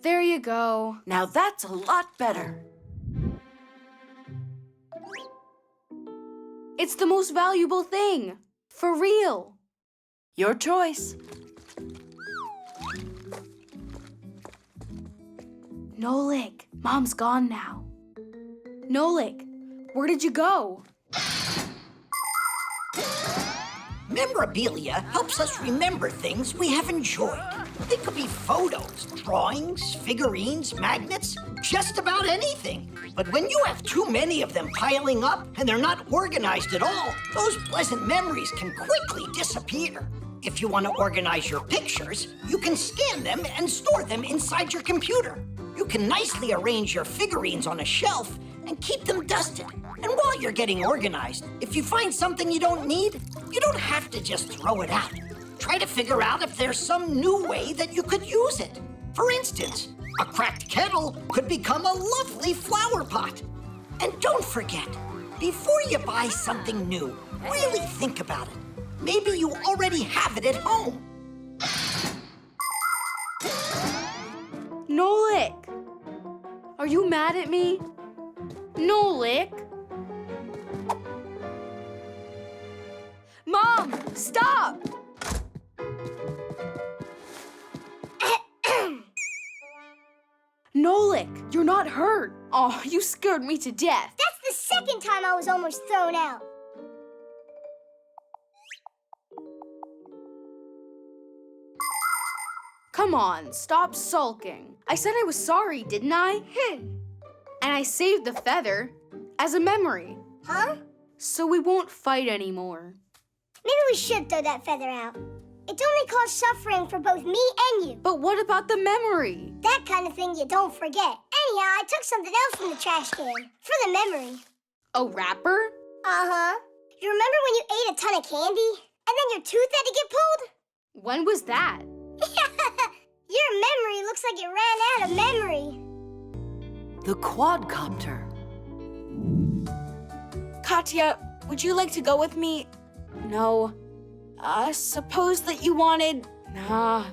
There you go. Now that's a lot better. It's the most valuable thing. For real. Your choice. Nolik, Mom's gone now. Nolik, where did you go? Memorabilia helps us remember things we have enjoyed. They could be photos, drawings, figurines, magnets, just about anything. But when you have too many of them piling up and they're not organized at all, those pleasant memories can quickly disappear. If you want to organize your pictures, you can scan them and store them inside your computer. You can nicely arrange your figurines on a shelf and keep them dusted. And while you're getting organized, if you find something you don't need, you don't have to just throw it out. Try to figure out if there's some new way that you could use it. For instance, a cracked kettle could become a lovely flower pot. And don't forget, before you buy something new, really think about it. Maybe you already have it at home. Nolik, are you mad at me? Nolik? Mom, stop! Nolik, you're not hurt. Oh, you scared me to death. That's the second time I was almost thrown out. Come on, stop sulking. I said I was sorry, didn't I? And I saved the feather as a memory. Huh? So we won't fight anymore. Maybe we should throw that feather out. It only caused suffering for both me and you. But what about the memory? That kind of thing you don't forget. Anyhow, I took something else from the trash can for the memory. A wrapper? Uh-huh. You remember when you ate a ton of candy and then your tooth had to get pulled? When was that? Your memory looks like it ran out of memory. The quadcopter. Katya, would you like to go with me? No. Suppose that you wanted... Nah.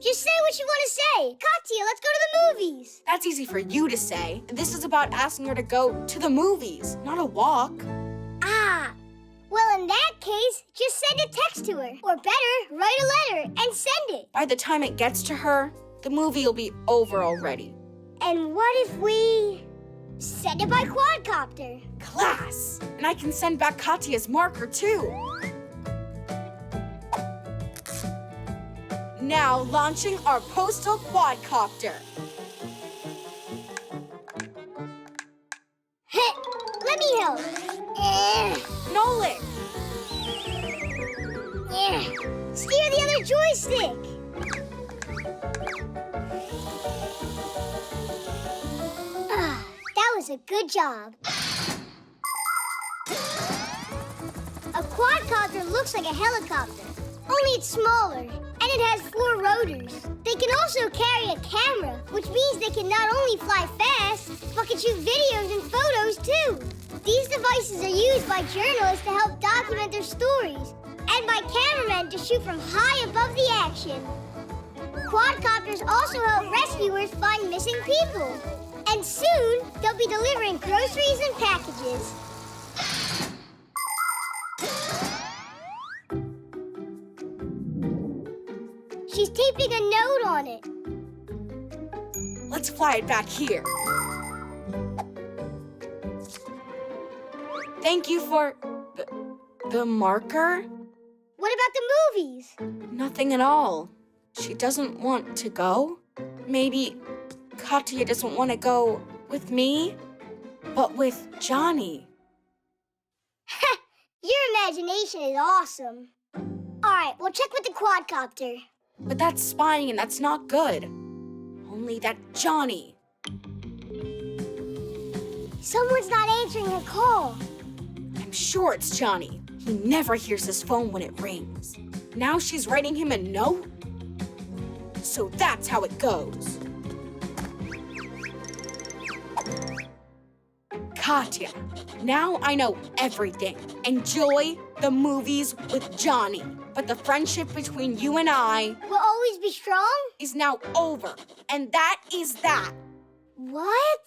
Just say what you want to say. Katya, let's go to the movies. That's easy for you to say. This is about asking her to go to the movies, not a walk. Ah. Well, in that case, just send a text to her. Or better, write a letter and send it. By the time it gets to her, the movie will be over already. And what if we send it by quadcopter? Class! And I can send back Katya's marker, too. Now launching our postal quadcopter. Let me help. Nolik! Steer the other joystick. That was a good job. A quadcopter looks like a helicopter, only it's smaller, and it has 4 rotors. They can also carry a camera, which means they can not only fly fast, but can shoot videos and photos too. These devices are used by journalists to help document their stories, and by cameramen to shoot from high above the action. Quadcopters also help rescuers find missing people. And soon, they'll be delivering groceries and packages. She's taping a note on it. Let's fly it back here. Thank you for the marker? What about the movies? Nothing at all. She doesn't want to go. Maybe Katya doesn't want to go with me, but with Johnny. Your imagination is awesome. All right, we'll check with the quadcopter. But that's spying and that's not good. Only that Johnny. Someone's not answering her call. I'm sure it's Johnny. He never hears his phone when it rings. Now she's writing him a note? So that's how it goes. Katya, now I know everything. Enjoy the movies with Johnny. But the friendship between you and I will always be strong? Is now over. And that is that. What?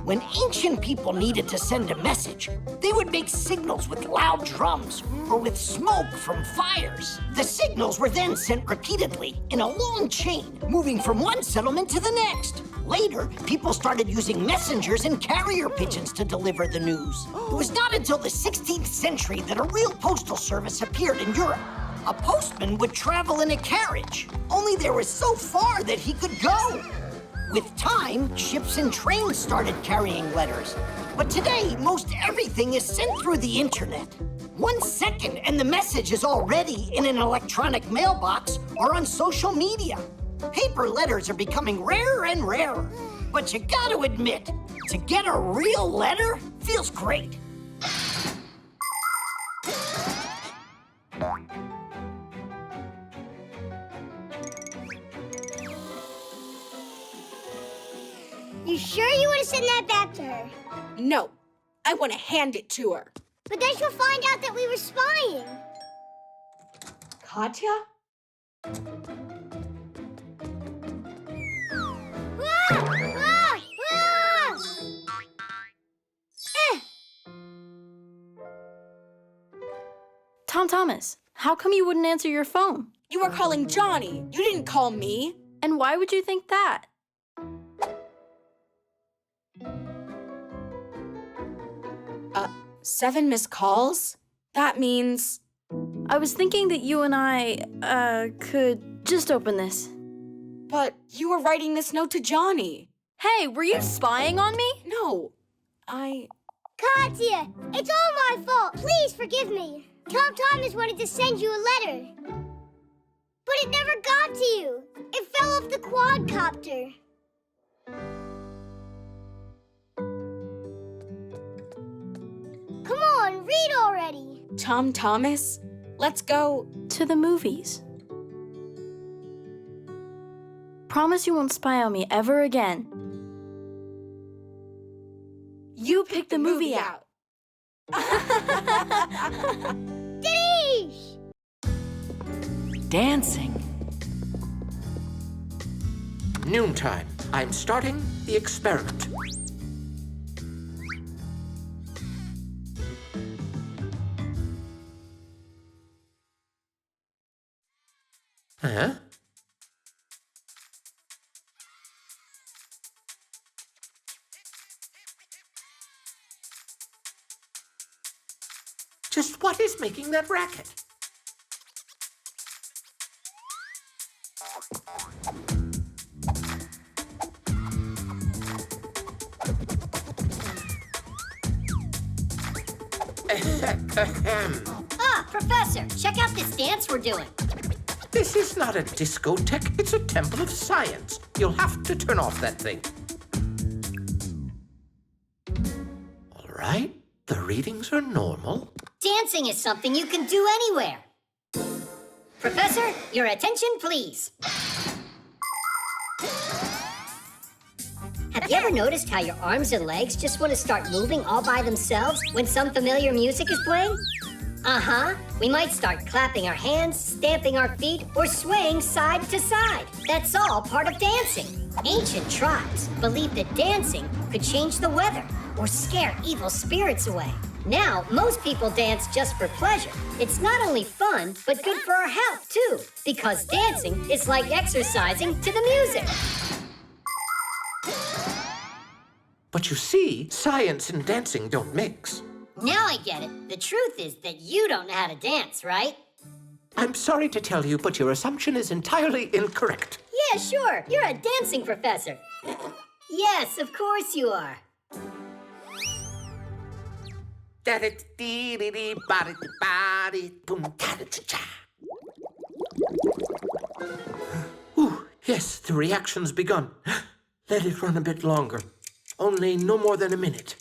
When ancient people needed to send a message, they would make signals with loud drums or with smoke from fires. The signals were then sent repeatedly in a long chain, moving from one settlement to the next. Later, people started using messengers and carrier pigeons to deliver the news. It was not until the 16th century that a real postal service appeared in Europe. A postman would travel in a carriage, only they were so far that he could go. With time, ships and trains started carrying letters. But today, most everything is sent through the internet. 1 second and the message is already in an electronic mailbox or on social media. Paper letters are becoming rarer and rarer. But you gotta admit, to get a real letter feels great. You sure you want to send that back to her? No, I want to hand it to her. But then she'll find out that we were spying. Katya? Tom Thomas, how come you wouldn't answer your phone? You were calling Johnny. You didn't call me. And why would you think that? 7 missed calls? That means... I was thinking that you and I, could just open this. But you were writing this note to Johnny. Hey, were you spying on me? No, I Katya, it's all my fault. Please forgive me. Tom Thomas wanted to send you a letter. But it never got to you. It fell off the quadcopter. Come on, read already. Tom Thomas, let's go to the movies. Promise you won't spy on me ever again. You pick the movie out. Denise! Dancing. Noontime. I'm starting the experiment. Huh? Just what is making that racket? Ah, Professor, check out this dance we're doing. This is not a discotheque, it's a temple of science. You'll have to turn off that thing. All right, the readings are normal. Dancing is something you can do anywhere. Professor, your attention, please. Have you ever noticed how your arms and legs just want to start moving all by themselves when some familiar music is playing? Uh-huh. We might start clapping our hands, stamping our feet, or swaying side to side. That's all part of dancing. Ancient tribes believed that dancing could change the weather or scare evil spirits away. Now, most people dance just for pleasure. It's not only fun, but good for our health, too, because dancing is like exercising to the music. But you see, science and dancing don't mix. Now I get it. The truth is that you don't know how to dance, right? I'm sorry to tell you, but your assumption is entirely incorrect. Yeah, sure. You're a dancing professor. Yes, of course you are. Ooh, yes, the reaction's begun. Let it run a bit longer. Only no more than a minute.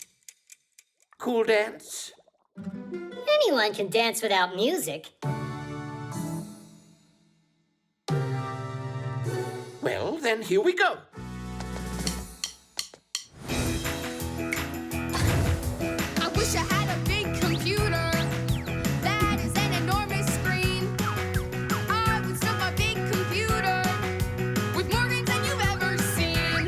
Cool dance? Anyone can dance without music. Well, then here we go. I wish I had a big computer that is an enormous screen. I would stuff my big computer with more games than you've ever seen.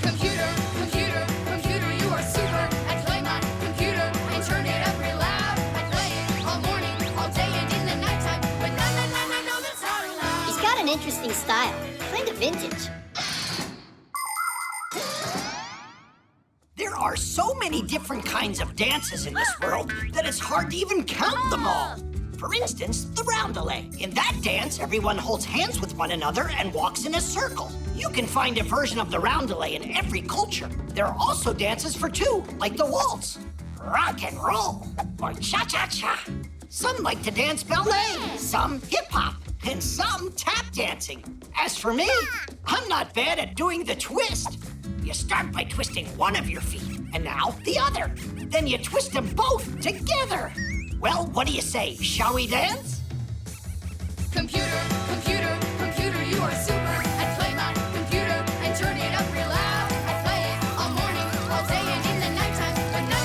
Computer, computer, computer, you are super. I play my computer and turn it up real loud. I play it all morning, all day, and in the nighttime. But no, that's not allowed. He's got an interesting style, kind of vintage. There are so many different kinds of dances in this world that it's hard to even count them all. For instance, the roundelay. In that dance, everyone holds hands with one another and walks in a circle. You can find a version of the roundelay in every culture. There are also dances for two, like the waltz, rock and roll, or cha-cha-cha. Some like to dance ballet, some hip-hop, and some tap dancing. As for me, I'm not bad at doing the twist. You start by twisting one of your feet, and now the other. Then you twist them both together. Well, what do you say? Shall we dance? Computer, computer, computer, you are super. I play my computer and turn it up real loud. I play it all morning, all day, and in the nighttime. But no,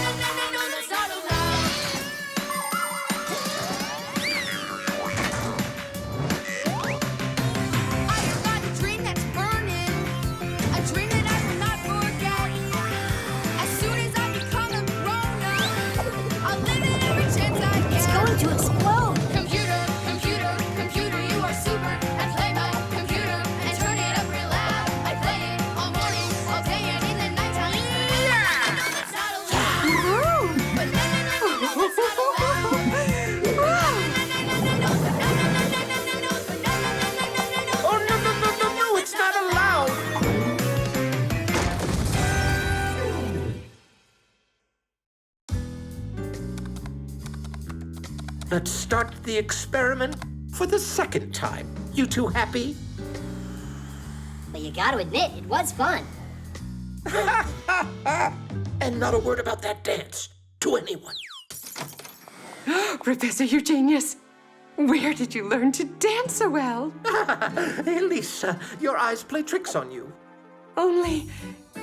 that's not allowed. I have got a dream that's burning, a dream that I will not forget. As soon as I become a grown-up, I'll live it every chance I get. It's going to explode. Computer, computer, computer, you are super. I Let's start the experiment for the second time. You two happy? Well, you gotta admit, it was fun. And not a word about that dance to anyone. Professor Eugenius, where did you learn to dance so well? Lisa, your eyes play tricks on you. Only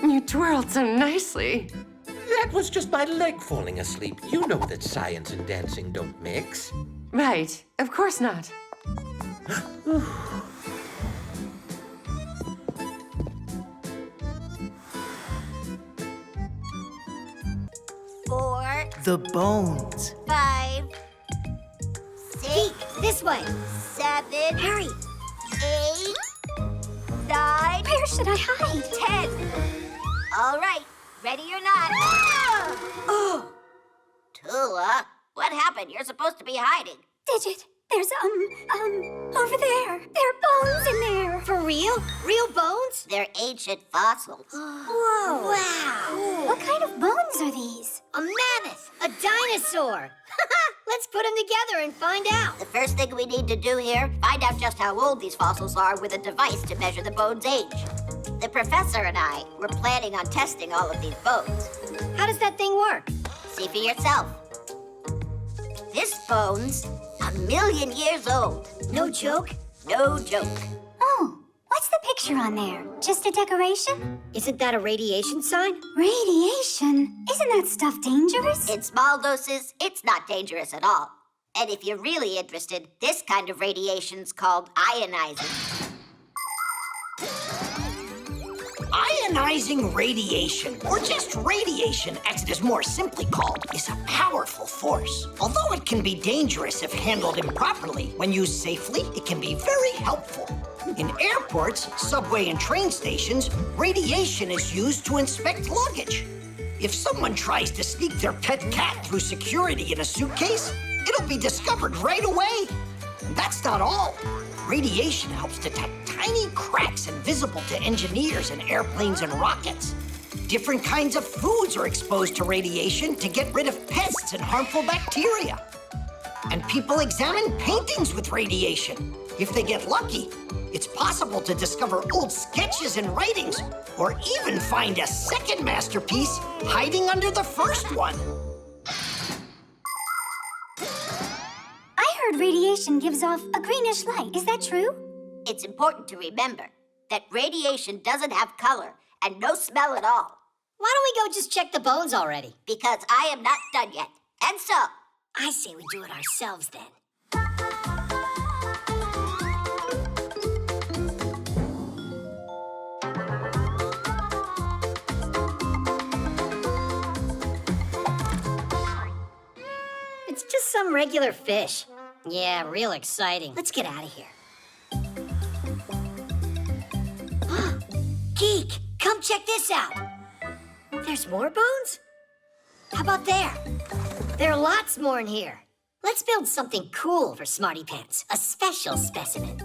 you twirled so nicely. That was just my leg falling asleep. You know that science and dancing don't mix. Right, of course not. Four, The bones. 5, 6, This way. 7, Hurry. 8, 9, Where should I hide? 10. All right, ready or not. Oh, Tula, what happened? You're supposed to be hiding. Digit, there's, over there. There are bones in there. for real? Real bones? They're ancient fossils. Whoa. Wow. What kind of bones are these? A mammoth. A dinosaur. Let's put them together and find out. The first thing we need to do here, find out just how old these fossils are with a device to measure the bone's age. The professor and I were planning on testing all of these bones. How does that thing work? See for yourself. This bone's 1,000,000 years old. No joke? No joke. Oh, what's the picture on there? Just a decoration? Isn't that a radiation sign? Radiation? Isn't that stuff dangerous? In small doses, it's not dangerous at all. And if you're really interested, this kind of radiation's called ionizing. Ionizing radiation, or just radiation as it is more simply called, is a powerful force. Although it can be dangerous if handled improperly, when used safely, it can be very helpful. In airports, subway, and train stations, radiation is used to inspect luggage. If someone tries to sneak their pet cat through security in a suitcase, it'll be discovered right away. And that's not all. Radiation helps detect tiny cracks invisible to engineers in airplanes and rockets. Different kinds of foods are exposed to radiation to get rid of pests and harmful bacteria. And people examine paintings with radiation. If they get lucky, it's possible to discover old sketches and writings, or even find a second masterpiece hiding under the first one. I heard radiation gives off a greenish light. Is that true? It's important to remember that radiation doesn't have color and no smell at all. Why don't we go just check the bones already? Because I am not done yet. And so, I say we do it ourselves then. It's just some regular fish. Yeah, real exciting. Let's get out of here. Geek, come check this out. There's more bones? How about there? There are lots more in here. Let's build something cool for Smarty Pants. A special specimen.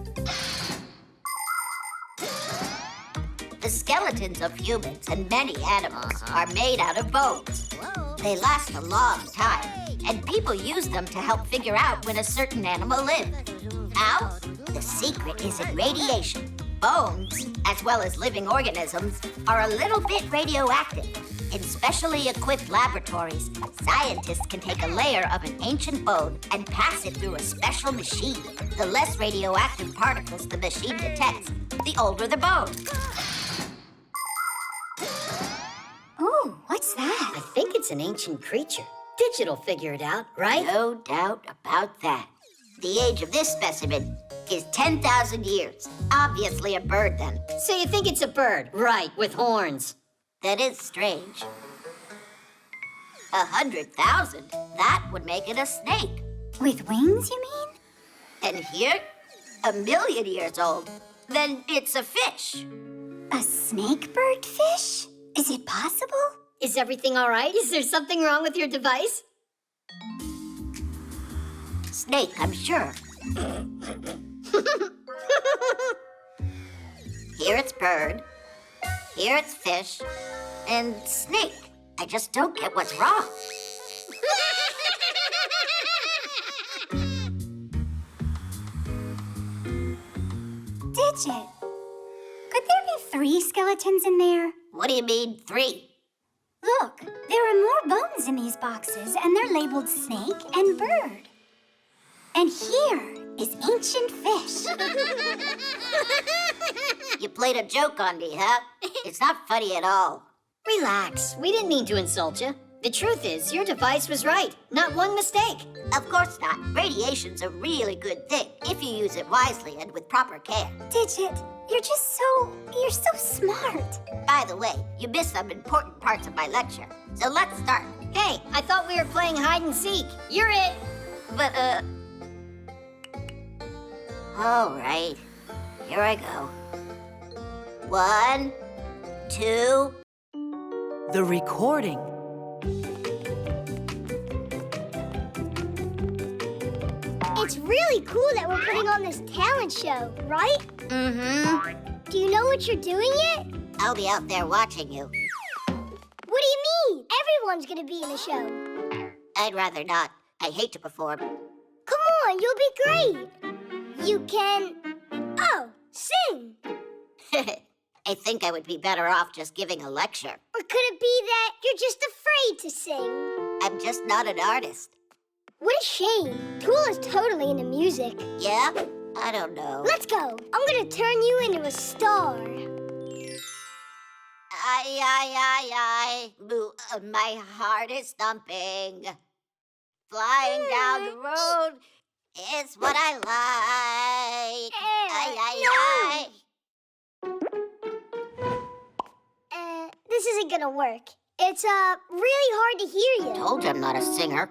the skeletons of humans and many animals are made out of bones. They last a long time, and people use them to help figure out when a certain animal lived. How? The secret is in radiation. Bones, as well as living organisms, are a little bit radioactive. In specially equipped laboratories, scientists can take a layer of an ancient bone and pass it through a special machine. The less radioactive particles the machine detects, the older the bone. Ooh, what's that? I think it's an ancient creature. Digital figure it out, right? No doubt about that. The age of this specimen is 10,000 years. Obviously a bird, then. So you think it's a bird? Right, with horns. That is strange. 100,000? That would make it a snake. With wings, you mean? And here, 1,000,000 years old. Then it's a fish. A snake bird fish? Is it possible? Is everything all right? Is there something wrong with your device? Snake, I'm sure. Here it's bird. Here it's fish. And snake. I just don't get what's wrong. Digit, could there be 3 skeletons in there? What do you mean, 3? Look, there are more bones in these boxes, and they're labeled snake and bird. And here is ancient fish. You played a joke on me, huh? It's not funny at all. Relax. We didn't mean to insult you. The truth is, your device was right. Not one mistake. Of course not. Radiation's a really good thing if you use it wisely and with proper care. Digit, you're so smart. By the way, you missed some important parts of my lecture. So let's start. Hey, I thought we were playing hide and seek. You're it. But, all right. Here I go. 1, 2. The recording. It's really cool that we're putting on this talent show, right? Mm-hmm. Do you know what you're doing yet? I'll be out there watching you. What do you mean? Everyone's gonna be in the show. I'd rather not. I hate to perform. Come on, you'll be great. You can... Oh, sing. I think I would be better off just giving a lecture. Or could it be that you're just afraid to sing? I'm just not an artist. What a shame. Tool is totally into music. Yeah? I don't know. Let's go. I'm gonna turn you into a star. I, my heart is thumping. Flying down the road is what I like. This isn't gonna work. It's, really hard to hear you. Told you I'm not a singer.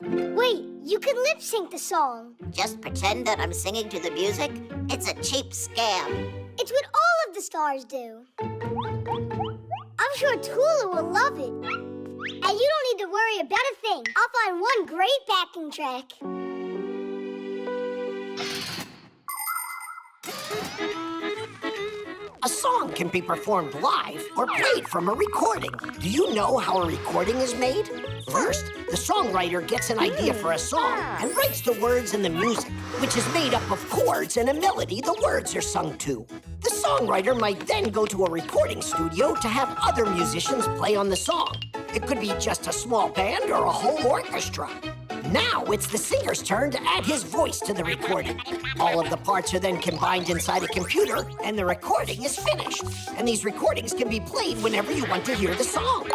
Wait, you can lip sync the song. Just pretend that I'm singing to the music? It's a cheap scam. It's what all of the stars do. I'm sure Tula will love it. And you don't need to worry about a thing. I'll find one great backing track. A song can be performed live or played from a recording. Do you know how a recording is made? First, the songwriter gets an idea for a song and writes the words and the music, which is made up of chords and a melody the words are sung to. The songwriter might then go to a recording studio to have other musicians play on the song. It could be just a small band or a whole orchestra. Now it's the singer's turn to add his voice to the recording. All of the parts are then combined inside a computer, and the recording is finished. And these recordings can be played whenever you want to hear the song.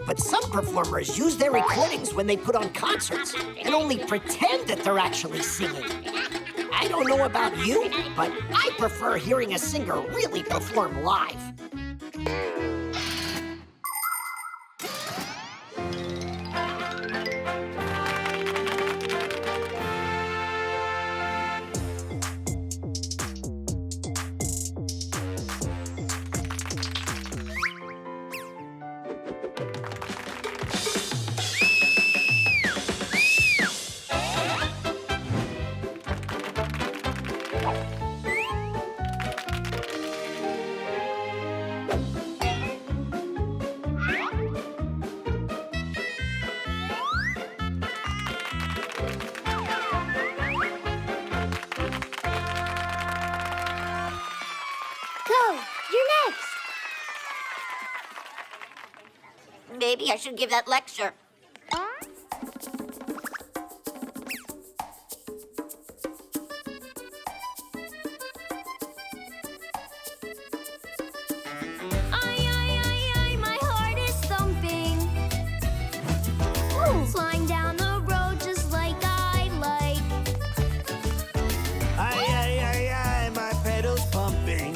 But some performers use their recordings when they put on concerts and only pretend that they're actually singing. I don't know about you, but I prefer hearing a singer really perform live. Maybe I should give that lecture. My heart is thumping. Flying down the road just like I like. My pedal's pumping.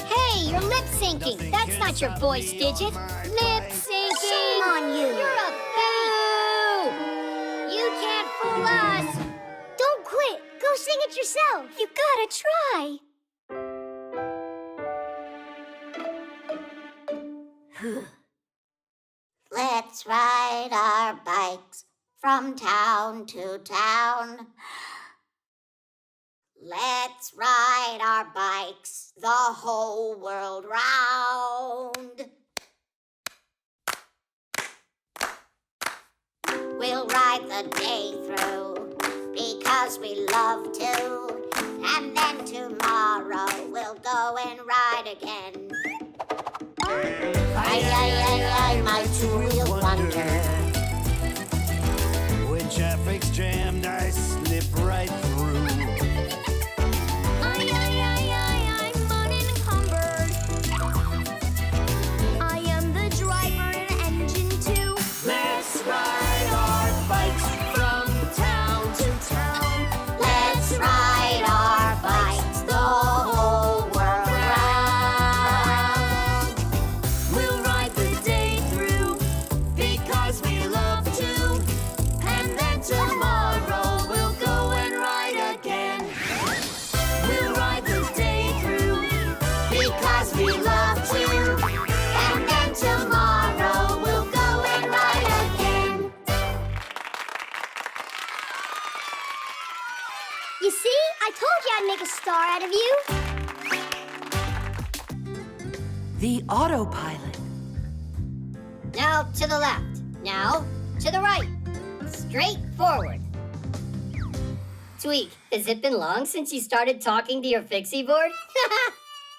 Hey, you're lip syncing. That's not your voice, Digit. Lip syncing. Shame on you. You're a fake. You can't fool us. Don't quit. Go sing it yourself. You gotta try. Let's ride our bikes from town to town. Let's ride our bikes the whole world round. We'll ride the day through because we love to, And then tomorrow we'll go and ride again. I, my two-wheel wonder. When traffic's jammed, I slip right through. I'm unencumbered. I am the driver and engine too. Let's ride our bikes from town to town. Let's ride our bikes the whole world round. We'll ride the day through because we love to. And then tomorrow we'll go and ride again. We'll ride the day through Because we love to. And then tomorrow we'll go and ride again. You see? I told you I'd make a star out of you. The autopilot. Now to the left. Now to the right. Straight forward. Tweak, has it been long since you started talking to your Fixie board?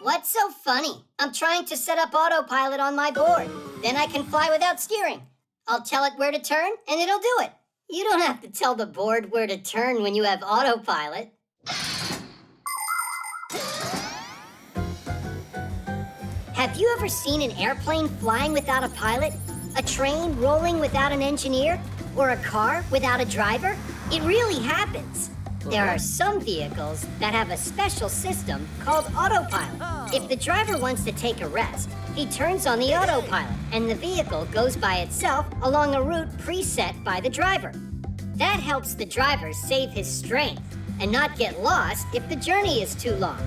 What's so funny? I'm trying to set up autopilot on my board. Then I can fly without steering. I'll tell it where to turn, and it'll do it. You don't have to tell the board where to turn when you have autopilot. Have you ever seen an airplane flying without a pilot? A train rolling without an engineer? Or a car without a driver? It really happens. There are some vehicles that have a special system called autopilot. If the driver wants to take a rest, he turns on the autopilot and the vehicle goes by itself along a route preset by the driver. That helps the driver save his strength and not get lost if the journey is too long.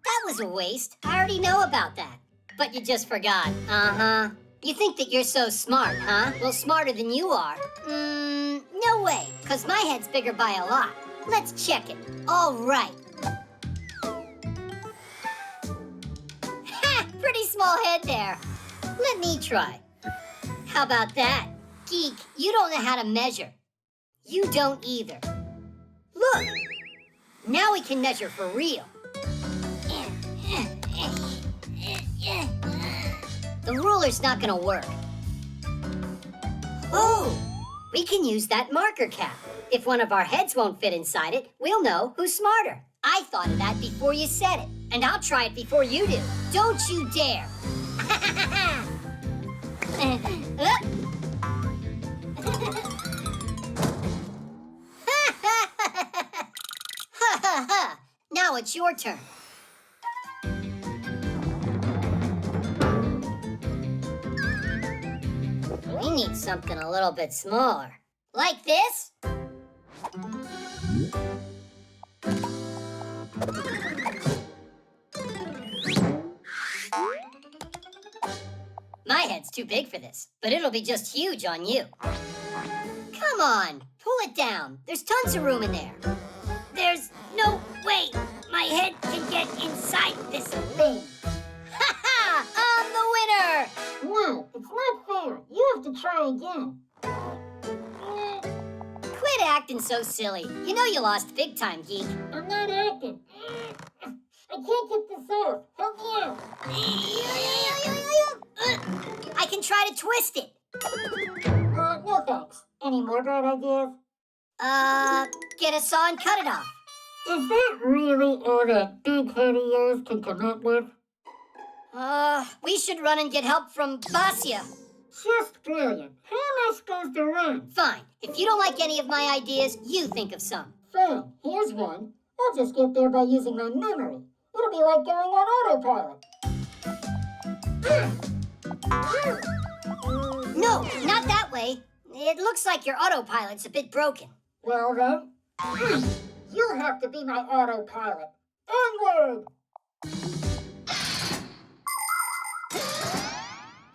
That was a waste. I already know about that. But you just forgot. Uh-huh. You think that you're so smart, huh? Well, smarter than you are. No way, because my head's bigger by a lot. Let's check it. All right. Ha! Pretty small head there. Let me try. How about that? Geek, you don't know how to measure. You don't either. Look! Now we can measure for real. The ruler's not gonna work. Oh! We can use that marker cap. If one of our heads won't fit inside it, we'll know who's smarter. I thought of that before you said it, and I'll try it before you do. Don't you dare! Now it's your turn. We need something a little bit smaller. Like this? My head's too big for this, but it'll be just huge on you. Come on, pull it down. There's tons of room in there. There's no way my head can get inside this thing. Ha ha! I'm the winner! No, it's not fair. You have to try again. Quit acting so silly. You know you lost big time, Geek. I'm not acting. I can't get this off. Help me out. I can try to twist it. No thanks. Any more bad ideas? Get a saw and cut it off. Is that really all that big head of yours can come up with? We should run and get help from Basia. Just brilliant. How am I supposed to run? Fine. If you don't like any of my ideas, you think of some. Fine. Here's one. I'll just get there by using my memory. It'll be like going on autopilot. No, not that way. It looks like your autopilot's a bit broken. Well then, you'll have to be my autopilot. Onward!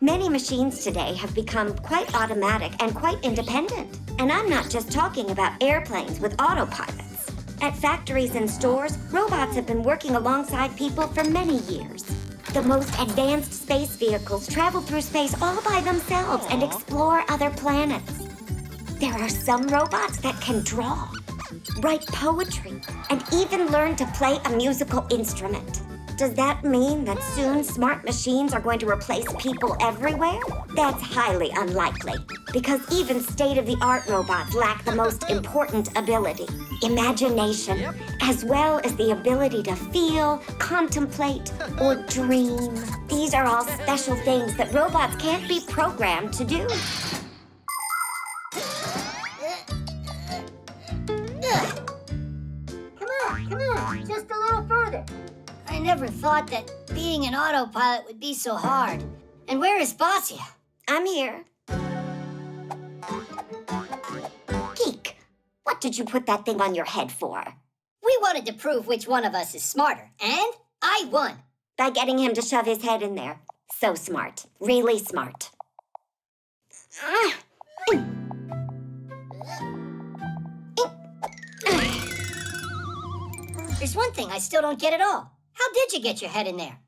Many machines today have become quite automatic and quite independent. And I'm not just talking about airplanes with autopilots. At factories and stores, robots have been working alongside people for many years. The most advanced space vehicles travel through space all by themselves and explore other planets. There are some robots that can draw, write poetry, and even learn to play a musical instrument. Does that mean that soon smart machines are going to replace people everywhere? That's highly unlikely, because even state-of-the-art robots lack the most important ability, imagination, as well as the ability to feel, contemplate, or dream. These are all special things that robots can't be programmed to do. Come on, just a little further. I never thought that being an autopilot would be so hard. And where is Basia? I'm here. Geek, what did you put that thing on your head for? We wanted to prove which one of us is smarter, and I won. By getting him to shove his head in there. So smart. Really smart. There's one thing I still don't get at all. How did you get your head in there?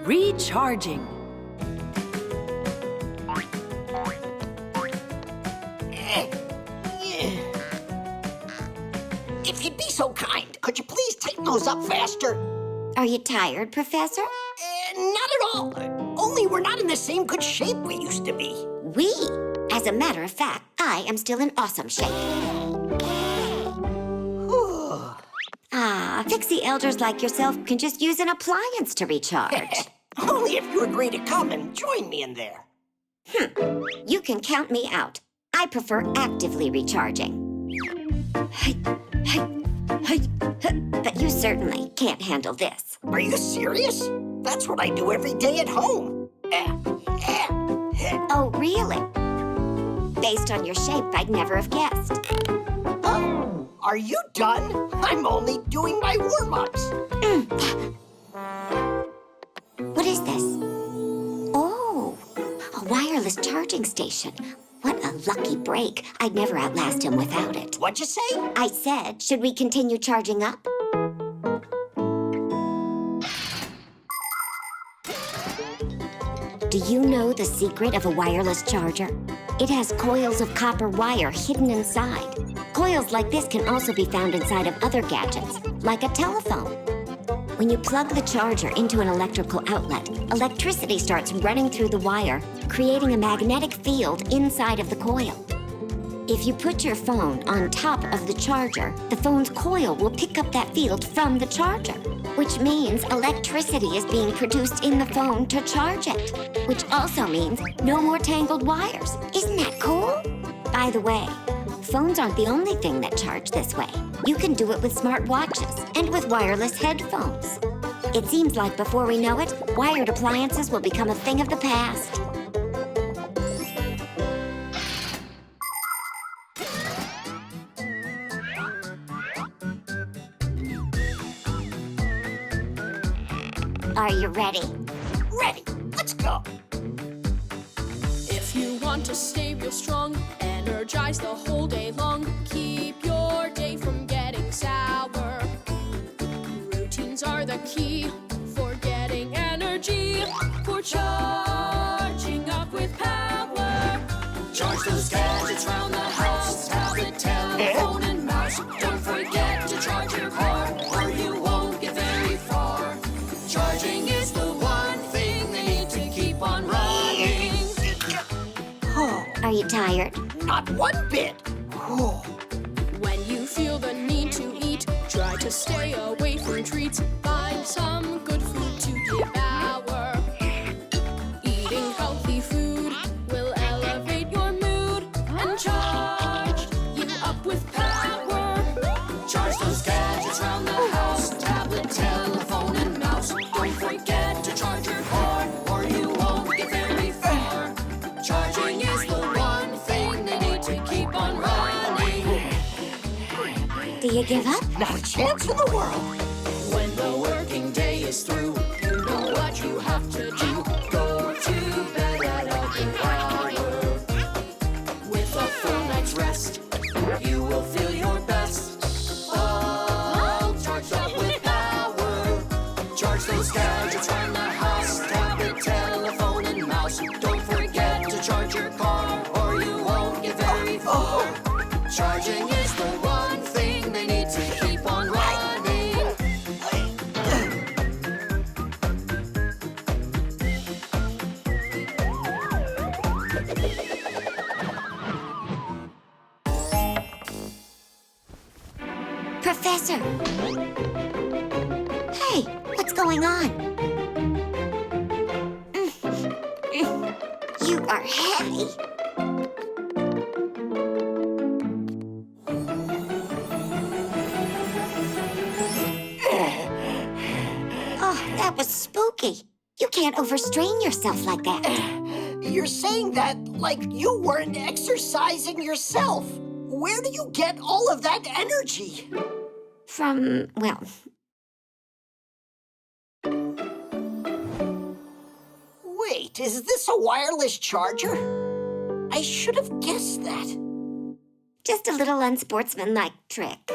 Recharging. If you'd be so kind, could you please tighten those up faster? Are you tired, Professor? Not at all. Only we're not in the same good shape we used to be. We? As a matter of fact, I am still in awesome shape. Fixie elders like yourself can just use an appliance to recharge. Only if you agree to come and join me in there. You can count me out. I prefer actively recharging. But you certainly can't handle this. Are you serious? That's what I do every day at home. Oh, really? Based on your shape, I'd never have guessed. Oh, are you done? I'm only doing my warm-ups. What is this? Oh, a wireless charging station. What a lucky break. I'd never outlast him without it. What'd you say? I said, should we continue charging up? Do you know the secret of a wireless charger? It has coils of copper wire hidden inside. Coils like this can also be found inside of other gadgets, like a telephone. When you plug the charger into an electrical outlet, electricity starts running through the wire, creating a magnetic field inside of the coil. If you put your phone on top of the charger, the phone's coil will pick up that field from the charger, which means electricity is being produced in the phone to charge it, which also means no more tangled wires. Isn't that cool? By the way, phones aren't the only thing that charge this way. You can do it with smart watches and with wireless headphones. It seems like before we know it, wired appliances will become a thing of the past. Are you ready? Ready. Let's go. If you want to stay real strong, energize the whole day long, keep your day from getting sour. Routines are the key for getting energy, for charging up with power. Charge those gadgets round the house, tablet, telephone, and mouse. Don't forget to charge your car, or you won't get very far. Charging is the one thing they need to keep on running. Are you tired? Not one bit. When you feel the need to eat, try to stay away from treats. Find some good food to devour. Eating healthy food will elevate your mood and charge you up with power. Charge those gadgets round the house, tablet, telephone, and mouse. Don't forget to charge your car, or you won't get very far. Charging is the one thing they need to keep on running. Do you give up? Not a chance in the world. When the working day is through, you know what you have to do. Go to bed at a good hour. With a full night's rest, you will feel your best. All charged up with power. Charging is the one thing they need to keep on running. Professor! Hey, what's going on? You are heavy. Oh, that was spooky. You can't overstrain yourself like that. You're saying that like you weren't exercising yourself. Where do you get all of that energy? From, well... Wait, is this a wireless charger? I should have guessed that. Just a little unsportsmanlike trick.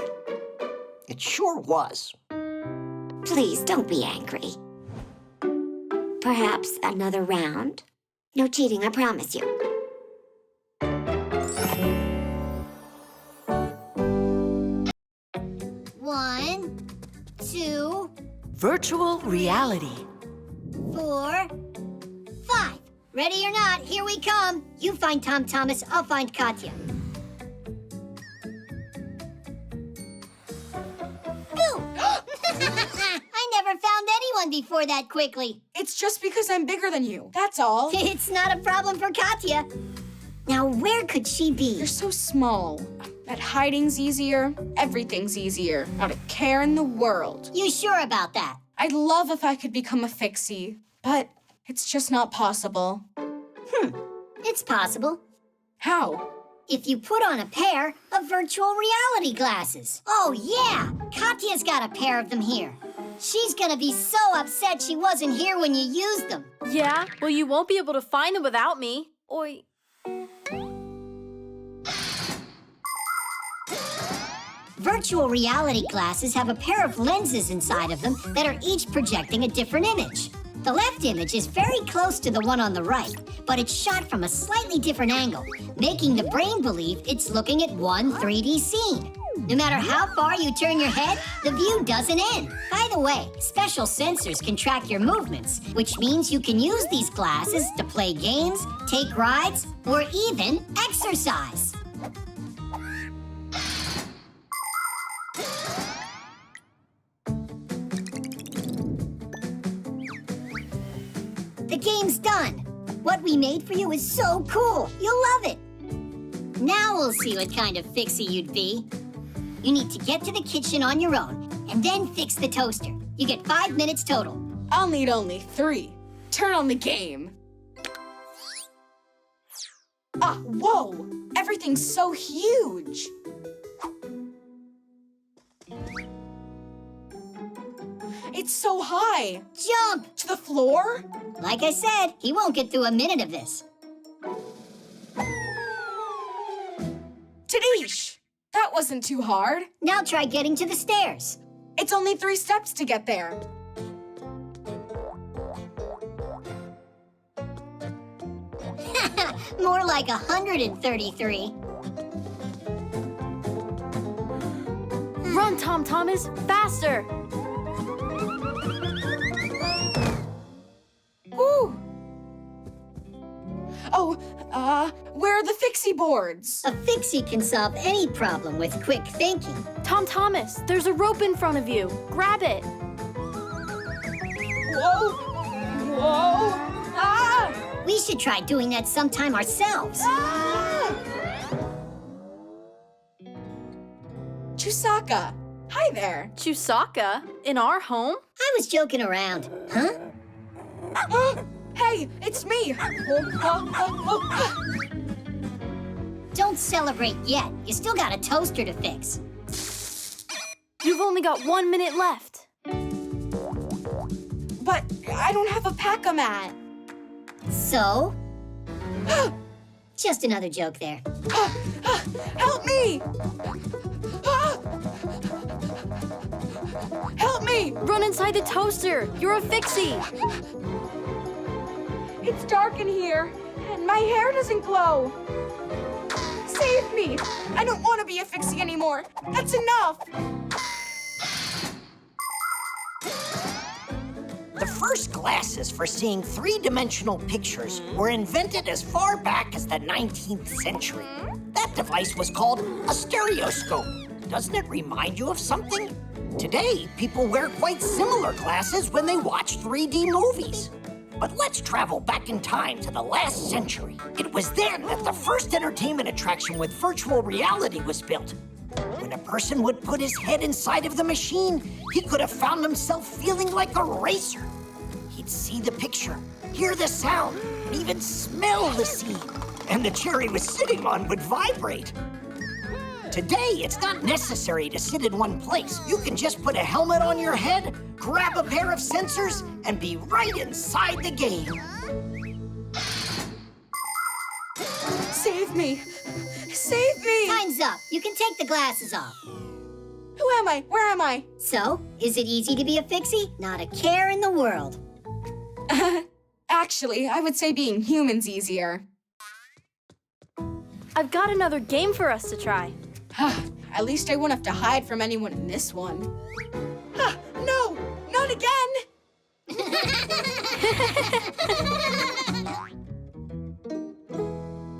It sure was. Please, don't be angry. Perhaps another round? No cheating, I promise you. One, two, Virtual reality. 4, 5. Ready or not, here we come. You find Tom Thomas, I'll find Katya. Boom! I never found anyone before that quickly. It's just because I'm bigger than you, that's all. It's not a problem for Katya. Now, where could she be? You're so small. That hiding's easier, everything's easier. Not a care in the world. You sure about that? I'd love if I could become a Fixie, but it's just not possible. It's possible. How? If you put on a pair of virtual reality glasses. Oh, yeah! Katya's got a pair of them here. She's gonna be so upset she wasn't here when you used them. Yeah? Well, you won't be able to find them without me. Oi. Virtual reality glasses have a pair of lenses inside of them that are each projecting a different image. The left image is very close to the one on the right, but it's shot from a slightly different angle, making the brain believe it's looking at one 3D scene. No matter how far you turn your head, the view doesn't end. By the way, special sensors can track your movements, which means you can use these glasses to play games, take rides, or even exercise. The game's done. What we made for you is so cool. You'll love it. Now we'll see what kind of Fixie you'd be. You need to get to the kitchen on your own and then fix the toaster. You get 5 minutes total. I'll need only 3. Turn on the game. Ah, whoa! Everything's so huge. It's so high. Jump! To the floor? Like I said, he won't get through a minute of this. Tadish! That wasn't too hard. Now try getting to the stairs. It's only 3 steps to get there. More like 133. Run, Tom Thomas, faster! Woo! Oh, where are the Fixie boards? A Fixie can solve any problem with quick thinking. Tom Thomas, there's a rope in front of you. Grab it. Whoa! Whoa! Ah! We should try doing that sometime ourselves. Ah! Chusaka, hi there. Chusaka? In our home? I was joking around. Huh? Hey, it's me. Don't celebrate yet. You still got a toaster to fix. You've only got 1 minute left. But I don't have a pack-a-mat. So? Just another joke there. Help me! Help me! Run inside the toaster. You're a Fixie. It's dark in here, and my hair doesn't glow. Save Save me! I don't want to be a Fixie anymore. That's enough. The first glasses for seeing three-dimensional pictures were invented as far back as the 19th century. That device was called a stereoscope. Doesn't it remind you of something? Today, people wear quite similar glasses when they watch 3D movies. But let's travel back in time to the last century. It was then that the first entertainment attraction with virtual reality was built. When a person would put his head inside of the machine, he could have found himself feeling like a racer. He'd see the picture, hear the sound, and even smell the scene. And the chair he was sitting on would vibrate. Today, it's not necessary to sit in one place. You can just put a helmet on your head, grab a pair of sensors, and be right inside the game. Save me! Save me! Time's up. You can take the glasses off. Who am I? Where am I? So, is it easy to be a Fixie? Not a care in the world. Actually, I would say being human's easier. I've got another game for us to try. At least I won't have to hide from anyone in this one. No, not again!